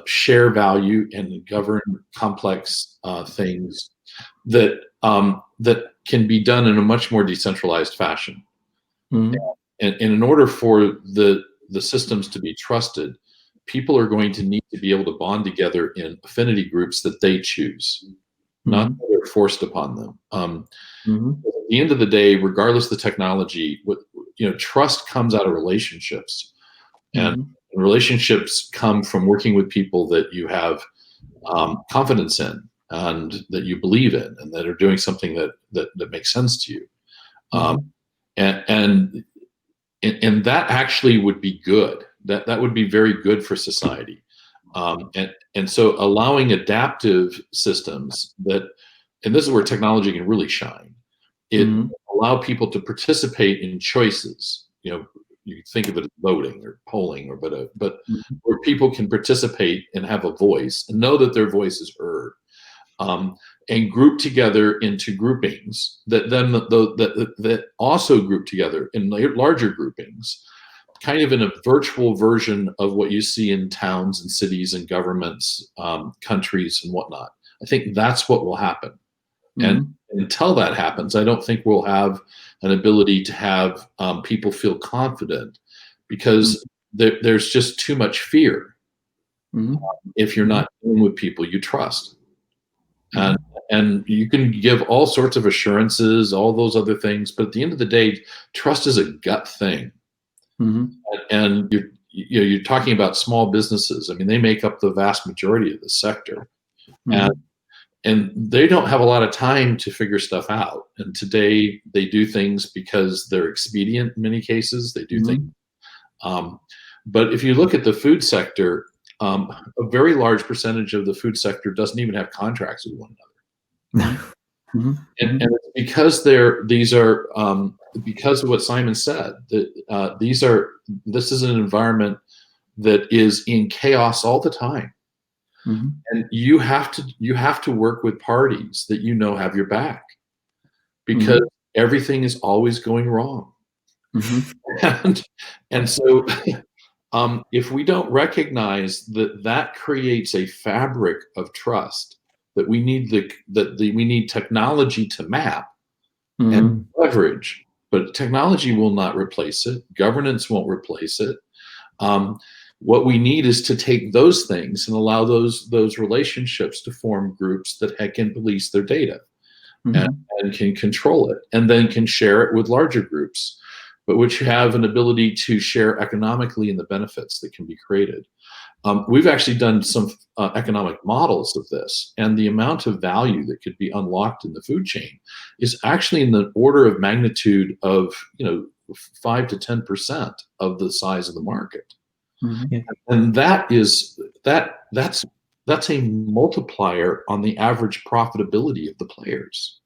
share value and govern complex things that can be done in a much more decentralized fashion. And in order for the systems to be trusted, people are going to need to be able to bond together in affinity groups that they choose, not that they're forced upon them. At the end of the day, regardless of the technology, trust comes out of relationships, and relationships come from working with people that you have confidence in and that you believe in and that are doing something that makes sense to you. And that actually would be good. That would be very good for society. And so allowing adaptive systems and this is where technology can really shine. It allow people to participate in choices. You think of it as voting or polling, but where people can participate and have a voice and know that their voice is heard, and group together into groupings that also group together in larger groupings, kind of in a virtual version of what you see in towns and cities and governments, countries and whatnot. I think that's what will happen. And until that happens, I don't think we'll have an ability to have people feel confident, because there's just too much fear if you're not dealing with people you trust. And you can give all sorts of assurances, all those other things, but at the end of the day, trust is a gut thing. And you're talking about small businesses. I mean, they make up the vast majority of the sector. And they don't have a lot of time to figure stuff out. And today they do things because they're expedient in many cases. They do things. But if you look at the food sector, a very large percentage of the food sector doesn't even have contracts with one another. And it's because because of what Simon said, that this is an environment that is in chaos all the time. And you have to work with parties that have your back, because everything is always going wrong. And so if we don't recognize that creates a fabric of trust that we need we need technology to map and leverage, but technology will not replace it. Governance won't replace it. What we need is to take those things and allow those relationships to form groups that can police their data and can control it, and then can share it with larger groups, but which have an ability to share economically in the benefits that can be created. We've actually done some economic models of this, and the amount of value that could be unlocked in the food chain is actually in the order of magnitude of 5 to 10% of the size of the market. And that's a multiplier on the average profitability of the players.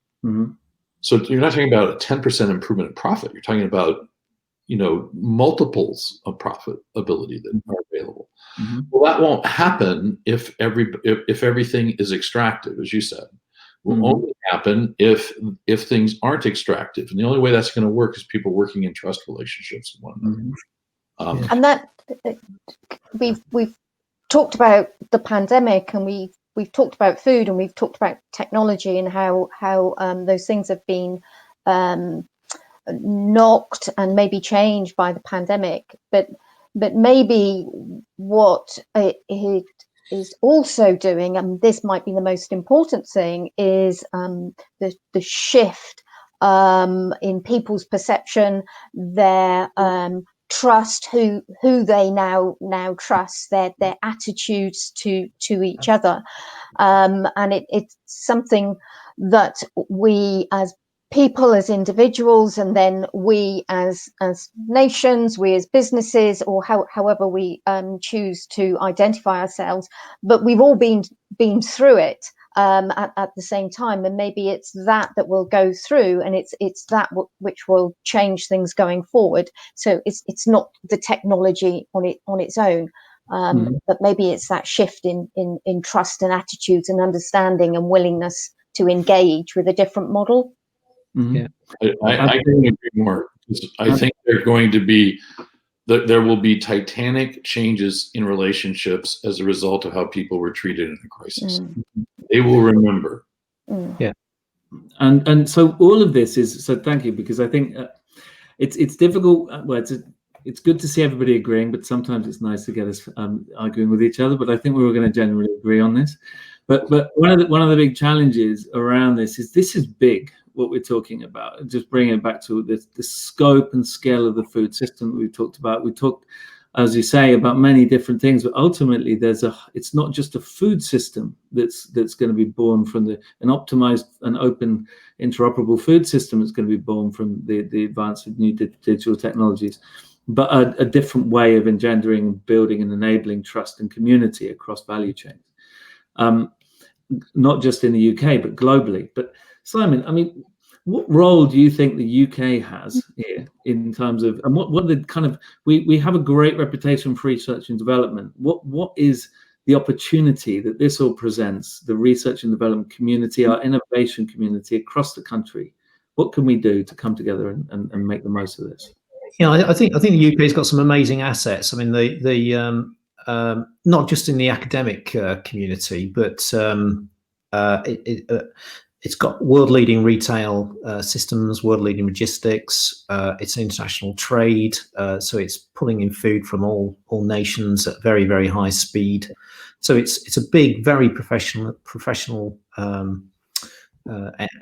So you're not talking about a 10% improvement in profit. You're talking about multiples of profitability that are available. Well, that won't happen if everything is extractive, as you said. It will only happen if things aren't extractive, and the only way that's going to work is people working in trust relationships with one another. And that we've talked about the pandemic, and we've talked about food, and we've talked about technology, and how those things have been knocked and maybe changed by the pandemic. But maybe what it is also doing, and this might be the most important thing, is the shift in people's perception, their trust, who they now trust, their attitudes to each other, and it's something that we as people, as individuals, and then we as nations, we as businesses, or however we choose to identify ourselves, but we've all been through it at the same time, and maybe it's that will go through, and it's that which will change things going forward. So it's not the technology on its own, but maybe it's that shift in trust and attitudes and understanding and willingness to engage with a different model. Yeah, I couldn't agree more. I think there will be titanic changes in relationships as a result of how people were treated in a crisis. They will remember. Yeah, and so all of this is, so thank you, because I think it's difficult. Well, it's good to see everybody agreeing, but sometimes it's nice to get us arguing with each other. But I think we're all going to generally agree on this. But one of the big challenges around this is big. What we're talking about, just bringing it back to the scope and scale of the food system that we've talked about. We talked, as you say, about many different things, but ultimately it's not just a food system that's going to be born from an optimized and open interoperable food system that's going to be born from the advance of new digital technologies, but a different way of engendering, building and enabling trust and community across value chains, not just in the UK, but globally. But Simon, I mean, what role do you think the UK has here in terms of, and what are the kind of, we have a great reputation for research and development. What is the opportunity that this all presents, the research and development community, our innovation community across the country? What can we do to come together and make the most of this? Yeah, I think the UK's got some amazing assets. I mean, the not just in the academic community, but it's got world-leading retail systems, world-leading logistics. It's international trade, so it's pulling in food from all nations at very, very high speed. So it's a big, very professional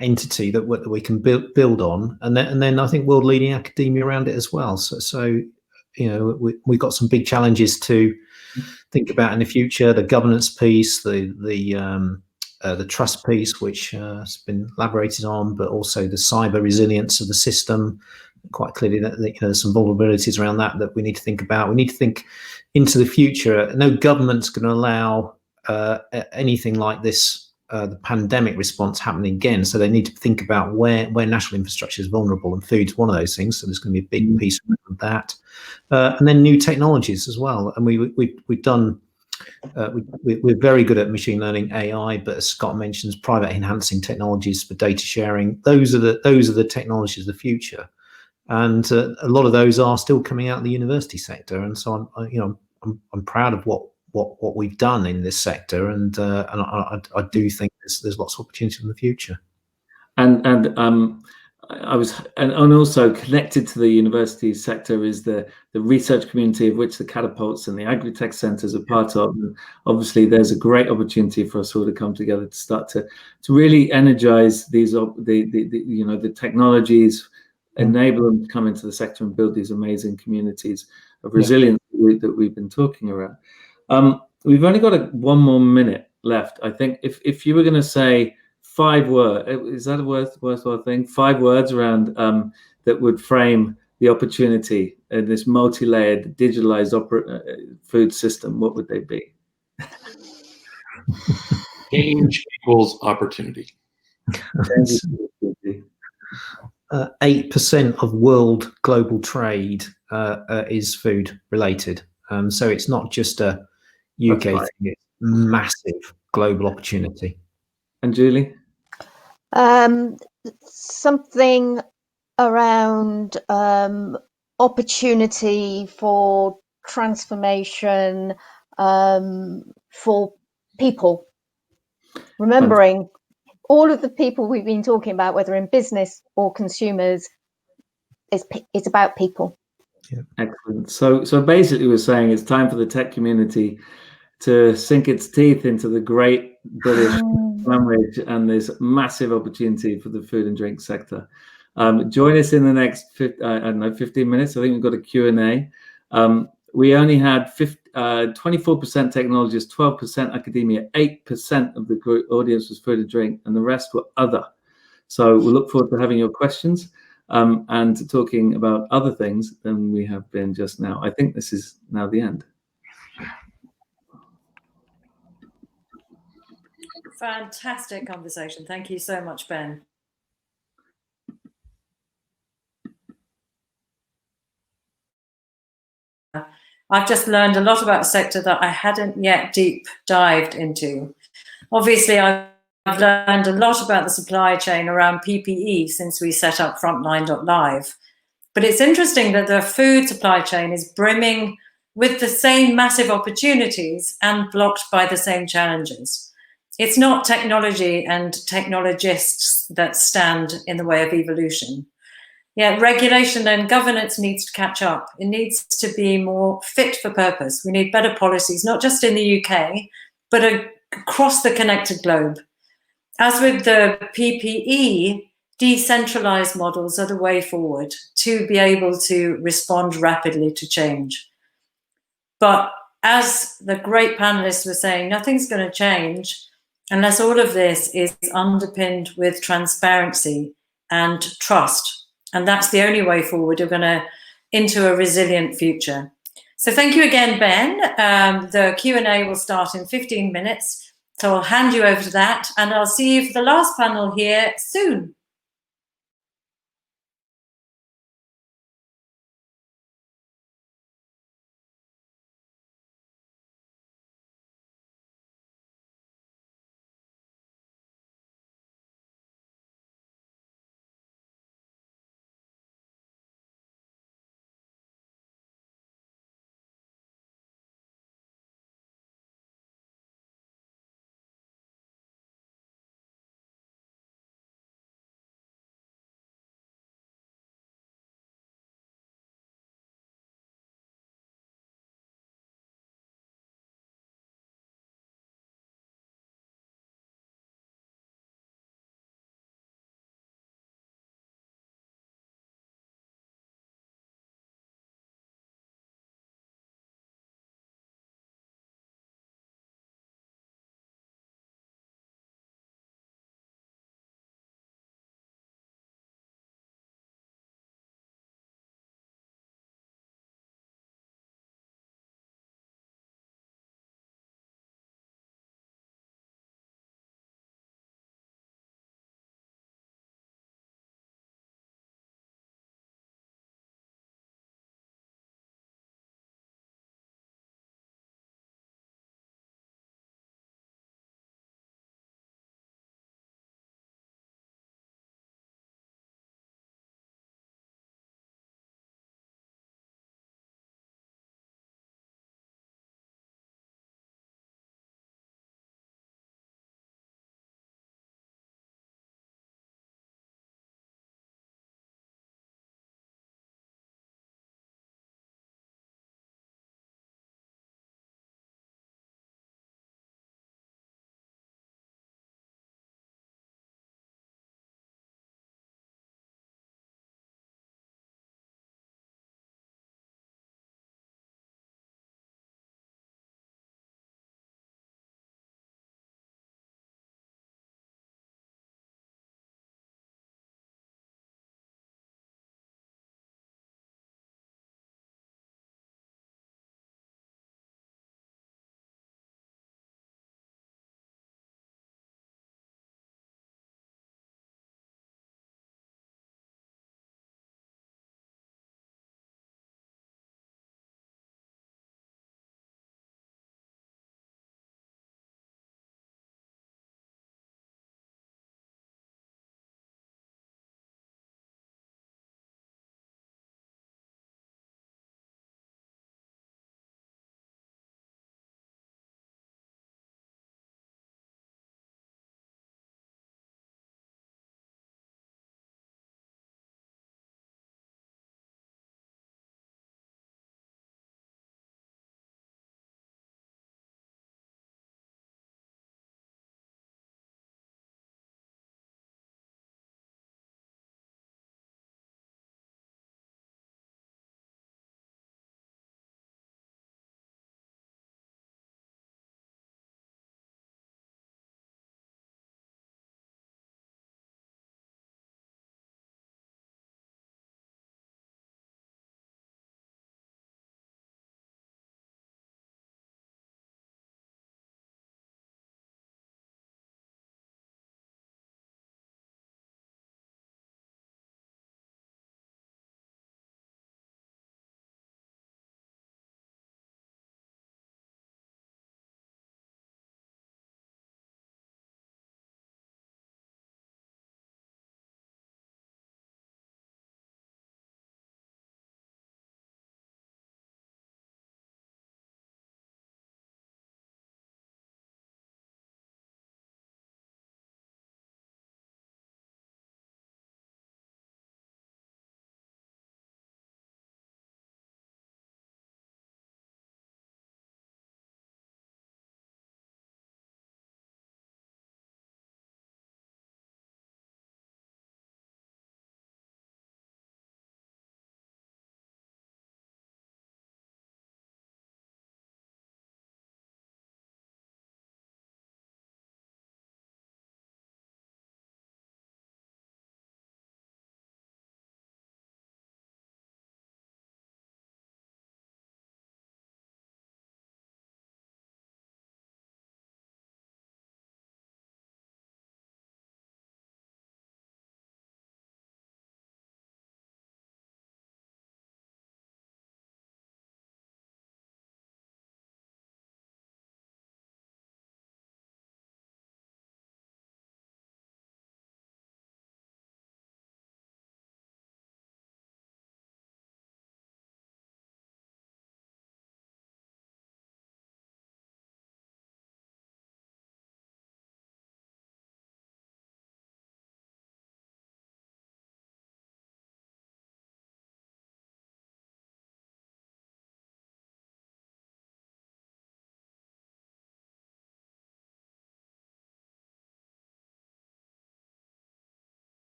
entity that we can build on, and then I think world-leading academia around it as well. So you know, we've got some big challenges to think about in the future: the governance piece, the trust piece, which has been elaborated on, but also the cyber resilience of the system. Quite clearly, that you know, there's some vulnerabilities around that we need to think about. We need to think into the future. No government's going to allow anything like this, the pandemic response, happening again. So they need to think about where national infrastructure is vulnerable, and food's one of those things. So there's going to be a big piece around that, and then new technologies as well. And we've done. We're very good at machine learning, AI, but as Scott mentions, private enhancing technologies for data sharing. Those are the technologies of the future, and a lot of those are still coming out of the university sector. And so I'm proud of what we've done in this sector, and I do think there's lots of opportunity in the future. And also connected to the university sector is the research community, of which the catapults and the agri-tech centres are part of. And obviously, there's a great opportunity for us all to come together to start to really energise these the technologies, enable them to come into the sector and build these amazing communities of resilience that we've been talking about. We've only got one more minute left. I think if you were going to say 5 words, is that a worthwhile thing? 5 words around that would frame the opportunity in this multi-layered, digitalized food system. What would they be? Change equals opportunity. 8% of world global trade is food related. So it's not just a UK thing, it's massive global opportunity. And Julie? Something around opportunity for transformation, for people, remembering all of the people we've been talking about, whether in business or consumers, it's about people. Yeah. Excellent. So basically we're saying it's time for the tech community to sink its teeth into the great British language and this massive opportunity for the food and drink sector. Join us in the next 15 minutes. I think we've got a Q&A. We only had 24% technologists, 12% academia, 8% of the audience was food and drink, and the rest were other. So we look forward to having your questions and talking about other things than we have been just now. I think this is now the end. Fantastic conversation. Thank you so much, Ben. I've just learned a lot about a sector that I hadn't yet deep dived into. Obviously, I've learned a lot about the supply chain around PPE since we set up Frontline.live. But it's interesting that the food supply chain is brimming with the same massive opportunities and blocked by the same challenges. It's not technology and technologists that stand in the way of evolution. Yeah, regulation and governance needs to catch up. It needs to be more fit for purpose. We need better policies, not just in the UK, but across the connected globe. As with the PPE, decentralized models are the way forward to be able to respond rapidly to change. But as the great panelists were saying, nothing's going to change unless all of this is underpinned with transparency and trust. And that's the only way forward. We're going to into a resilient future. So thank you again, Ben. The Q&A will start in 15 minutes. So I'll hand you over to that, and I'll see you for the last panel here soon.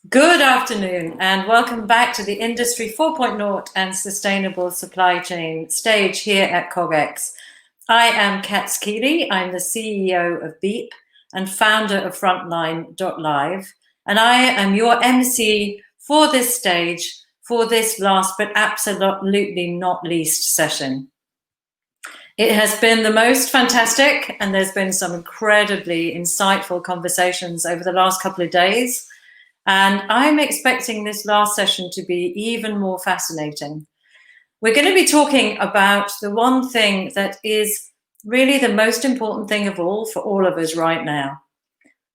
Good afternoon and welcome back to the Industry 4.0 and Sustainable Supply Chain stage here at CogX. I am Kat Skeely. I'm the CEO of Beep and founder of Frontline.live, and I am your MC for this stage, for this last but absolutely not least session. It has been the most fantastic, and there's been some incredibly insightful conversations over the last couple of days. And I'm expecting this last session to be even more fascinating. We're going to be talking about the one thing that is really the most important thing of all for all of us right now.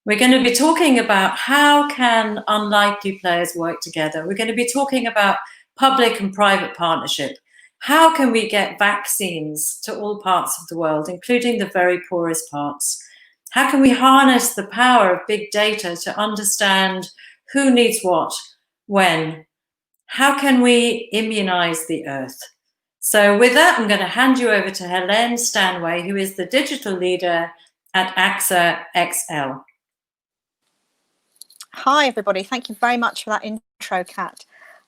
We're going to be talking about how can unlikely players work together. We're going to be talking about public and private partnership. How can we get vaccines to all parts of the world, including the very poorest parts? How can we harness the power of big data to understand who needs what, when? How can we immunize the earth? So with that, I'm going to hand you over to Helene Stanway, who is the digital leader at AXA XL. Hi, everybody. Thank you very much for that intro, Kat.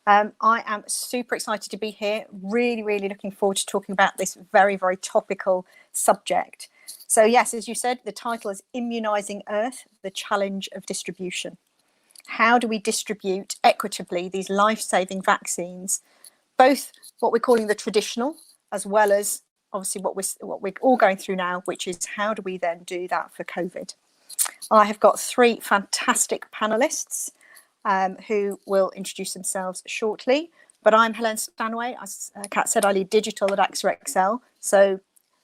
I am super excited to be here. Really looking forward to talking about this very, very topical subject. So yes, as you said, the title is Immunizing Earth, the Challenge of Distribution. How do we distribute equitably these life-saving vaccines, both what we're calling the traditional, as well as obviously what we're all going through now, which is how do we then do that for COVID? I have got three fantastic panelists who will introduce themselves shortly. But I'm Helene Stanway. As Kat said, I lead digital at AXA XL. So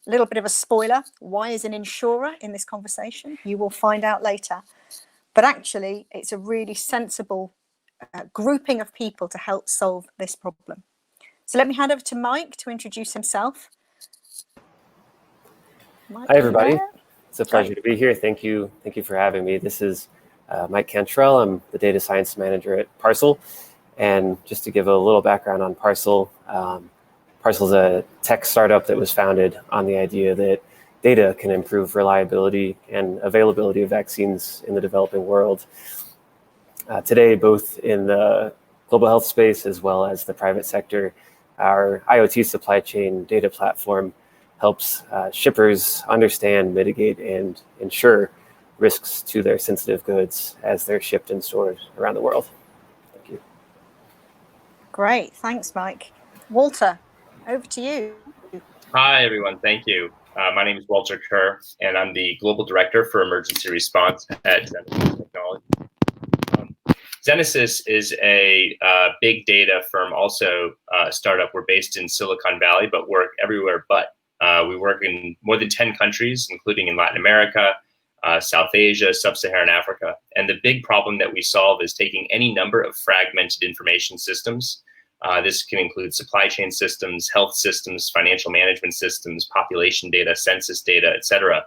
a little bit of a spoiler. Why is an insurer in this conversation? You will find out later. But actually, it's a really sensible grouping of people to help solve this problem. So let me hand over to Mike to introduce himself. Mike, hi, everybody. It's a pleasure to be here. Thank you for having me. This is Mike Cantrell. I'm the data science manager at Parcel. And just to give a little background on Parcel, Parcel is a tech startup that was founded on the idea that data can improve reliability and availability of vaccines in the developing world. Today, both in the global health space as well as the private sector, our IoT supply chain data platform helps shippers understand, mitigate, and ensure risks to their sensitive goods as they're shipped and stored around the world. Thank you. Great, thanks, Mike. Walter, over to you. Hi, everyone. Thank you. My name is Walter Kerr, and I'm the Global Director for Emergency Response at Genesis Technology. Genesis is a big data firm, also a startup. We're based in Silicon Valley, but work everywhere but. We work in more than 10 countries, including in Latin America, South Asia, Sub-Saharan Africa. And the big problem that we solve is taking any number of fragmented information systems. This can include supply chain systems, health systems, financial management systems, population data, census data, et cetera,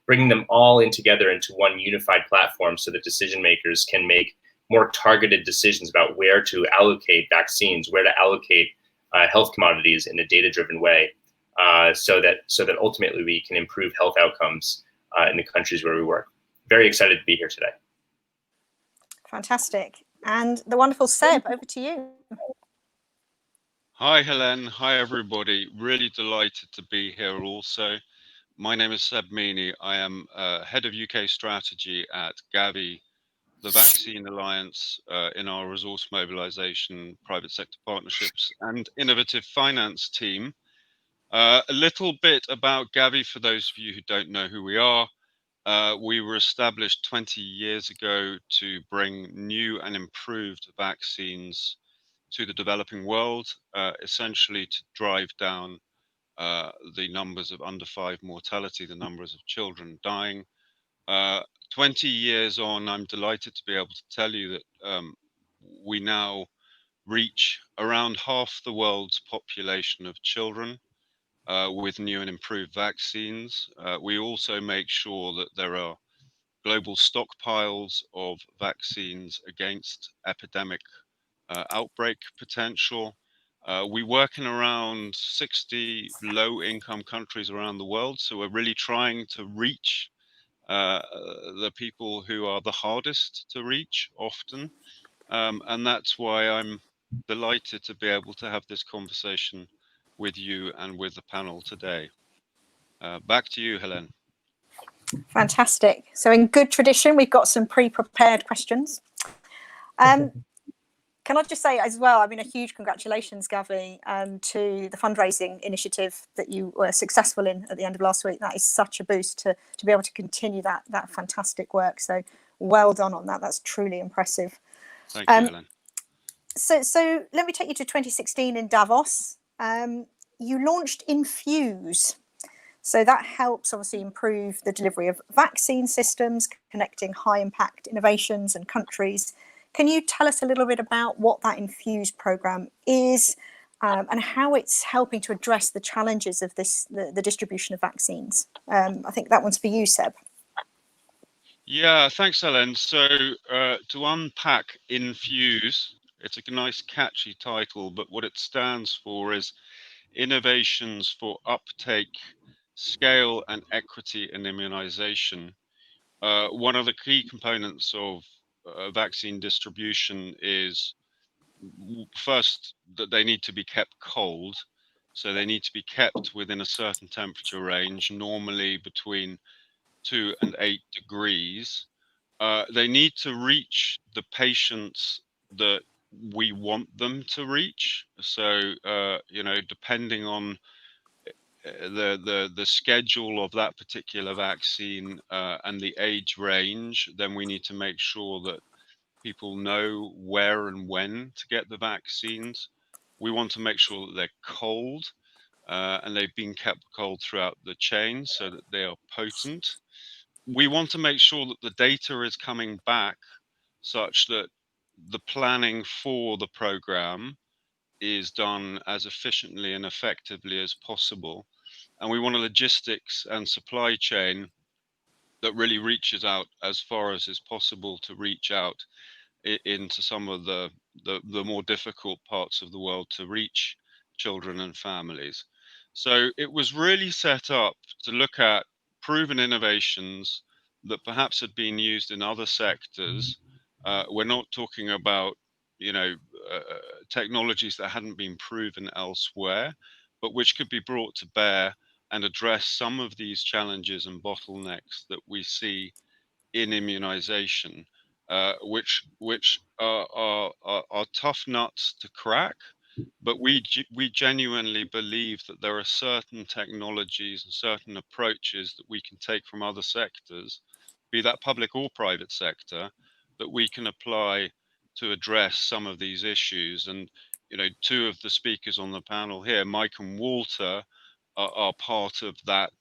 bringing them all in together into one unified platform so that decision makers can make more targeted decisions about where to allocate vaccines, where to allocate health commodities in a data-driven way, so that ultimately we can improve health outcomes in the countries where we work. Very excited to be here today. Fantastic. And the wonderful Seb, over to you. Hi, Helene. Hi, everybody. Really delighted to be here also. My name is Seb Meany. I am Head of UK Strategy at Gavi, the Vaccine Alliance, in our resource mobilization, private sector partnerships, and innovative finance team. A little bit about Gavi for those of you who don't know who we are. We were established 20 years ago to bring new and improved vaccines to the developing world, essentially to drive down the numbers of under 5 mortality, the numbers of children dying. 20 years on, I'm delighted to be able to tell you that we now reach around half the world's population of children with new and improved vaccines. We also make sure that there are global stockpiles of vaccines against epidemic outbreak potential. We work in around 60 low-income countries around the world, so we're really trying to reach the people who are the hardest to reach often. And that's why I'm delighted to be able to have this conversation with you and with the panel today. Back to you, Helen. Fantastic. So in good tradition, we've got some pre-prepared questions. Can I just say as well, I mean, a huge congratulations, Gavi, to the fundraising initiative that you were successful in at the end of last week. That is such a boost to be able to continue that fantastic work. So well done on that. That's truly impressive. Thank you, Helen. So let me take you to 2016 in Davos. You launched Infuse. So that helps obviously improve the delivery of vaccine systems, connecting high impact innovations and countries. Can you tell us a little bit about what that Infuse program is and how it's helping to address the challenges of the distribution of vaccines? I think that one's for you, Seb. Yeah, thanks, Helen. So to unpack Infuse, it's a nice catchy title, but what it stands for is Innovations for Uptake, Scale and Equity in Immunization. One of the key components of vaccine distribution is first that they need to be kept cold. So they need to be kept within a certain temperature range, normally between 2 and 8 degrees. They need to reach the patients that we want them to reach. So, you know, depending on the schedule of that particular vaccine and the age range, then we need to make sure that people know where and when to get the vaccines. We want to make sure that they're cold and they've been kept cold throughout the chain so that they are potent. We want to make sure that the data is coming back such that the planning for the program is done as efficiently and effectively as possible. And we want a logistics and supply chain that really reaches out as far as is possible to reach out into some of the more difficult parts of the world to reach children and families. So it was really set up to look at proven innovations that perhaps had been used in other sectors. We're not talking about, you know, technologies that hadn't been proven elsewhere, but which could be brought to bear and address some of these challenges and bottlenecks that we see in immunization, which are tough nuts to crack. But we genuinely believe that there are certain technologies and certain approaches that we can take from other sectors, be that public or private sector, that we can apply to address some of these issues. And, you know, two of the speakers on the panel here, Mike and Walter, are part of that,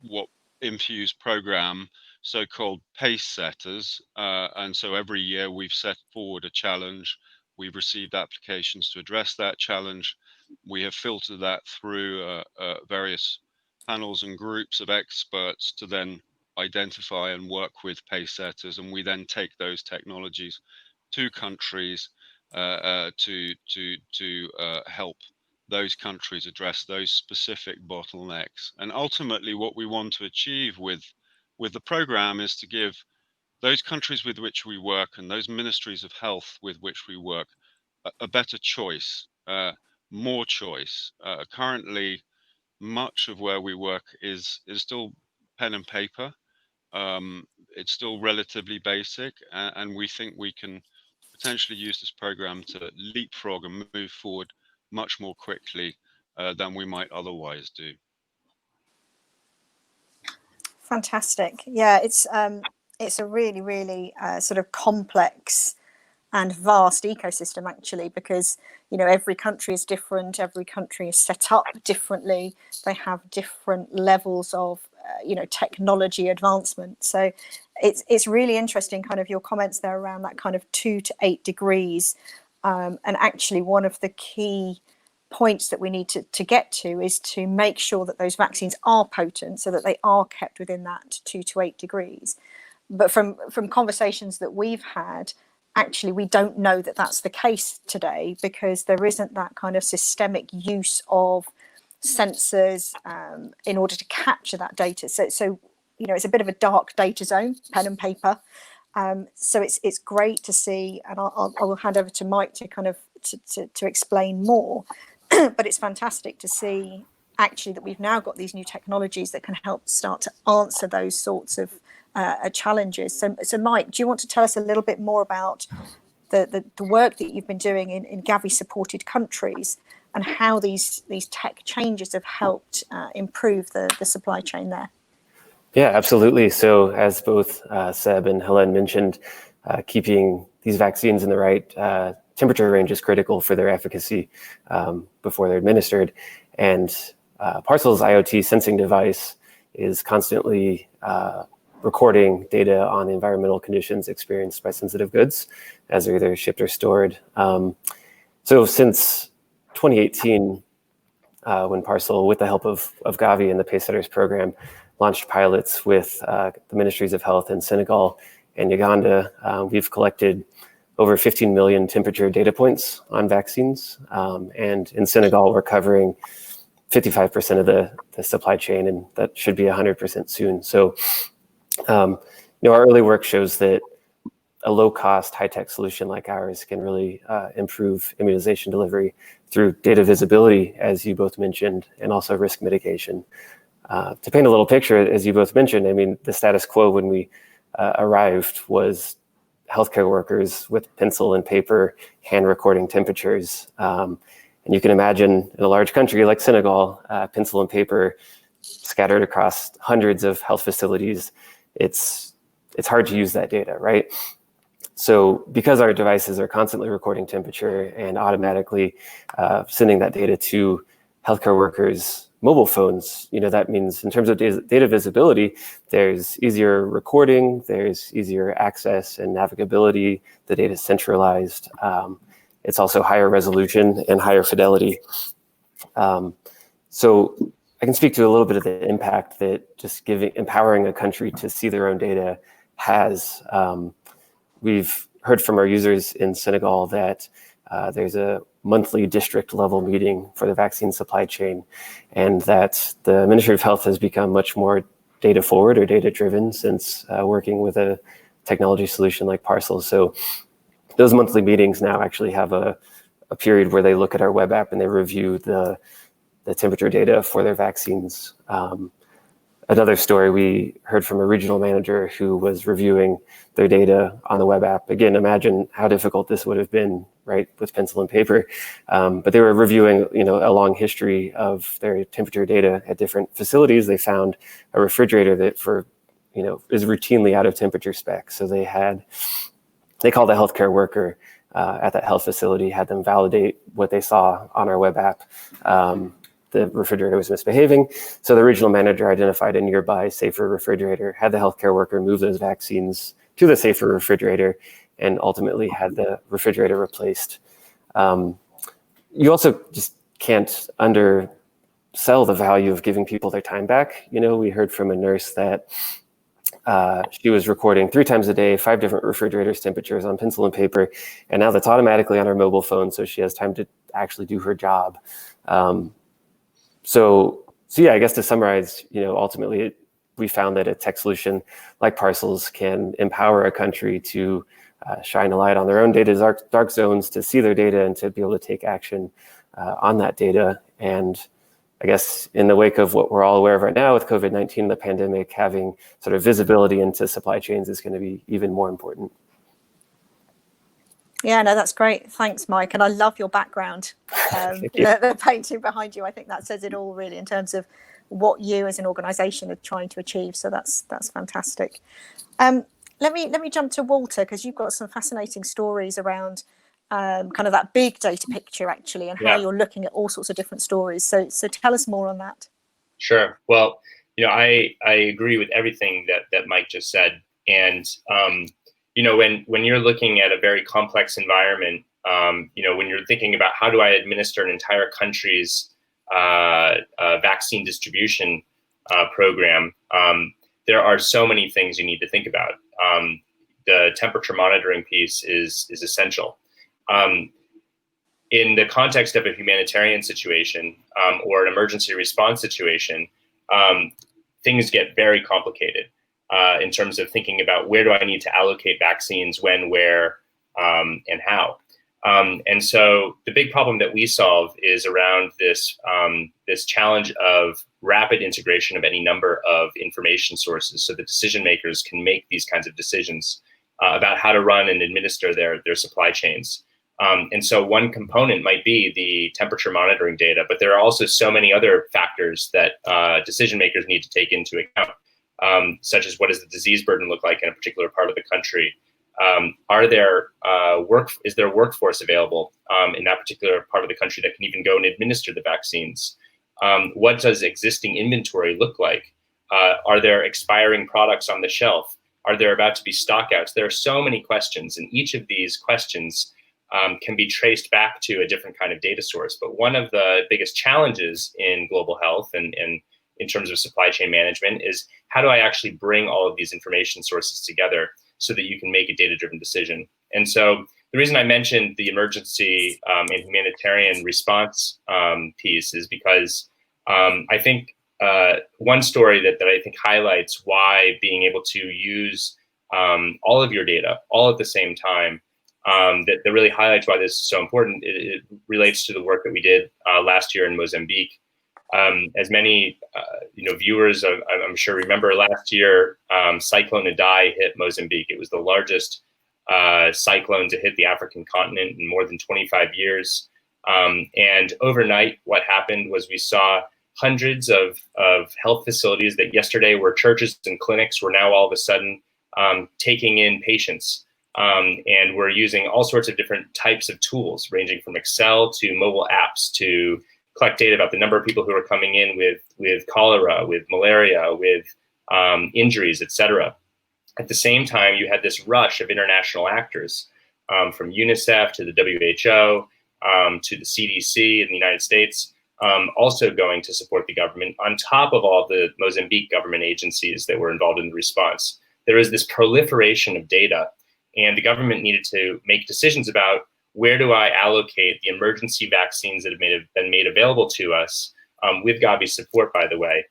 what Infuse program, so-called pace setters. And so every year we've set forward a challenge. We've received applications to address that challenge. We have filtered that through various panels and groups of experts to then identify and work with pace setters. And we then take those technologies to countries to help those countries address those specific bottlenecks. And ultimately what we want to achieve with the program is to give those countries with which we work and those ministries of health with which we work a better choice, more choice. Currently, much of where we work is still pen and paper. It's still relatively basic, and we think we can potentially use this program to leapfrog and move forward much more quickly than we might otherwise do. Fantastic. Yeah, it's a really, really sort of complex and vast ecosystem, actually, because, you know, every country is different. Every country is set up differently. They have different levels of, you know, technology advancement. So it's really interesting, kind of your comments there around that kind of 2 to 8 degrees. And actually, one of the key points that we need to get to is to make sure that those vaccines are potent so that they are kept within that 2 to 8 degrees. But from conversations that we've had, actually, we don't know that that's the case today, because there isn't that kind of systemic use of sensors in order to capture that data. So you know, it's a bit of a dark data zone, pen and paper. So it's great to see, and I will hand over to Mike to kind of to explain more. But it's fantastic to see actually that we've now got these new technologies that can help start to answer those sorts of challenges. So Mike, do you want to tell us a little bit more about the work that you've been doing in Gavi supported countries and how these tech changes have helped improve the supply chain there? Yeah, absolutely. So as both Seb and Helen mentioned, keeping these vaccines in the right temperature range is critical for their efficacy before they're administered. And Parcel's IoT sensing device is constantly recording data on the environmental conditions experienced by sensitive goods as they're either shipped or stored. So since 2018, when Parcel, with the help of Gavi and the Pacesetters program, launched pilots with the Ministries of Health in Senegal and Uganda, we've collected over 15 million temperature data points on vaccines. And in Senegal, we're covering 55% of the supply chain, and that should be 100% soon. So, our early work shows that a low-cost, high-tech solution like ours can really improve immunization delivery through data visibility, as you both mentioned, and also risk mitigation. To paint a little picture, as you both mentioned, I mean, the status quo when we arrived was healthcare workers with pencil and paper hand recording temperatures. And you can imagine in a large country like Senegal, pencil and paper scattered across hundreds of health facilities. It's hard to use that data, right? So because our devices are constantly recording temperature and automatically sending that data to healthcare workers' mobile phones, that means in terms of data visibility, there's easier recording, there's easier access and navigability, the data is centralized. It's also higher resolution and higher fidelity. So I can speak to a little bit of the impact that just empowering a country to see their own data has. We've heard from our users in Senegal that there's a monthly district level meeting for the vaccine supply chain, and that the Ministry of Health has become much more data forward or data driven since working with a technology solution like Parcel. So those monthly meetings now actually have a period where they look at our web app and they review the temperature data for their vaccines. Another story, we heard from a regional manager who was reviewing their data on the web app. Again, imagine how difficult this would have been, right, with pencil and paper. But they were reviewing, a long history of their temperature data at different facilities. They found a refrigerator that is routinely out of temperature spec. So they called a healthcare worker at that health facility, had them validate what they saw on our web app. The refrigerator was misbehaving. So the regional manager identified a nearby safer refrigerator, had the healthcare worker move those vaccines to the safer refrigerator, and ultimately had the refrigerator replaced. You also just can't undersell the value of giving people their time back. We heard from a nurse that she was recording 3 times a day, 5 different refrigerators temperatures on pencil and paper, and now that's automatically on her mobile phone, so she has time to actually do her job. So yeah, I guess to summarize, ultimately we found that a tech solution like Parcels can empower a country to shine a light on their own data dark zones, to see their data and to be able to take action on that data. And I guess in the wake of what we're all aware of right now with COVID-19, the pandemic, having sort of visibility into supply chains is going to be even more important. Yeah, no, that's great. Thanks, Mike. And I love your background. The painting behind you, I think that says it all really in terms of what you as an organization are trying to achieve. So that's fantastic. Let me jump to Walter, because you've got some fascinating stories around kind of that big data picture actually, and how you're looking at all sorts of different stories. So tell us more on that. Sure. Well, I agree with everything that Mike just said. And when you're looking at a very complex environment, when you're thinking about how do I administer an entire country's vaccine distribution program, there are so many things you need to think about. The temperature monitoring piece is essential. In the context of a humanitarian situation or an emergency response situation, things get very complicated. in terms of thinking about where do I need to allocate vaccines, when, where, and how. And so the big problem that we solve is around this, this challenge of rapid integration of any number of information sources so that decision makers can make these kinds of decisions about how to run and administer their supply chains. And so one component might be the temperature monitoring data, but there are also so many other factors that decision makers need to take into account, such as what does the disease burden look like in a particular part of the country? Is there workforce available in that particular part of the country that can even go and administer the vaccines? What does existing inventory look like? Are there expiring products on the shelf? Are there about to be stockouts? There are so many questions, and each of these questions can be traced back to a different kind of data source. But one of the biggest challenges in global health and in terms of supply chain management is how do I actually bring all of these information sources together so that you can make a data-driven decision? And so the reason I mentioned the emergency and humanitarian response piece is because I think one story that I think highlights why being able to use all of your data all at the same time, that really highlights why this is so important. It relates to the work that we did last year in Mozambique. As many viewers, I'm sure, remember last year, Cyclone Idai hit Mozambique. It was the largest cyclone to hit the African continent in more than 25 years. And overnight, what happened was we saw hundreds of health facilities that yesterday were churches and clinics were now all of a sudden taking in patients. And we're using all sorts of different types of tools, ranging from Excel to mobile apps to collect data about the number of people who are coming in with cholera, with malaria, with injuries, etc. At the same time, you had this rush of international actors, from UNICEF to the WHO to the CDC in the United States, also going to support the government, on top of all the Mozambique government agencies that were involved in the response. There was this proliferation of data, and the government needed to make decisions about where do I allocate the emergency vaccines that have been made available to us, with Gavi's support, by the way.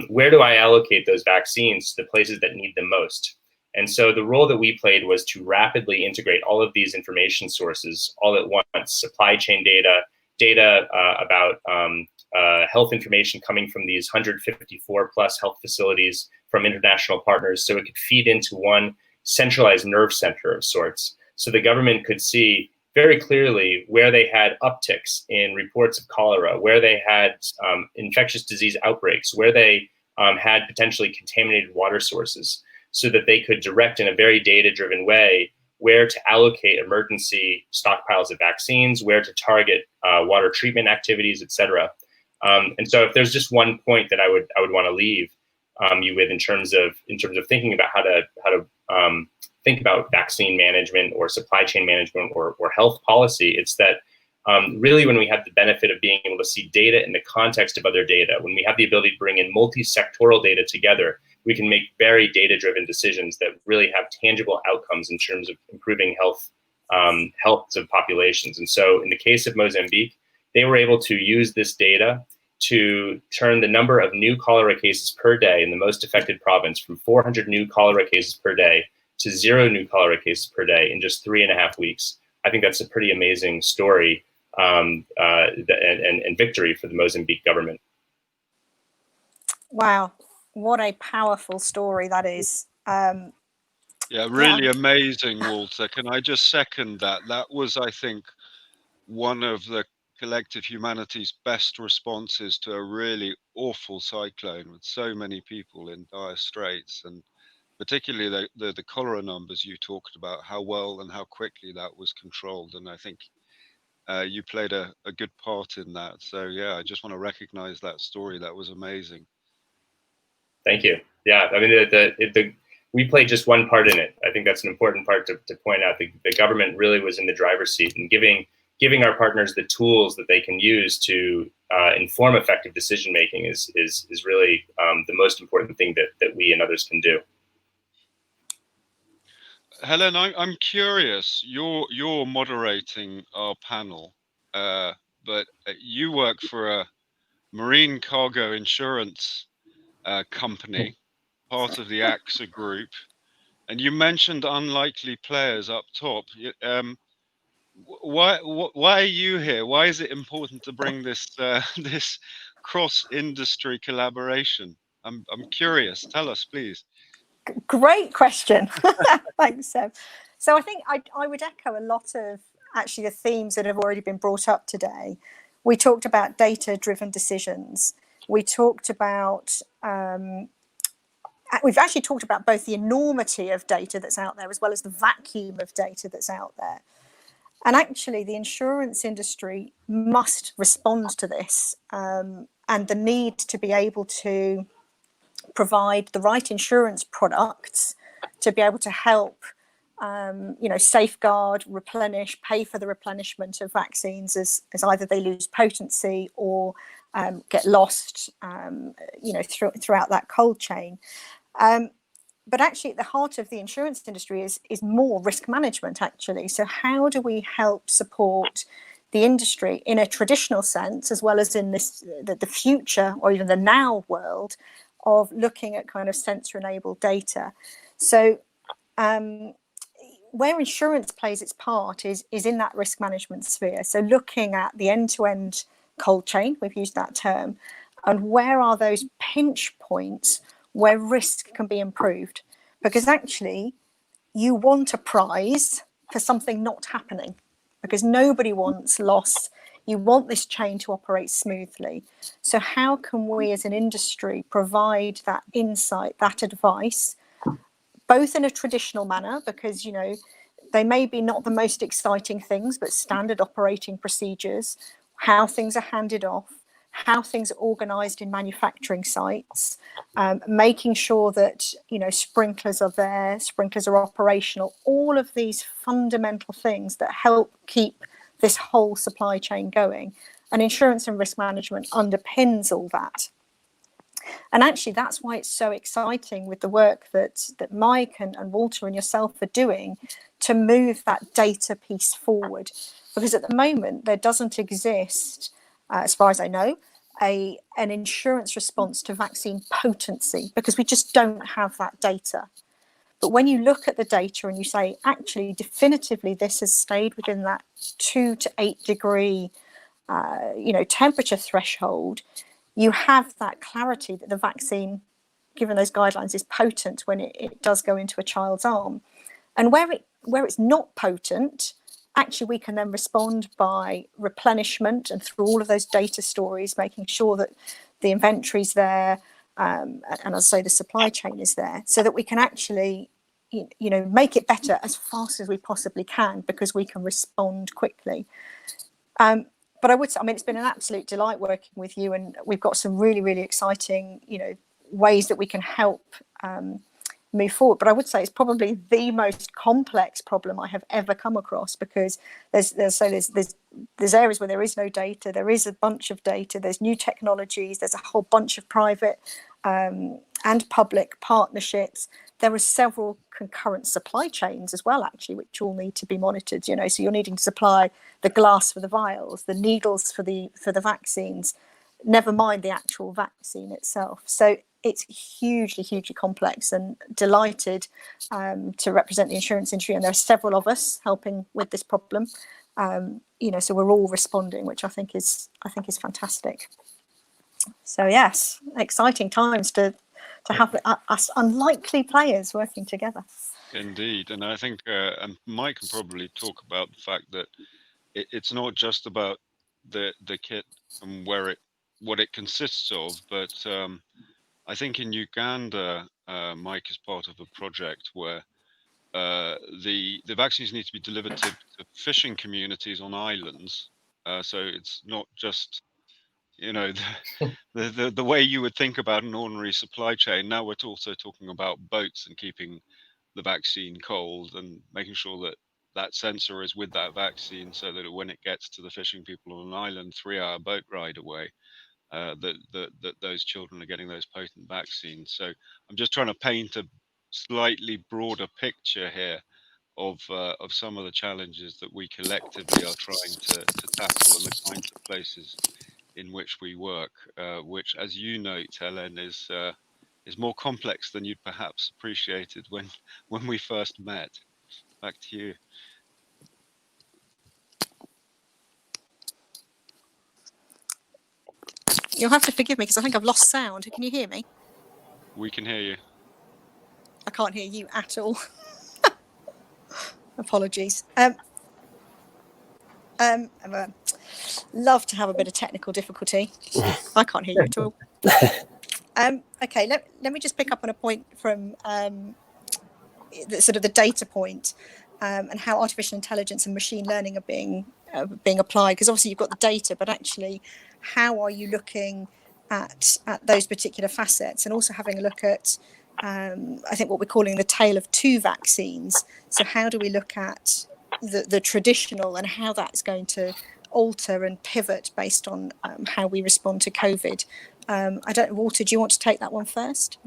Where do I allocate those vaccines to the places that need them most? And so the role that we played was to rapidly integrate all of these information sources all at once: supply chain data about health information coming from these 154 plus health facilities from international partners, so it could feed into one centralized nerve center of sorts. So the government could see very clearly where they had upticks in reports of cholera, where they had infectious disease outbreaks, where they had potentially contaminated water sources, so that they could direct in a very data-driven way where to allocate emergency stockpiles of vaccines, where to target water treatment activities, etc. And so, if there's just one point that I would want to leave you with in terms of thinking about how to think about vaccine management or supply chain management or health policy, it's that really, when we have the benefit of being able to see data in the context of other data, when we have the ability to bring in multi-sectoral data together, we can make very data-driven decisions that really have tangible outcomes in terms of improving health of populations. And so in the case of Mozambique, they were able to use this data to turn the number of new cholera cases per day in the most affected province from 400 new cholera cases per day to 0 new cholera cases per day in just 3.5 weeks. I think that's a pretty amazing story and victory for the Mozambique government. Wow, what a powerful story that is. Yeah, really amazing, Walter. Can I just second that? That was, I think, one of the collective humanity's best responses to a really awful cyclone with so many people in dire straits, and particularly the cholera numbers you talked about, how well and how quickly that was controlled. And I think you played a good part in that. So yeah, I just want to recognize that story. That was amazing. Thank you. Yeah, I mean, we played just one part in it. I think that's an important part to point out. The government really was in the driver's seat, and giving our partners the tools that they can use to inform effective decision making is really the most important thing that we and others can do. Helen, I'm curious. You're moderating our panel, but you work for a marine cargo insurance company. part of the AXA group, and you mentioned unlikely players up top. Why are you here? Why is it important to bring this this cross-industry collaboration? I'm curious. Tell us, please. Great question. Thanks, Seb. So I think I would echo a lot of actually the themes that have already been brought up today. We talked about data-driven decisions. We talked about we've actually talked about both the enormity of data that's out there as well as the vacuum of data that's out there. And actually, the insurance industry must respond to this and the need to be able to provide the right insurance products to be able to help, safeguard, replenish, pay for the replenishment of vaccines as either they lose potency or get lost, throughout that cold chain. But actually, at the heart of the insurance industry is more risk management, actually. So how do we help support the industry in a traditional sense, as well as in the future or even the now world of looking at kind of sensor-enabled data? So where insurance plays its part is in that risk management sphere. So looking at the end-to-end cold chain, we've used that term, and where are those pinch points where risk can be improved, because actually you want a prize for something not happening, because nobody wants loss. You want this chain to operate smoothly. So how can we as an industry provide that insight, that advice, both in a traditional manner, because they may be not the most exciting things, but standard operating procedures, how things are handed off, how things are organized in manufacturing sites, making sure that sprinklers are there, sprinklers are operational, all of these fundamental things that help keep this whole supply chain going. And insurance and risk management underpins all that. And actually, that's why it's so exciting with the work that Mike and Walter and yourself are doing to move that data piece forward. Because at the moment, there doesn't exist, as far as I know, an insurance response to vaccine potency, because we just don't have that data. But when you look at the data and you say, actually, definitively, this has stayed within that 2 to 8 degree, temperature threshold, you have that clarity that the vaccine, given those guidelines, is potent when it does go into a child's arm. And where it's not potent, actually we can then respond by replenishment and through all of those data stories, making sure that the inventory's there, and as I say, the supply chain is there, so that we can actually make it better as fast as we possibly can, because we can respond quickly. But I would say, it's been an absolute delight working with you, and we've got some really, really exciting, ways that we can help move forward. But I would say it's probably the most complex problem I have ever come across, because there's areas where there is no data, there is a bunch of data, there's new technologies, there's a whole bunch of private and public partnerships. There are several concurrent supply chains as well, actually, which all need to be monitored. So you're needing to supply the glass for the vials, the needles for the vaccines, never mind the actual vaccine itself. So it's hugely, hugely complex, and delighted to represent the insurance industry. And there are several of us helping with this problem. So we're all responding, which I think is fantastic. So yes, exciting times to have us unlikely players working together. Indeed, and I think and Mike can probably talk about the fact that it's not just about the kit and what it consists of, but I think in Uganda, Mike is part of a project where the vaccines need to be delivered to fishing communities on islands. So it's not just the way you would think about an ordinary supply chain. Now we're also talking about boats and keeping the vaccine cold and making sure that that sensor is with that vaccine, so that when it gets to the fishing people on an island 3-hour boat ride away, that those children are getting those potent vaccines. So I'm just trying to paint a slightly broader picture here of some of the challenges that we collectively are trying to tackle, and the kinds of places in which we work, which, as you note, Helen, is is more complex than you'd perhaps appreciated when we first met. Back to you. You'll have to forgive me because I think I've lost sound. Can you hear me? We can hear you. I can't hear you at all. Apologies. Love to have a bit of technical difficulty. I can't hear you at all. Okay, let me just pick up on a point from the data point and how artificial intelligence and machine learning are being applied. Because obviously you've got the data, but actually, how are you looking at those particular facets, and also having a look at I think what we're calling the tale of two vaccines. So how do we look at the traditional and how that's going to alter and pivot based on how we respond to COVID? I don't know, Walter, do you want to take that one first?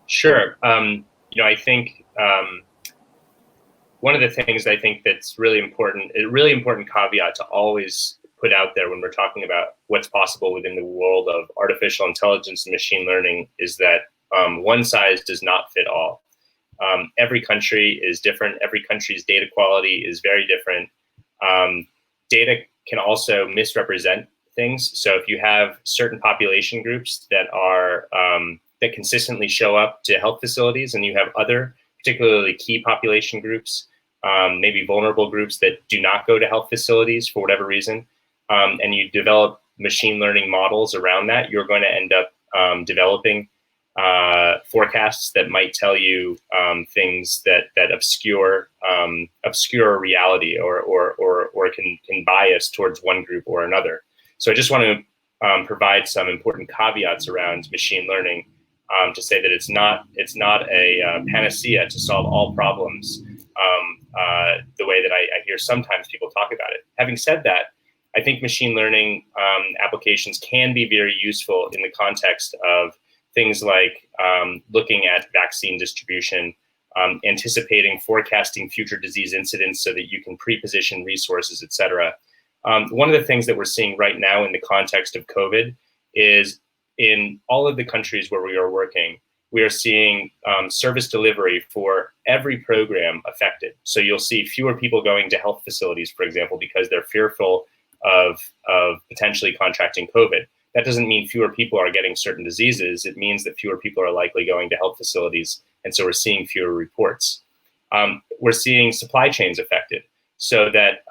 Sure. I think one of the things I think that's really important, a really important caveat to always put out there when we're talking about what's possible within the world of artificial intelligence and machine learning, is that one size does not fit all. Every country is different. Every country's data quality is very different. Data can also misrepresent things. So if you have certain population groups that are that consistently show up to health facilities, and you have other particularly key population groups, maybe vulnerable groups that do not go to health facilities for whatever reason, and you develop machine learning models around that, you're going to end up developing forecasts that might tell you things that obscure reality or can bias towards one group or another. So I just want to provide some important caveats around machine learning to say that it's not a panacea to solve all problems the way that I hear sometimes people talk about it. Having said that, I think machine learning applications can be very useful in the context of things like looking at vaccine distribution, anticipating, forecasting future disease incidents so that you can pre-position resources, et cetera. One of the things that we're seeing right now in the context of COVID is in all of the countries where we are working, we are seeing service delivery for every program affected. So you'll see fewer people going to health facilities, for example, because they're fearful of potentially contracting COVID. That doesn't mean fewer people are getting certain diseases. It means that fewer people are likely going to health facilities. And so we're seeing fewer reports. We're seeing supply chains affected so that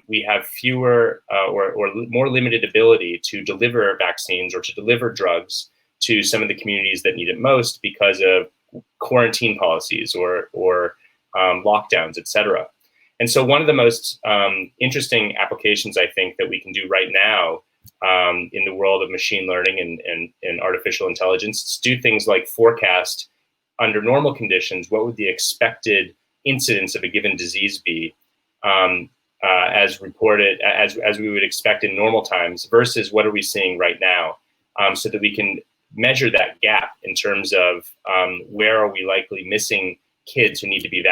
we have fewer or more limited ability to deliver vaccines or to deliver drugs to some of the communities that need it most because of quarantine policies or lockdowns, et cetera. And so one of the most interesting applications I think that we can do right now in the world of machine learning and artificial intelligence is do things like forecast under normal conditions, what would the expected incidence of a given disease be as reported, as we would expect in normal times versus what are we seeing right now, so that we can measure that gap in terms of where are we likely missing kids who need to be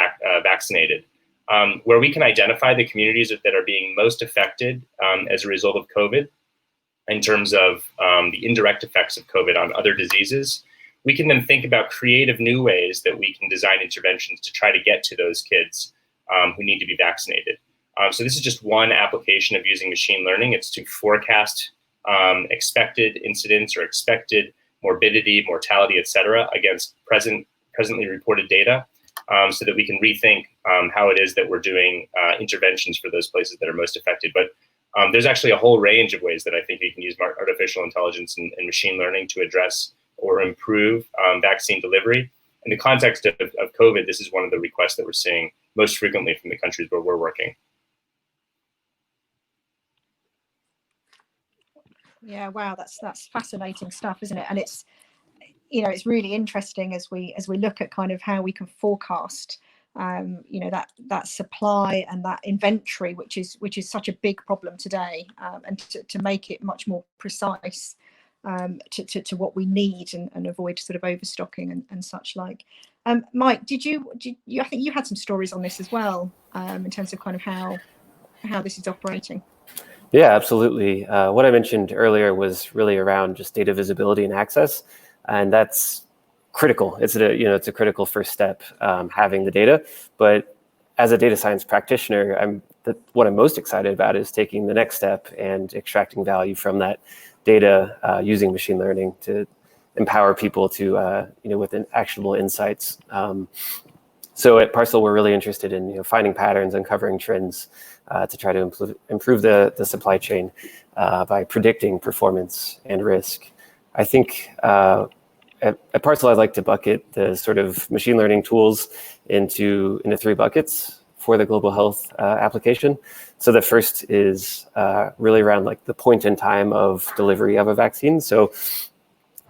vaccinated. Where we can identify the communities that are being most affected as a result of COVID in terms of the indirect effects of COVID on other diseases, we can then think about creative new ways that we can design interventions to try to get to those kids who need to be vaccinated. So this is just one application of using machine learning. It's to forecast expected incidents or expected morbidity, mortality, et cetera, against presently reported data, so that we can rethink how it is that we're doing interventions for those places that are most affected. But there's actually a whole range of ways that I think we can use artificial intelligence and machine learning to address or improve vaccine delivery. In the context of COVID, this is one of the requests that we're seeing most frequently from the countries where we're working. Yeah, wow, that's fascinating stuff, isn't it? And it's, it's really interesting as we look at kind of how we can forecast that supply and that inventory, which is such a big problem today, and to make it much more precise to what we need and avoid sort of overstocking and such like. Mike, did you I think you had some stories on this as well, in terms of kind of how this is operating. Yeah, absolutely. What I mentioned earlier was really around just data visibility and access. And that's critical. It's a critical first step, having the data. But as a data science practitioner, what I'm most excited about is taking the next step and extracting value from that data using machine learning to empower people to with actionable insights. So at Parcel, we're really interested in finding patterns, uncovering trends to try to improve the supply chain by predicting performance and risk. I think at Parcel, I'd like to bucket the sort of machine learning tools into 3 buckets for the global health application. So the first is really around like the point in time of delivery of a vaccine. So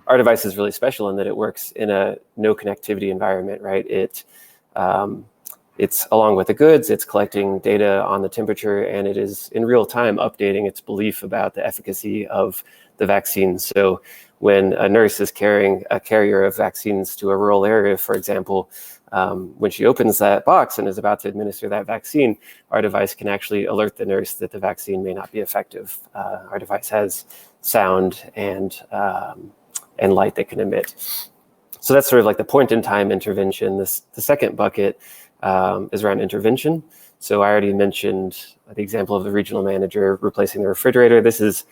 our device is really special in that it works in a no connectivity environment, right? It's along with the goods, it's collecting data on the temperature, and it is in real time updating its belief about the efficacy of the vaccine. So when a nurse is carrying a carrier of vaccines to a rural area, for example, when she opens that box and is about to administer that vaccine, our device can actually alert the nurse that the vaccine may not be effective. Our device has sound and light that can emit. So that's sort of like the point in time intervention. The second bucket is around intervention. So I already mentioned the example of the regional manager replacing the refrigerator. This is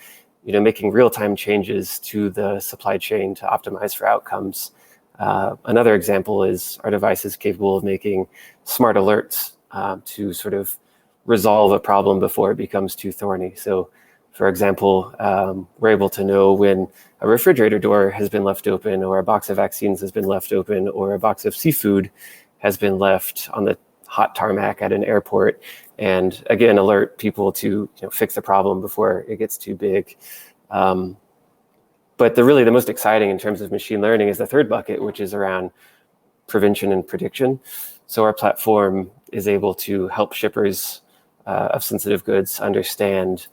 making real-time changes to the supply chain to optimize for outcomes. Another example is our device is capable of making smart alerts to sort of resolve a problem before it becomes too thorny. So for example, we're able to know when a refrigerator door has been left open, or a box of vaccines has been left open, or a box of seafood has been left on the hot tarmac at an airport, and again, alert people to fix the problem before it gets too big. But the most exciting in terms of machine learning is the third bucket, which is around prevention and prediction. So our platform is able to help shippers of sensitive goods understand,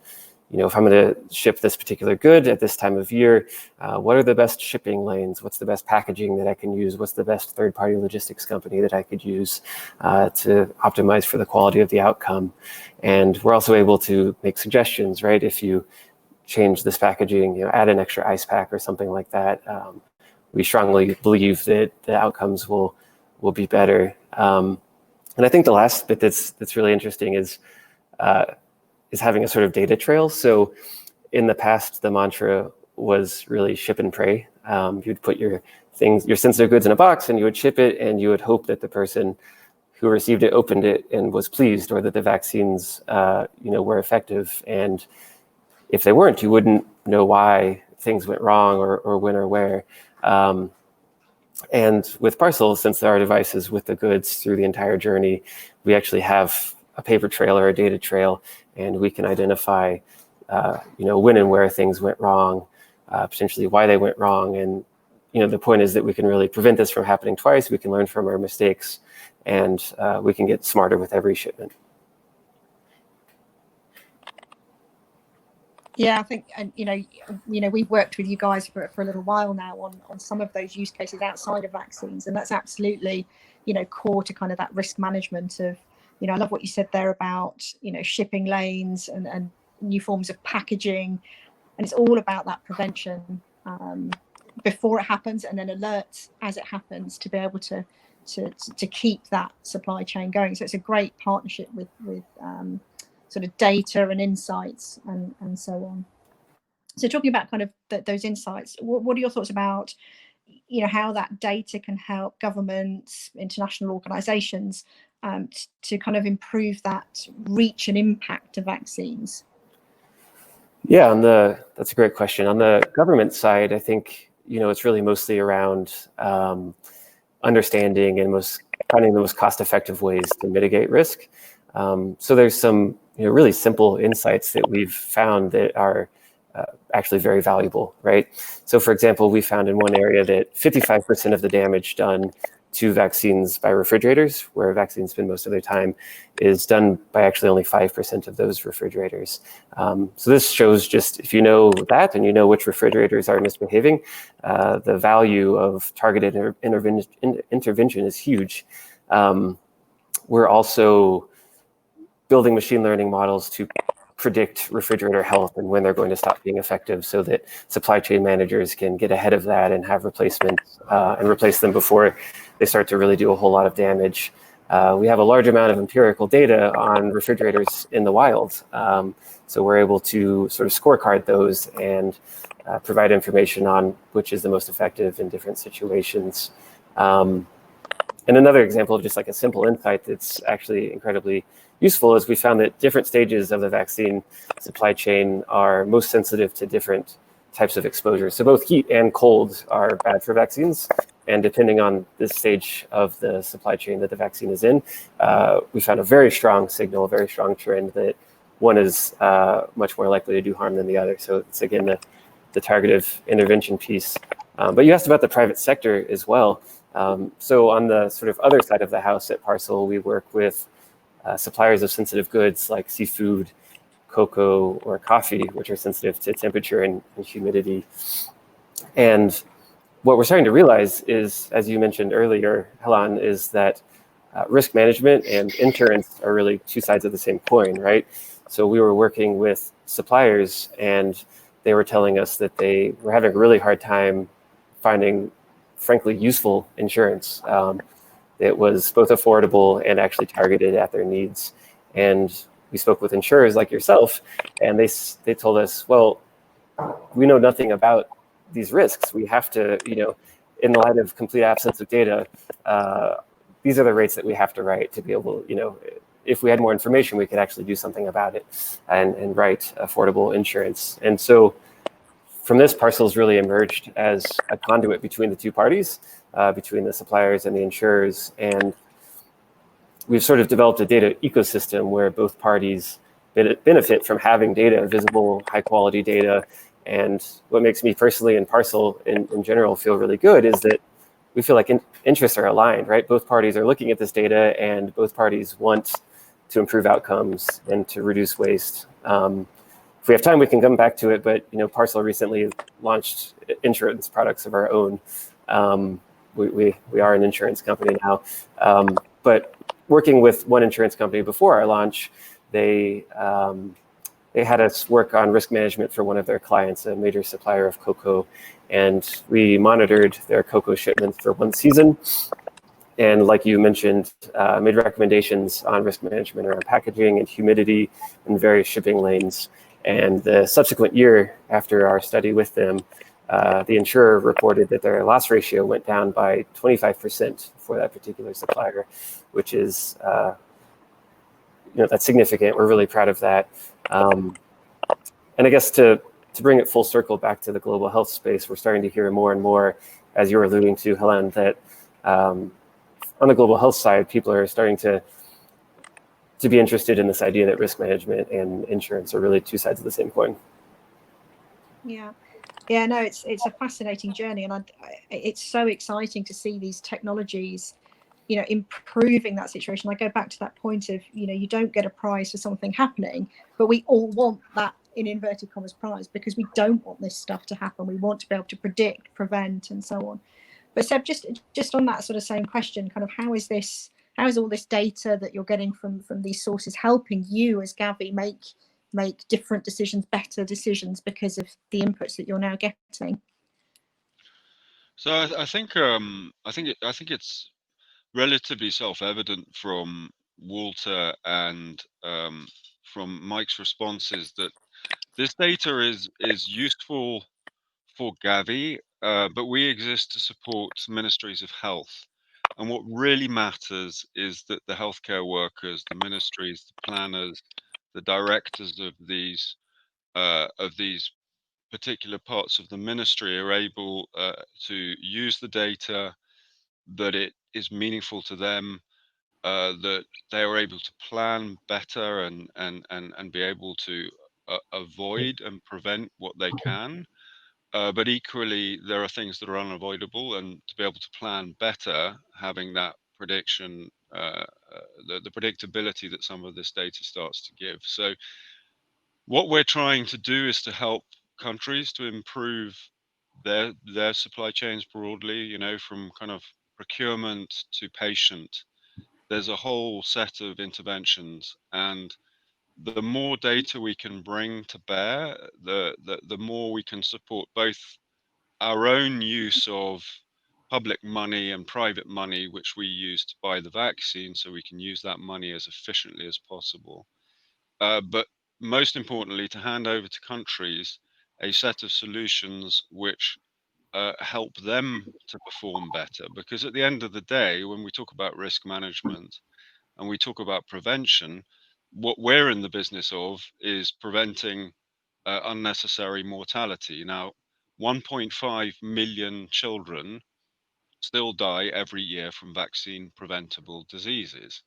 if I'm going to ship this particular good at this time of year, what are the best shipping lanes? What's the best packaging that I can use? What's the best third-party logistics company that I could use to optimize for the quality of the outcome? And we're also able to make suggestions, right? If you change this packaging, add an extra ice pack or something like that, we strongly believe that the outcomes will be better. And I think the last bit that's really interesting is having a sort of data trail. So in the past, the mantra was really ship and pray. You'd put your sensitive goods in a box and you would ship it, and you would hope that the person who received it opened it and was pleased, or that the vaccines were effective. And if they weren't, you wouldn't know why things went wrong or when or where. And with Parcel, since there are devices with the goods through the entire journey, we actually have a paper trail or a data trail, and we can identify, when and where things went wrong, potentially why they went wrong. And, the point is that we can really prevent this from happening twice. We can learn from our mistakes, and we can get smarter with every shipment. Yeah, I think, and we've worked with you guys for a little while now on some of those use cases outside of vaccines, and that's absolutely, core to kind of that risk management of, I love what you said there about, shipping lanes and new forms of packaging, and it's all about that prevention before it happens, and then alerts as it happens to be able to keep that supply chain going. So it's a great partnership with sort of data and insights and so on. So talking about kind of those insights, what are your thoughts about, how that data can help governments, international organizations to kind of improve that reach and impact of vaccines? Yeah, that's a great question. On the government side, I think, it's really mostly around understanding and finding the most cost-effective ways to mitigate risk. So there's some really simple insights that we've found that are actually very valuable, right? So for example, we found in one area that 55% of the damage done to vaccines by refrigerators, where vaccines spend most of their time, is done by actually only 5% of those refrigerators. So this shows, just if you know that and you know which refrigerators are misbehaving, the value of targeted intervention is huge. We're also building machine learning models to predict refrigerator health and when they're going to stop being effective, so that supply chain managers can get ahead of that and have replacements and replace them before they start to really do a whole lot of damage. We have a large amount of empirical data on refrigerators in the wild, so we're able to sort of scorecard those and provide information on which is the most effective in different situations. And another example of just like a simple insight that's actually incredibly useful is we found that different stages of the vaccine supply chain are most sensitive to different types of exposure. So both heat and cold are bad for vaccines. And depending on the stage of the supply chain that the vaccine is in, we found a very strong signal, a very strong trend that one is much more likely to do harm than the other. So it's, again, the targeted intervention piece. But you asked about the private sector as well. So on the sort of other side of the house at Parcel, we work with suppliers of sensitive goods like seafood, cocoa, or coffee, which are sensitive to temperature and humidity. And what we're starting to realize is, as you mentioned earlier, Helen, is that risk management and insurance are really two sides of the same coin, right? So we were working with suppliers and they were telling us that they were having a really hard time finding, frankly, useful insurance. It was both affordable and actually targeted at their needs. And we spoke with insurers like yourself, and they told us, well, we know nothing about these risks. We have to, in the light of complete absence of data, these are the rates that we have to write to be able, if we had more information, we could actually do something about it and write affordable insurance. And so from this, Parcel's really emerged as a conduit between the two parties, between the suppliers and the insurers. And we've sort of developed a data ecosystem where both parties benefit from having data, visible, high quality data. And what makes me personally and Parcel in general feel really good is that we feel like interests are aligned, right? Both parties are looking at this data and both parties want to improve outcomes and to reduce waste. If we have time, we can come back to it, but Parcel recently launched insurance products of our own. We are an insurance company now, but working with one insurance company before our launch, they had us work on risk management for one of their clients, a major supplier of cocoa, and we monitored their cocoa shipments for one season. And like you mentioned, made recommendations on risk management around packaging and humidity and various shipping lanes. And the subsequent year after our study with them, the insurer reported that their loss ratio went down by 25% for that particular supplier, which is, that's significant. We're really proud of that. And I guess to bring it full circle back to the global health space, we're starting to hear more and more, as you were alluding to, Helen, that on the global health side, people are starting to be interested in this idea that risk management and insurance are really two sides of the same coin. Yeah, no, it's a fascinating journey, and it's so exciting to see these technologies, improving that situation. I go back to that point of, you don't get a prize for something happening, but we all want that, in inverted commas, prize, because we don't want this stuff to happen. We want to be able to predict, prevent, and so on. But Seb, just on that sort of same question, kind of how is all this data that you're getting from these sources helping you as Gavi make different decisions, better decisions, because of the inputs that you're now getting? So I think it's relatively self-evident from Walter and from Mike's responses that this data is useful for Gavi, but we exist to support ministries of health. And what really matters is that the healthcare workers, the ministries, the planners, the directors of these particular parts of the ministry are able to use the data, that it is meaningful to them, that they are able to plan better and be able to avoid and prevent what they can. But equally, there are things that are unavoidable, and to be able to plan better, having that prediction, the predictability that some of this data starts to give. So what we're trying to do is to help countries to improve their supply chains broadly, from kind of procurement to patient. There's a whole set of interventions, and the more data we can bring to bear, the more we can support both our own use of public money and private money, which we use to buy the vaccine, so we can use that money as efficiently as possible. But most importantly, to hand over to countries a set of solutions which help them to perform better. Because at the end of the day, when we talk about risk management and we talk about prevention, what we're in the business of is preventing unnecessary mortality. Now, 1.5 million children still die every year from vaccine preventable diseases.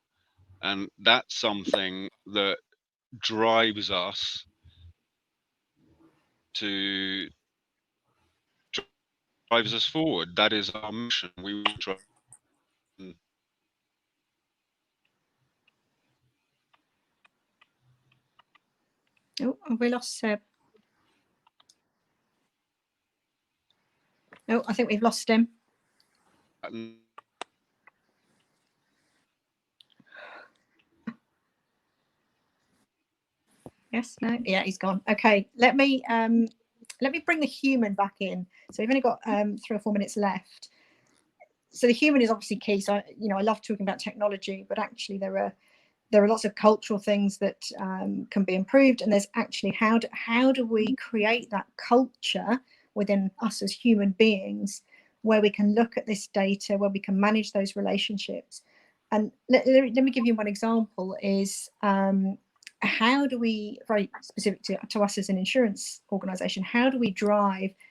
And that's something that drives us forward. That is our mission. We try. Oh, have we lost Seb? Oh, I think we've lost him. Yes, no, yeah, he's gone. Okay, let me bring the human back in. So we've only got 3 or 4 minutes left. So the human is obviously key. So I love talking about technology, but actually there are lots of cultural things that can be improved. And there's actually how do we create that culture within us as human beings, where we can look at this data, where we can manage those relationships. And let me give you one example. Is how do we, very specific to us as an insurance organization, how do we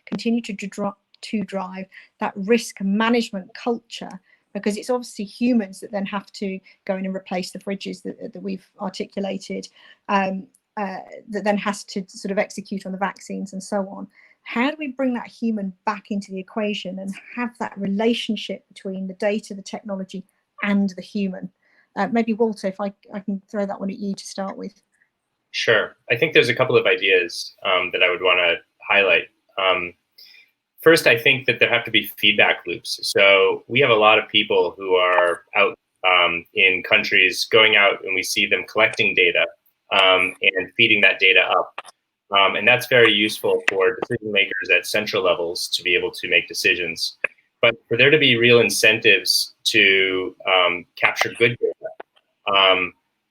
continue to drive that risk management culture? Because it's obviously humans that then have to go in and replace the fridges that we've articulated, that then has to sort of execute on the vaccines and so on. How do we bring that human back into the equation and have that relationship between the data, the technology, and the human? Maybe Walter, if I can throw that one at you to start with. Sure. I think there's a couple of ideas that I would want to highlight. First, I think that there have to be feedback loops. So we have a lot of people who are out in countries, going out, and we see them collecting data and feeding that data up. And that's very useful for decision makers at central levels to be able to make decisions. But for there to be real incentives to capture good data,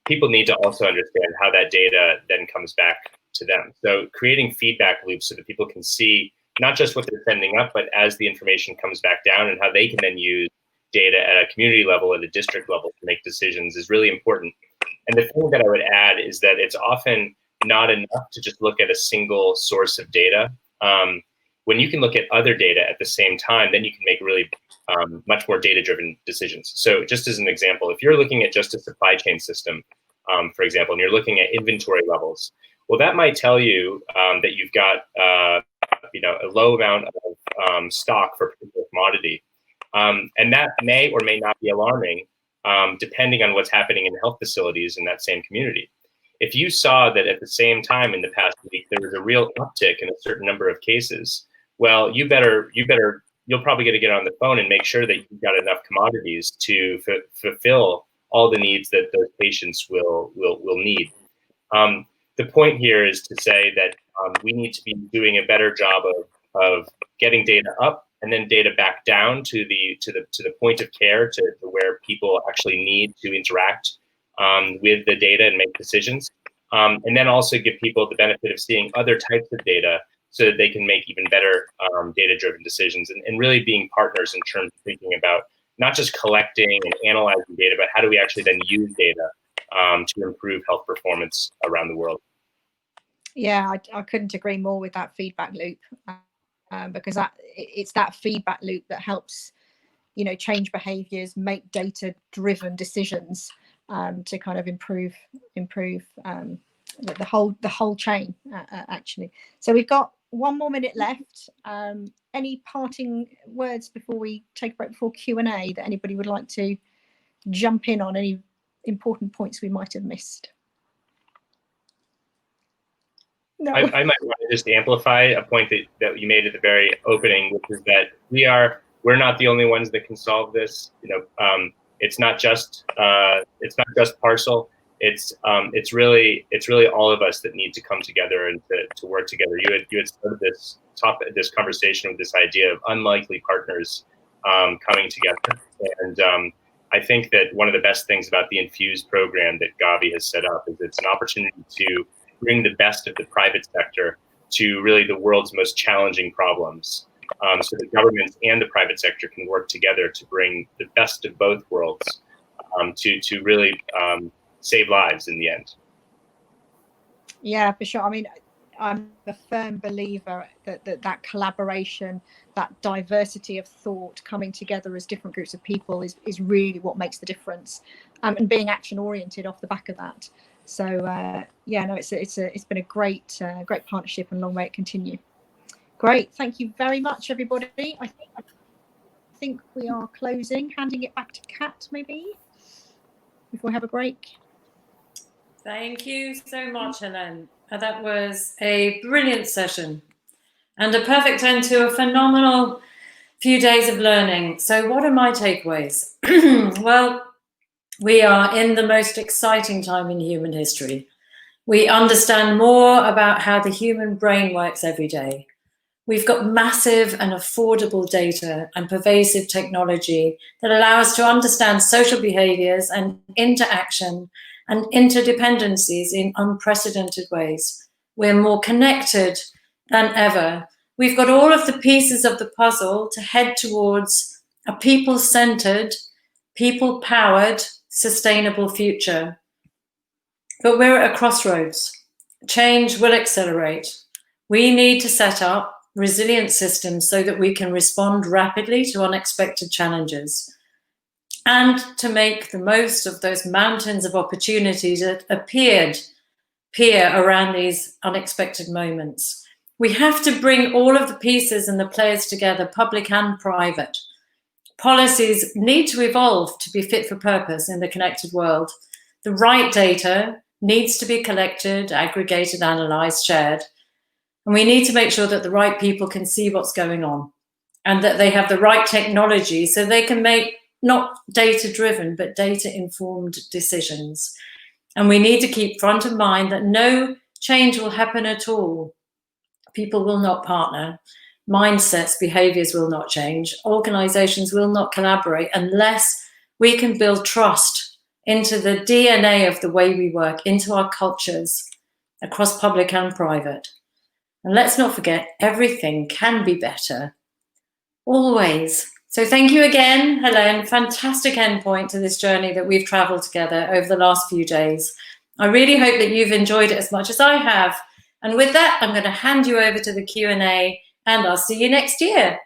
people need to also understand how that data then comes back to them. So creating feedback loops so that people can see not just what they're sending up, but as the information comes back down, and how they can then use data at a community level, at a district level, to make decisions is really important. And the thing that I would add is that it's often not enough to just look at a single source of data. When you can look at other data at the same time, then you can make really much more data-driven decisions. So just as an example, if you're looking at just a supply chain system, for example, and you're looking at inventory levels, well, that might tell you that you've got a low amount of stock for a particular commodity. And that may or may not be alarming, depending on what's happening in health facilities in that same community. If you saw that at the same time in the past week there was a real uptick in a certain number of cases, well, you'll probably get on the phone and make sure that you've got enough commodities to fulfill all the needs that those patients will need. The point here is to say that we need to be doing a better job of getting data up and then data back down to the point of care, to where people actually need to interact with the data and make decisions, and then also give people the benefit of seeing other types of data so that they can make even better data-driven decisions, and really being partners in terms of thinking about not just collecting and analyzing data, but how do we actually then use data to improve health performance around the world. Yeah, I couldn't agree more with that feedback loop, because it's that feedback loop that helps, change behaviors, make data-driven decisions to kind of improve the whole chain actually. So we've got 1 more minute left. Any parting words before we take a break, before Q&A, that anybody would like to jump in on, any important points we might have missed? No. I might want to just amplify a point that you made at the very opening, which is that we're not the only ones that can solve this. It's not just Parcel. it's really all of us that need to come together and to work together. You had started this conversation with this idea of unlikely partners coming together, and I think that one of the best things about the Infuse program that Gavi has set up is it's an opportunity to bring the best of the private sector to really the world's most challenging problems, so that governments and the private sector can work together to bring the best of both worlds to really save lives in the end. Yeah, for sure. I mean, I'm a firm believer that collaboration, that diversity of thought coming together as different groups of people is really what makes the difference, and being action oriented off the back of that. So yeah, no, it's been a great partnership, and long may it continue. Great, thank you very much, everybody. I think we are closing, handing it back to Kat maybe before we have a break. Thank you so much, Helen. That was a brilliant session and a perfect end to a phenomenal few days of learning. So what are my takeaways? Well, we are in the most exciting time in human history. We understand more about how the human brain works every day. We've got massive and affordable data and pervasive technology that allow us to understand social behaviors and interaction and interdependencies in unprecedented ways. We're more connected than ever. We've got all of the pieces of the puzzle to head towards a people-centered, people-powered, sustainable future. But we're at a crossroads. Change will accelerate. We need to set up resilient systems so that we can respond rapidly to unexpected challenges, and to make the most of those mountains of opportunities that appear around these unexpected moments. We have to bring all of the pieces and the players together, public and private. Policies need to evolve to be fit for purpose in the connected world. The right data needs to be collected, aggregated, analysed, shared. And we need to make sure that the right people can see what's going on and that they have the right technology so they can make not data-driven, but data-informed decisions. And we need to keep front of mind that no change will happen at all. People will not partner. Mindsets, behaviours will not change. Organisations will not collaborate unless we can build trust into the DNA of the way we work, into our cultures, across public and private. And let's not forget, everything can be better, always. So thank you again, Helen. Fantastic endpoint to this journey that we've travelled together over the last few days. I really hope that you've enjoyed it as much as I have. And with that, I'm going to hand you over to the Q&A, and I'll see you next year.